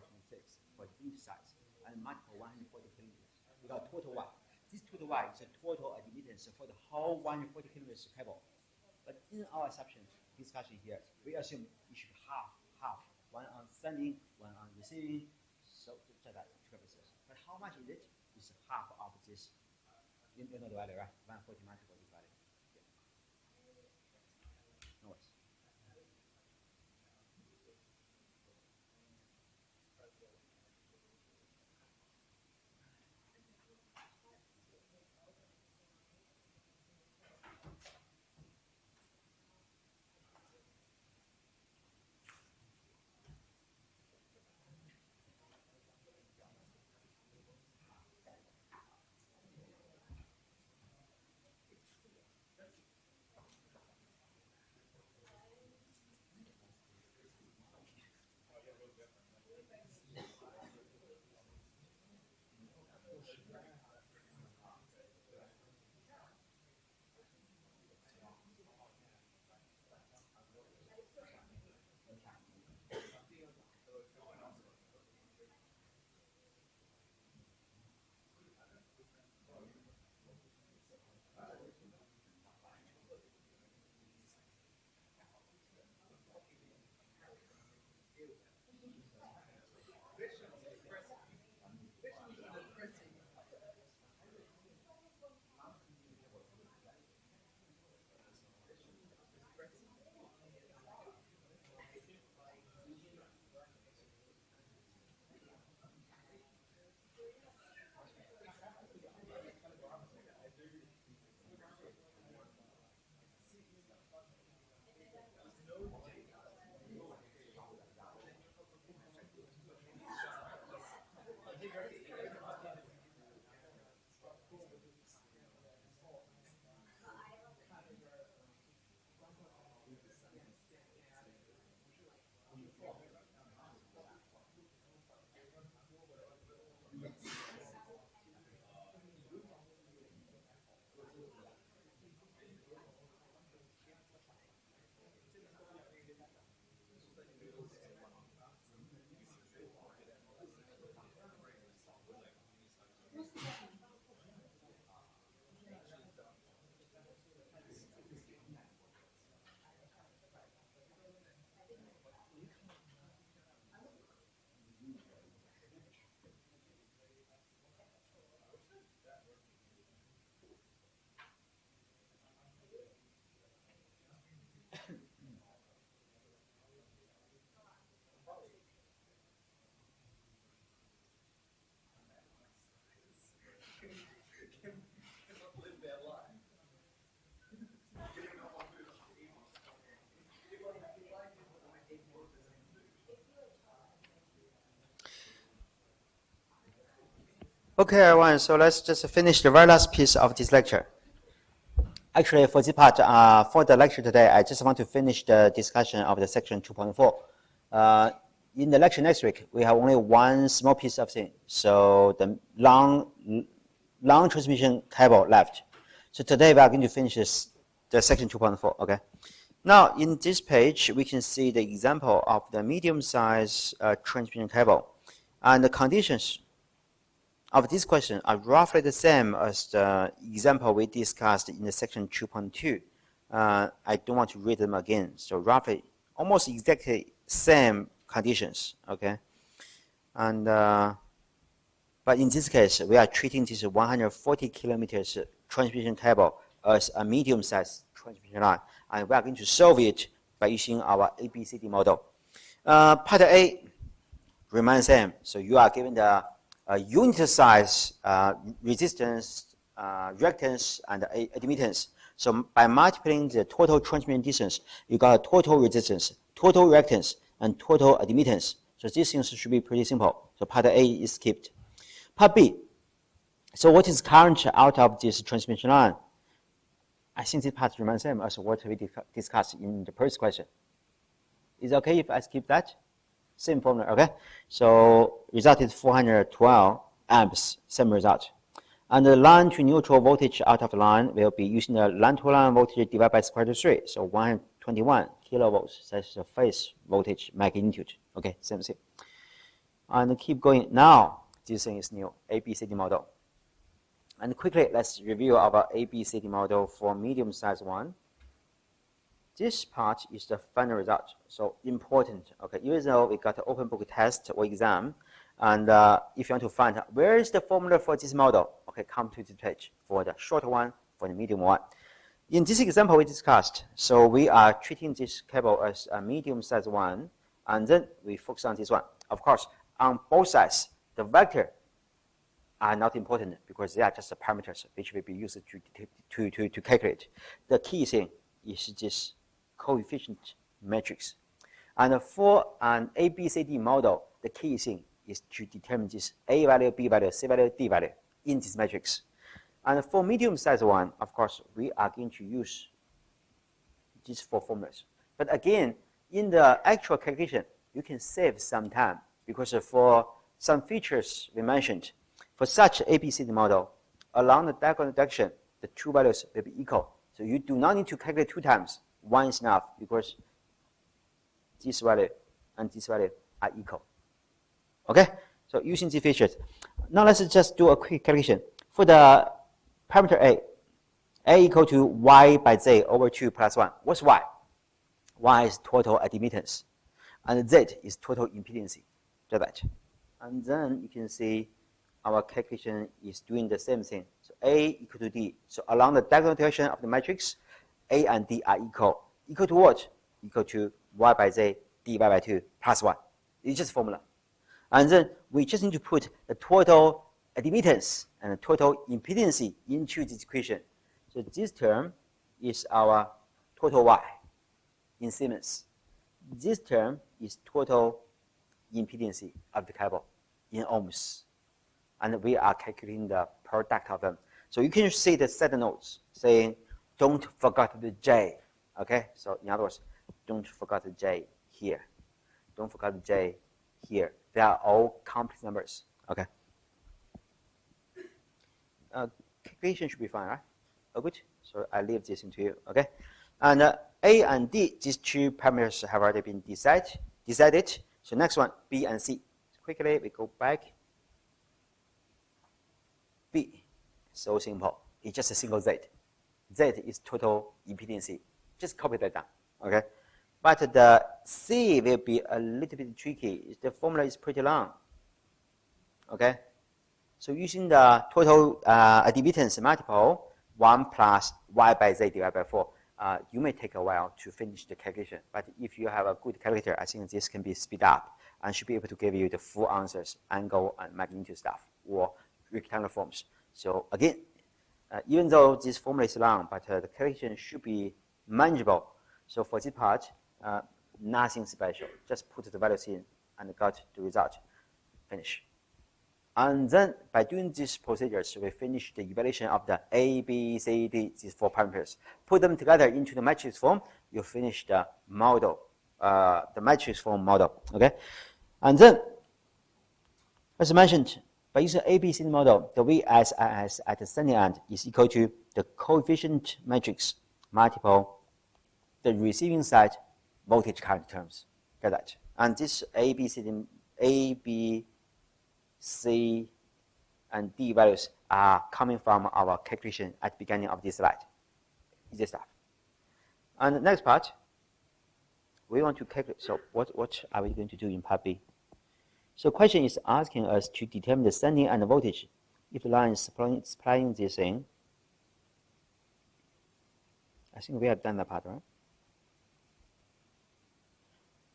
for the inch size, and multiple 140 kilometers. We got total y. This total y is a total admittance for the whole 140 kilometers cable. But in our assumption discussion here, we assume it should be half, one on sending, one on receiving, so that two purposes. But how much is it? It's half of this. You know the value, right? 140 multiple this value. Yeah. No worries. Okay, everyone, so let's just finish the very last piece of this lecture. Actually, for this part, for the lecture today, I just want to finish the discussion of the section 2.4. In the lecture next week, we have only one small piece of thing. So the long transmission cable left. So today we are going to finish the section 2.4, okay? Now, in this page, we can see the example of the medium-sized transmission cable. And the conditions of this question are roughly the same as the example we discussed in the section 2.2. I don't want to read them again. So roughly, almost exactly same conditions, okay? And but in this case, we are treating this 140 kilometers transmission cable as a medium-sized transmission line, and we are going to solve it by using our ABCD model. Part A remains same. So you are given the unit size, resistance, reactance, and admittance. So by multiplying the total transmission distance, you got total resistance, total reactance, and total admittance. So these things should be pretty simple. So part A is skipped. Part B. So what is current out of this transmission line? I think this part remains same as what we discussed in the first question. Is it okay if I skip that? Same formula, okay? So result is 412 amps, same result. And the line to neutral voltage out of the line will be using the line to line voltage divided by square root of 3. So 121 kilovolts, that's the phase voltage magnitude. Okay, same thing. And keep going. Now, this thing is new, ABCD model. And quickly, let's review our ABCD model for medium-sized one. This part is the final result, so important. Okay, even though we got an open book test or exam, and if you want to find out where is the formula for this model, okay, come to this page for the short one, for the medium one. In this example we discussed, so we are treating this cable as a medium-sized one, and then we focus on this one. Of course, on both sides, the vector are not important because they are just the parameters which will be used to calculate. The key thing is this coefficient matrix. And for an ABCD model, the key thing is to determine this A value, B value, C value, D value in this matrix. And for medium-sized one, of course, we are going to use these four formulas. But again, in the actual calculation, you can save some time because for some features we mentioned, for such ABCD model, along the diagonal direction, the two values will be equal. So you do not need to calculate two times. One is enough because this value and this value are equal. Okay? So using these features. Now let's just do a quick calculation. For the parameter A equal to Y by Z over 2 plus 1. What's Y? Y is total admittance. And Z is total impedance. Just that. And then you can see our calculation is doing the same thing. So A equal to D. So along the diagonal direction of the matrix, A and D are equal. Equal to what? Equal to Y by Z divided by 2 plus 1. It's just formula. And then we just need to put the total admittance and the total impedance into this equation. So this term is our total Y in Siemens. This term is total impedance of the cable in ohms. And we are calculating the product of them. So you can see the set notes saying, don't forget the J. Okay? So in other words, don't forget the J here. Don't forget the J here. They are all complex numbers. Okay? Calculation should be fine, right? Oh, good. So I leave this into you. Okay? And A and D, these two parameters have already been decided. So next one, B and C. Quickly, we go back. B, so simple. It's just a single Z. Z is total impedance. Just copy that down, okay? But the C will be a little bit tricky. The formula is pretty long, okay? So using the total admittance multiple, 1 plus Y by Z divided by 4, you may take a while to finish the calculation. But if you have a good calculator, I think this can be speed up and should be able to give you the full answers, angle and magnitude stuff, or rectangular forms. So again, even though this formula is long, but the calculation should be manageable. So for this part, nothing special. Just put the values in and got the result. Finish. And then by doing these procedures, we finish the evaluation of the A, B, C, D, these 4 parameters. Put them together into the matrix form, you finish the model, the matrix form model, okay? And then, as mentioned, by using ABC model, the VS at the sending end is equal to the coefficient matrix multiple the receiving side voltage current terms. Get that? And this A, B, C, and D values are coming from our calculation at the beginning of this slide. Easy stuff. And the next part, we want to calculate. So what are we going to do in part B? So question is asking us to determine the sending end voltage if the line is supplying this thing. I think we have done that part, right?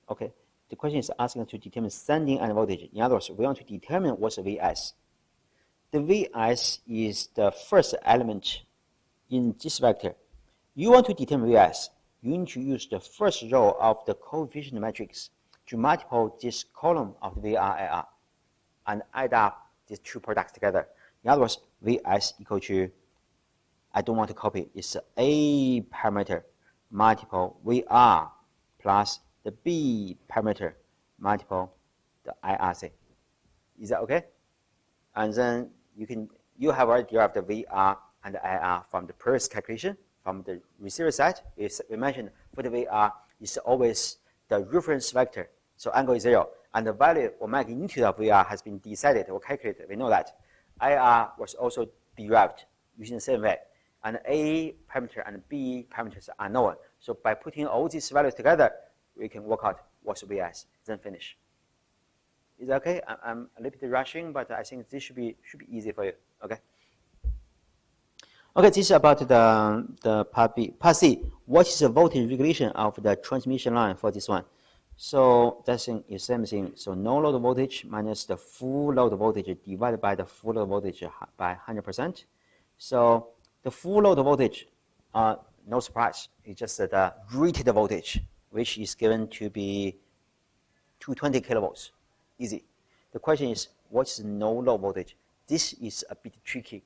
Okay. The question is asking us to determine sending end voltage. In other words, we want to determine what's the Vs. The Vs is the first element in this vector. You want to determine Vs, you need to use the first row of the coefficient matrix to multiply this column of the VRIR and add up these 2 products together. In other words, Vs equal to, I don't want to copy, it's A parameter multiple VR plus the B parameter multiple the IRC. Is that okay? And then you have already derived the VR and the IR from the previous calculation from the receiver side. We mentioned for the VR is always the reference vector, so angle is 0, and the value or magnitude of VR has been decided or calculated. We know that. IR was also derived using the same way, and A parameter and B parameters are known. So by putting all these values together, we can work out what's Vs, then finish. Is that okay? I'm a little bit rushing, but I think this should be easy for you. Okay. Okay, this is about the part B. Part C, what is the voltage regulation of the transmission line for this one? So that thing is same thing. So no load voltage minus the full load voltage divided by the full load voltage by 100%. So the full load voltage, no surprise, it's just the rated voltage, which is given to be 220 kilovolts. Easy. The question is, what is no load voltage? This is a bit tricky.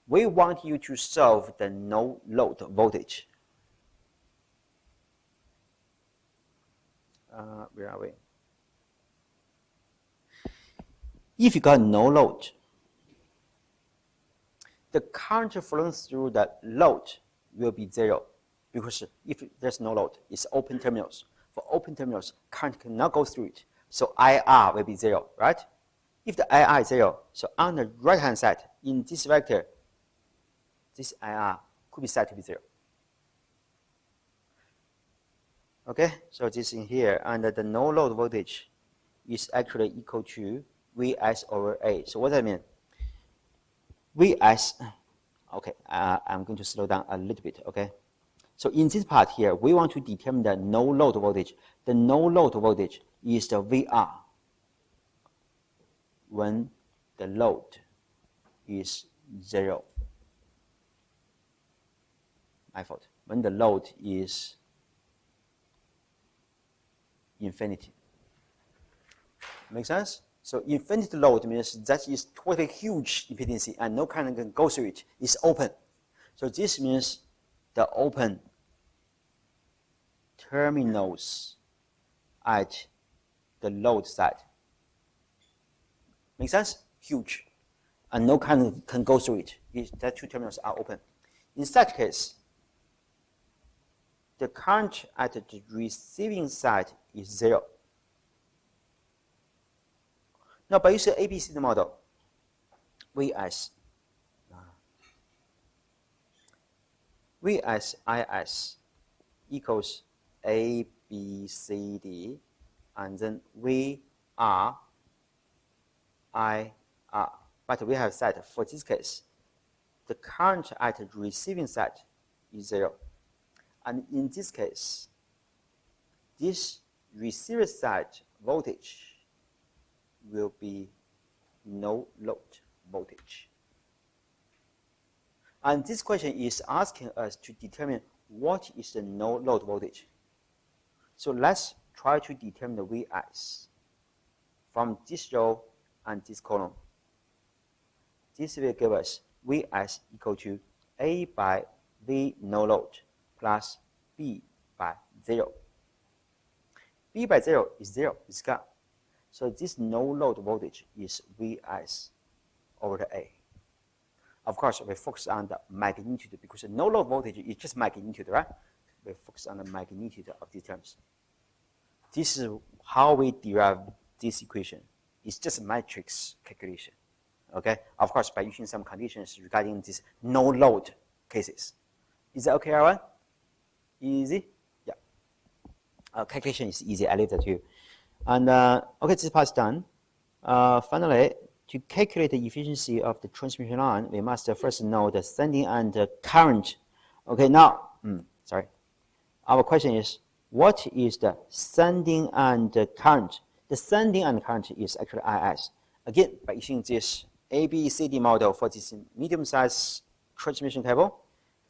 We want you to solve the no load voltage. Where are we? If you got no load, the current flowing through the load will be 0, because if there's no load, it's open terminals. For open terminals, current cannot go through it, so IR will be 0, right? If the IR is 0, so on the right-hand side, in this vector, this IR could be set to be 0. Okay, so this in here, and the no load voltage is actually equal to Vs over A. So what does that mean? Vs, okay, I'm going to slow down a little bit, okay? So in this part here, we want to determine the no load voltage. The no load voltage is the VR when the load is 0. My fault. When the load is infinity. Make sense? So infinite load means that is totally huge impedance and no current can go through it. It's open. So this means the open terminals at the load side. Make sense? Huge. And no current can go through it. The 2 terminals are open. In such case, the current at the receiving side is 0. Now, by using ABC model, Vs Is equals A, B, C, D, and then VR, IR. But we have said for this case, the current at the receiving side is 0. And in this case, this receiver side voltage will be no load voltage. And this question is asking us to determine what is the no load voltage. So let's try to determine the Vs from this row and this column. this will give us Vs equal to A by V no load plus B by 0. B by 0 is 0, it's gone. So this no load voltage is Vs over the A. Of course, we focus on the magnitude because the no load voltage is just magnitude, right? We focus on the magnitude of these terms. This is how we derive this equation. It's just a matrix calculation. Okay? Of course, by using some conditions regarding these no load cases. Is that okay, everyone? Easy? Yeah. Calculation is easy. I leave that to you. And okay, this part is done. Finally, to calculate the efficiency of the transmission line, we must first know the sending end current. Okay, now, sorry. Our question is, what is the sending end current? The sending end current is actually IS. Again, by using this ABCD model for this medium-sized transmission cable,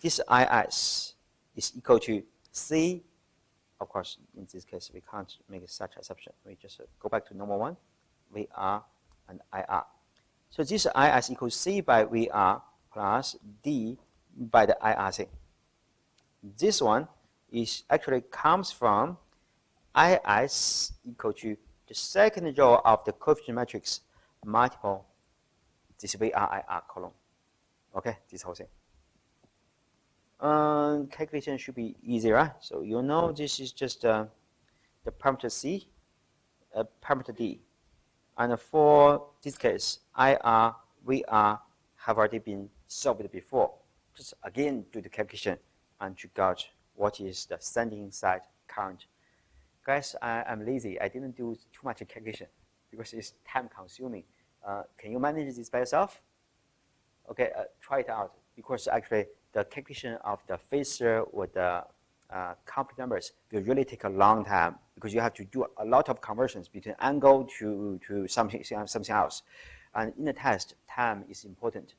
this IS is equal to C. Of course, in this case, we can't make such assumption. We just go back to normal one, VR and IR. So this IS equals C by VR plus D by the IRC. This one is actually comes from IS equal to the second row of the coefficient matrix multiple this VRIR column. Okay, this whole thing. Calculation should be easy, right? So you know this is just the parameter C, parameter D. And for this case, IR, VR have already been solved before. Just again do the calculation and you got what is the sending side current. Guys, I'm lazy. I didn't do too much calculation because it's time consuming. Can you manage this by yourself? Okay, try it out because actually the calculation of the phasor or the complex numbers will really take a long time because you have to do a lot of conversions between angle to something else. And in the test, time is important.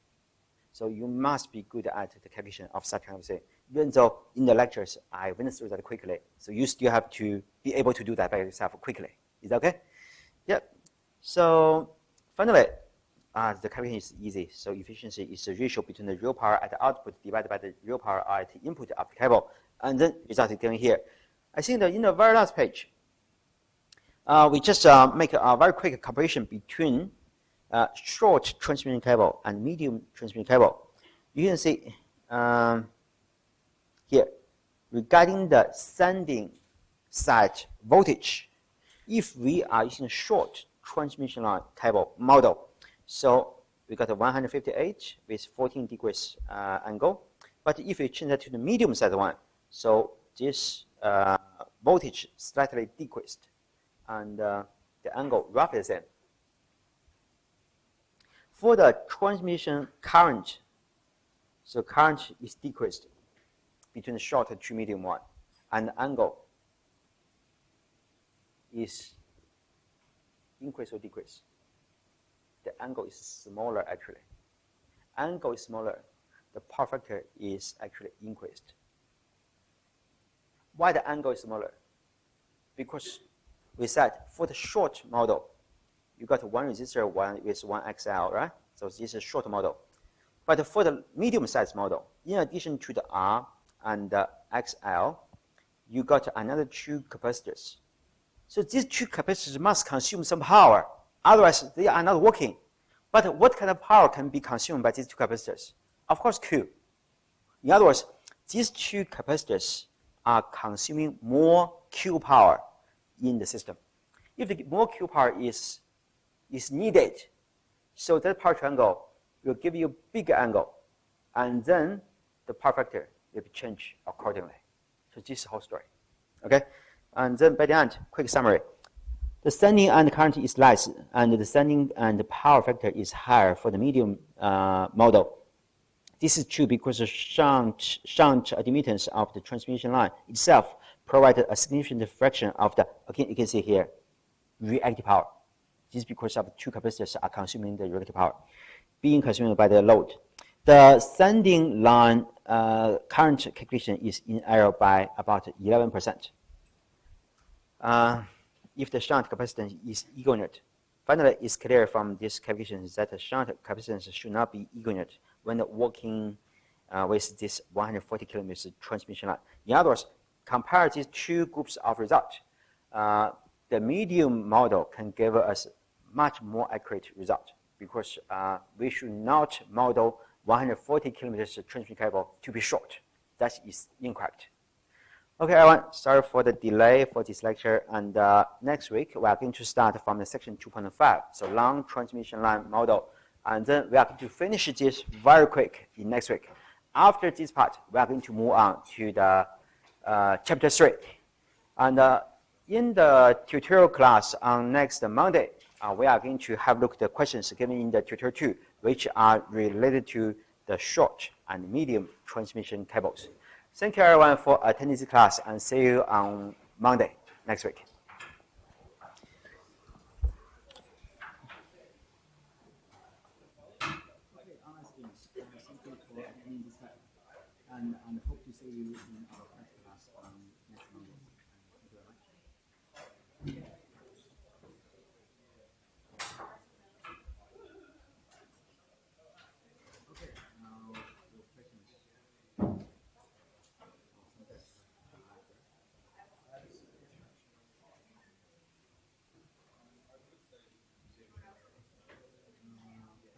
So you must be good at the calculation of such kind of thing. Even though in the lectures, I went through that quickly. So you still have to be able to do that by yourself quickly. Is that okay? Yep. So finally, the calculation is easy. So efficiency is the ratio between the real power at the output divided by the real power at the input of the cable. And then result is given here. I think that in the very last page, we just make a very quick comparison between short transmission cable and medium transmission cable. You can see here, regarding the sending side voltage, if we are using a short transmission line cable model, so we got a 158 with 14 degrees angle. But if we change that to the medium side one, so this voltage slightly decreased, and the angle roughly the same. For the transmission current, so current is decreased between the short to medium one, and the angle is increase or decrease. The angle is smaller actually. Angle is smaller. The power factor is actually increased. Why the angle is smaller? Because we said for the short model, you got one resistor with one XL, right? So this is a short model. But for the medium-sized model, in addition to the R and the XL, you got another two capacitors. So these two capacitors must consume some power. Otherwise, they are not working. But what kind of power can be consumed by these two capacitors? Of course, Q. In other words, these two capacitors are consuming more Q power in the system. If the more Q power is needed, so that power triangle will give you a bigger angle, and then the power factor will be changed accordingly. So this is the whole story. Okay? And then by the end, quick summary. The sending end current is less, and the sending and power factor is higher for the medium model. This is true because the shunt admittance of the transmission line itself provided a significant fraction of the, again, you can see here, reactive power. This is because of two capacitors are consuming the reactive power, being consumed by the load. The sending line current calculation is in error by about 11%. If the shunt capacitance is equivalent, finally, it's clear from these calculations that the shunt capacitance should not be equivalent when working with this 140 kilometers transmission line. In other words, compare these two groups of results. The medium model can give us much more accurate result because we should not model 140 kilometers transmission cable to be short. That is incorrect. Okay, everyone, sorry for the delay for this lecture. And next week, we are going to start from the section 2.5, so long transmission line model. And then we are going to finish this very quick in next week. After this part, we are going to move on to the chapter 3. And in the tutorial class on next Monday, we are going to have a look at the questions given in the tutorial 2, which are related to the short and medium transmission cables. Thank you, everyone, for attending this class, and see you on Monday next week. Okay, students, thank you for attending this class, and hope to see you in our class on next Monday. Thank you very much. Okay, now your questions.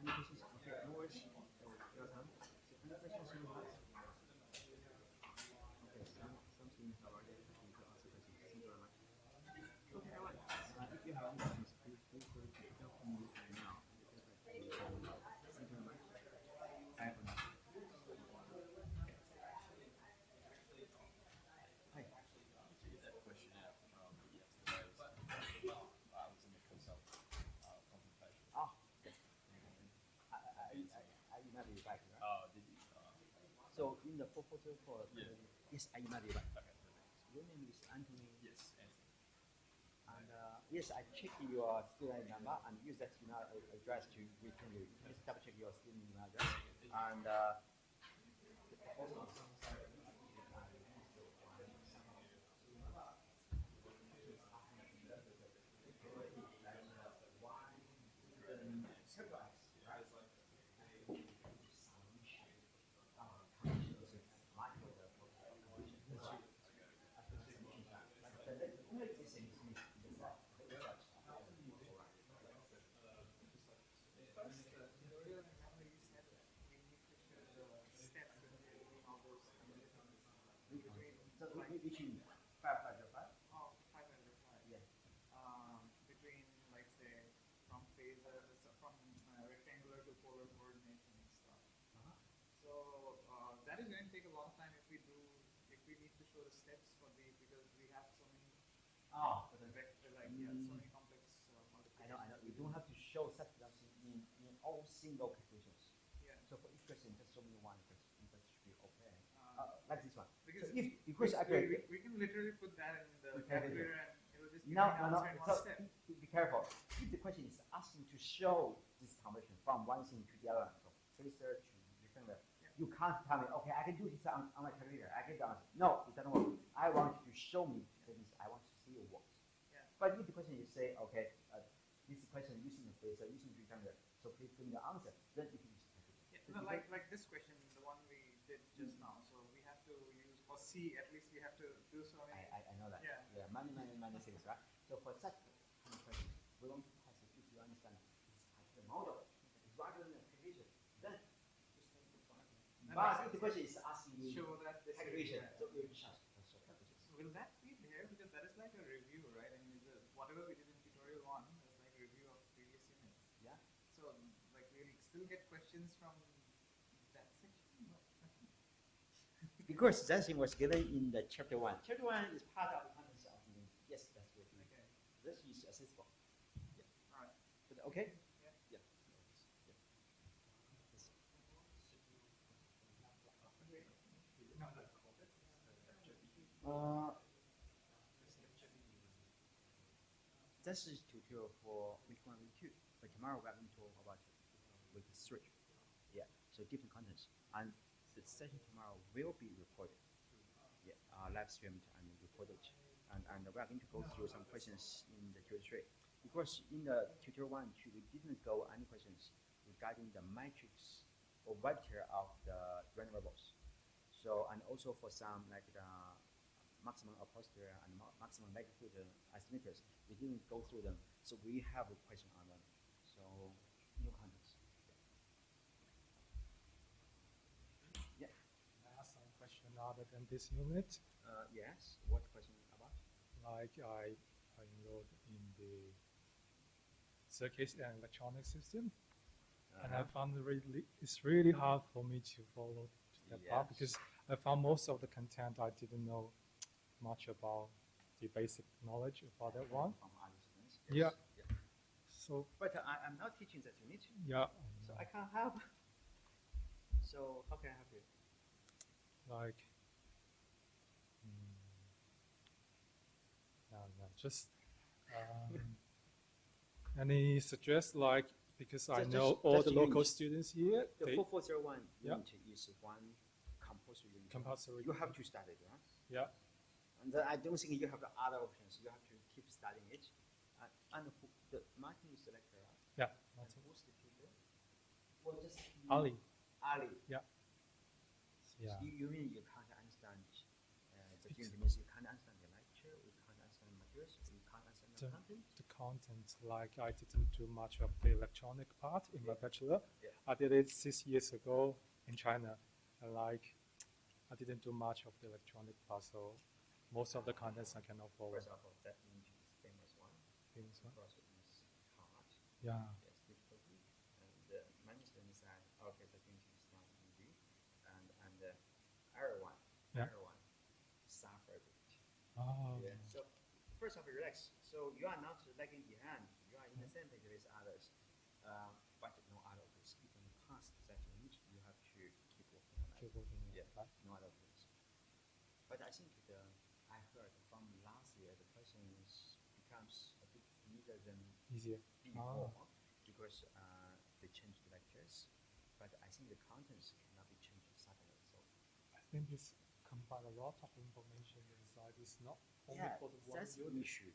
Any questions? Okay, no worries. Your time. So any questions you have? Okay, some students are already asking to ask questions. Thank you very much. Okay, all right. If you have any questions, please feel free to tell me now. Thank you very much. Bye for now. Hi. That question out from yesterday's I was in a consult consultation. Oh, okay. I emailed you back, right? Oh, did you? So in the proposal for Yeah. yes, I emailed you back. Okay, perfect. Your name is Anthony. Yes, Anthony. And yes, I checked your student number and use that email address to return you. Just double check your student email address. And which you clarify the file? Oh, 505. Yeah. Between, like, say, from phasor, from rectangular to polar coordinates and stuff. So that is going to take a long time if we need to show the steps for these, because we have so many Oh, vector, like so many complex multiplications. I know. You don't have to show such things in all single calculations. Yeah. So for each question, just show me one question. That should be okay. Like this one. Because so because we can literally put that in the calculator and it will just give no. me an answer in one So step. be careful. If the question is asking to show this conversion from one thing to the other, from phasor to rectangular, you can't tell me, okay, I can do this on my calculator. I get the answer. No, it doesn't work. I want you to show me that is. I want to see it works. Yeah. But if the question you say, okay, this question using the phasor, using rectangular, so please give me the answer. Then it is. Yeah, no, like this question, the one we did just now. So we have to use for C. At least we have to do so many. I know that. Yeah. Many things, right? So for such kind of questions, we want to test if you understand the model rather than the calculation. Then just make it fun. But if the question is asking you Show that this calculation, is, so you'll just calculation. will that be there? Because that is like a review, right? I mean, whatever we did in tutorial 1 is like a review of previous units. Yeah. So, like, we'll still get questions from that section. No. Because that thing was given in the chapter 1. Chapter 1 is part of the contents of the unit. Yes, that's good. Okay. This is accessible. Yeah. All right. But okay? Yeah. Yeah. This is tutorial for week 1, week 2. But tomorrow we are going to talk about week 3. Yeah, so different contents. And the session tomorrow will be recorded. Yeah, live streamed and recorded. And we are going to go through some questions in the tutorial 3. Because in the tutorial 1 and 2, we didn't go any questions regarding the matrix or vector of the random variables. So, and also for some like the maximum apostrophe and maximum likelihood estimators, we didn't go through them. So we have a question on them. So new context. Yeah. I ask some question other than this unit. Yes. What question about? Like I enrolled in the circuits and electronic system, and I found it's really hard for me to follow that part because I found most of the content I didn't know much about the basic knowledge about that one. From other students. Yeah. Yeah. So But I'm not teaching that unit, yeah, so I can't help. So how can I help you? like no, just any suggest like because I know all the local students here. The They 4401 Yeah. unit is one compulsory unit. compulsory. You have to study it, right? Yeah. And then I don't think you have the other options. You have to keep studying it. And Martin is the lecturer, right? Yeah. And who's the tutor? Well, just Ali. Ali. Yeah. Yeah. You mean you can't understand the unit means you can't understand the lecture, you can't understand the materials, you can't understand the content? The content, like I didn't do much of the electronic part in my bachelor. Yeah. I did it 6 years ago in China, and like I didn't do much of the electronic part, so most of the contents I cannot follow. First of all, that unit is famous one. Famous one? Because it is hard. Yeah. Yes, difficulty. And many students said, okay, the unit is not easy. And everyone suffer a bit. Oh. Yeah. So first of all, relax. So you are not lagging behind. You are in the same page with others. But no other ways. You can pass that unit. You have to keep working on that. Keep working on Yeah. it, right? No other ways. But I think I heard from last year the questions becomes a bit easier than Easier. before because they changed the lectures. But I think the contents cannot be changed suddenly. So I think it's combine a lot of information inside. It's not only yeah, for the one that's the unit. issue.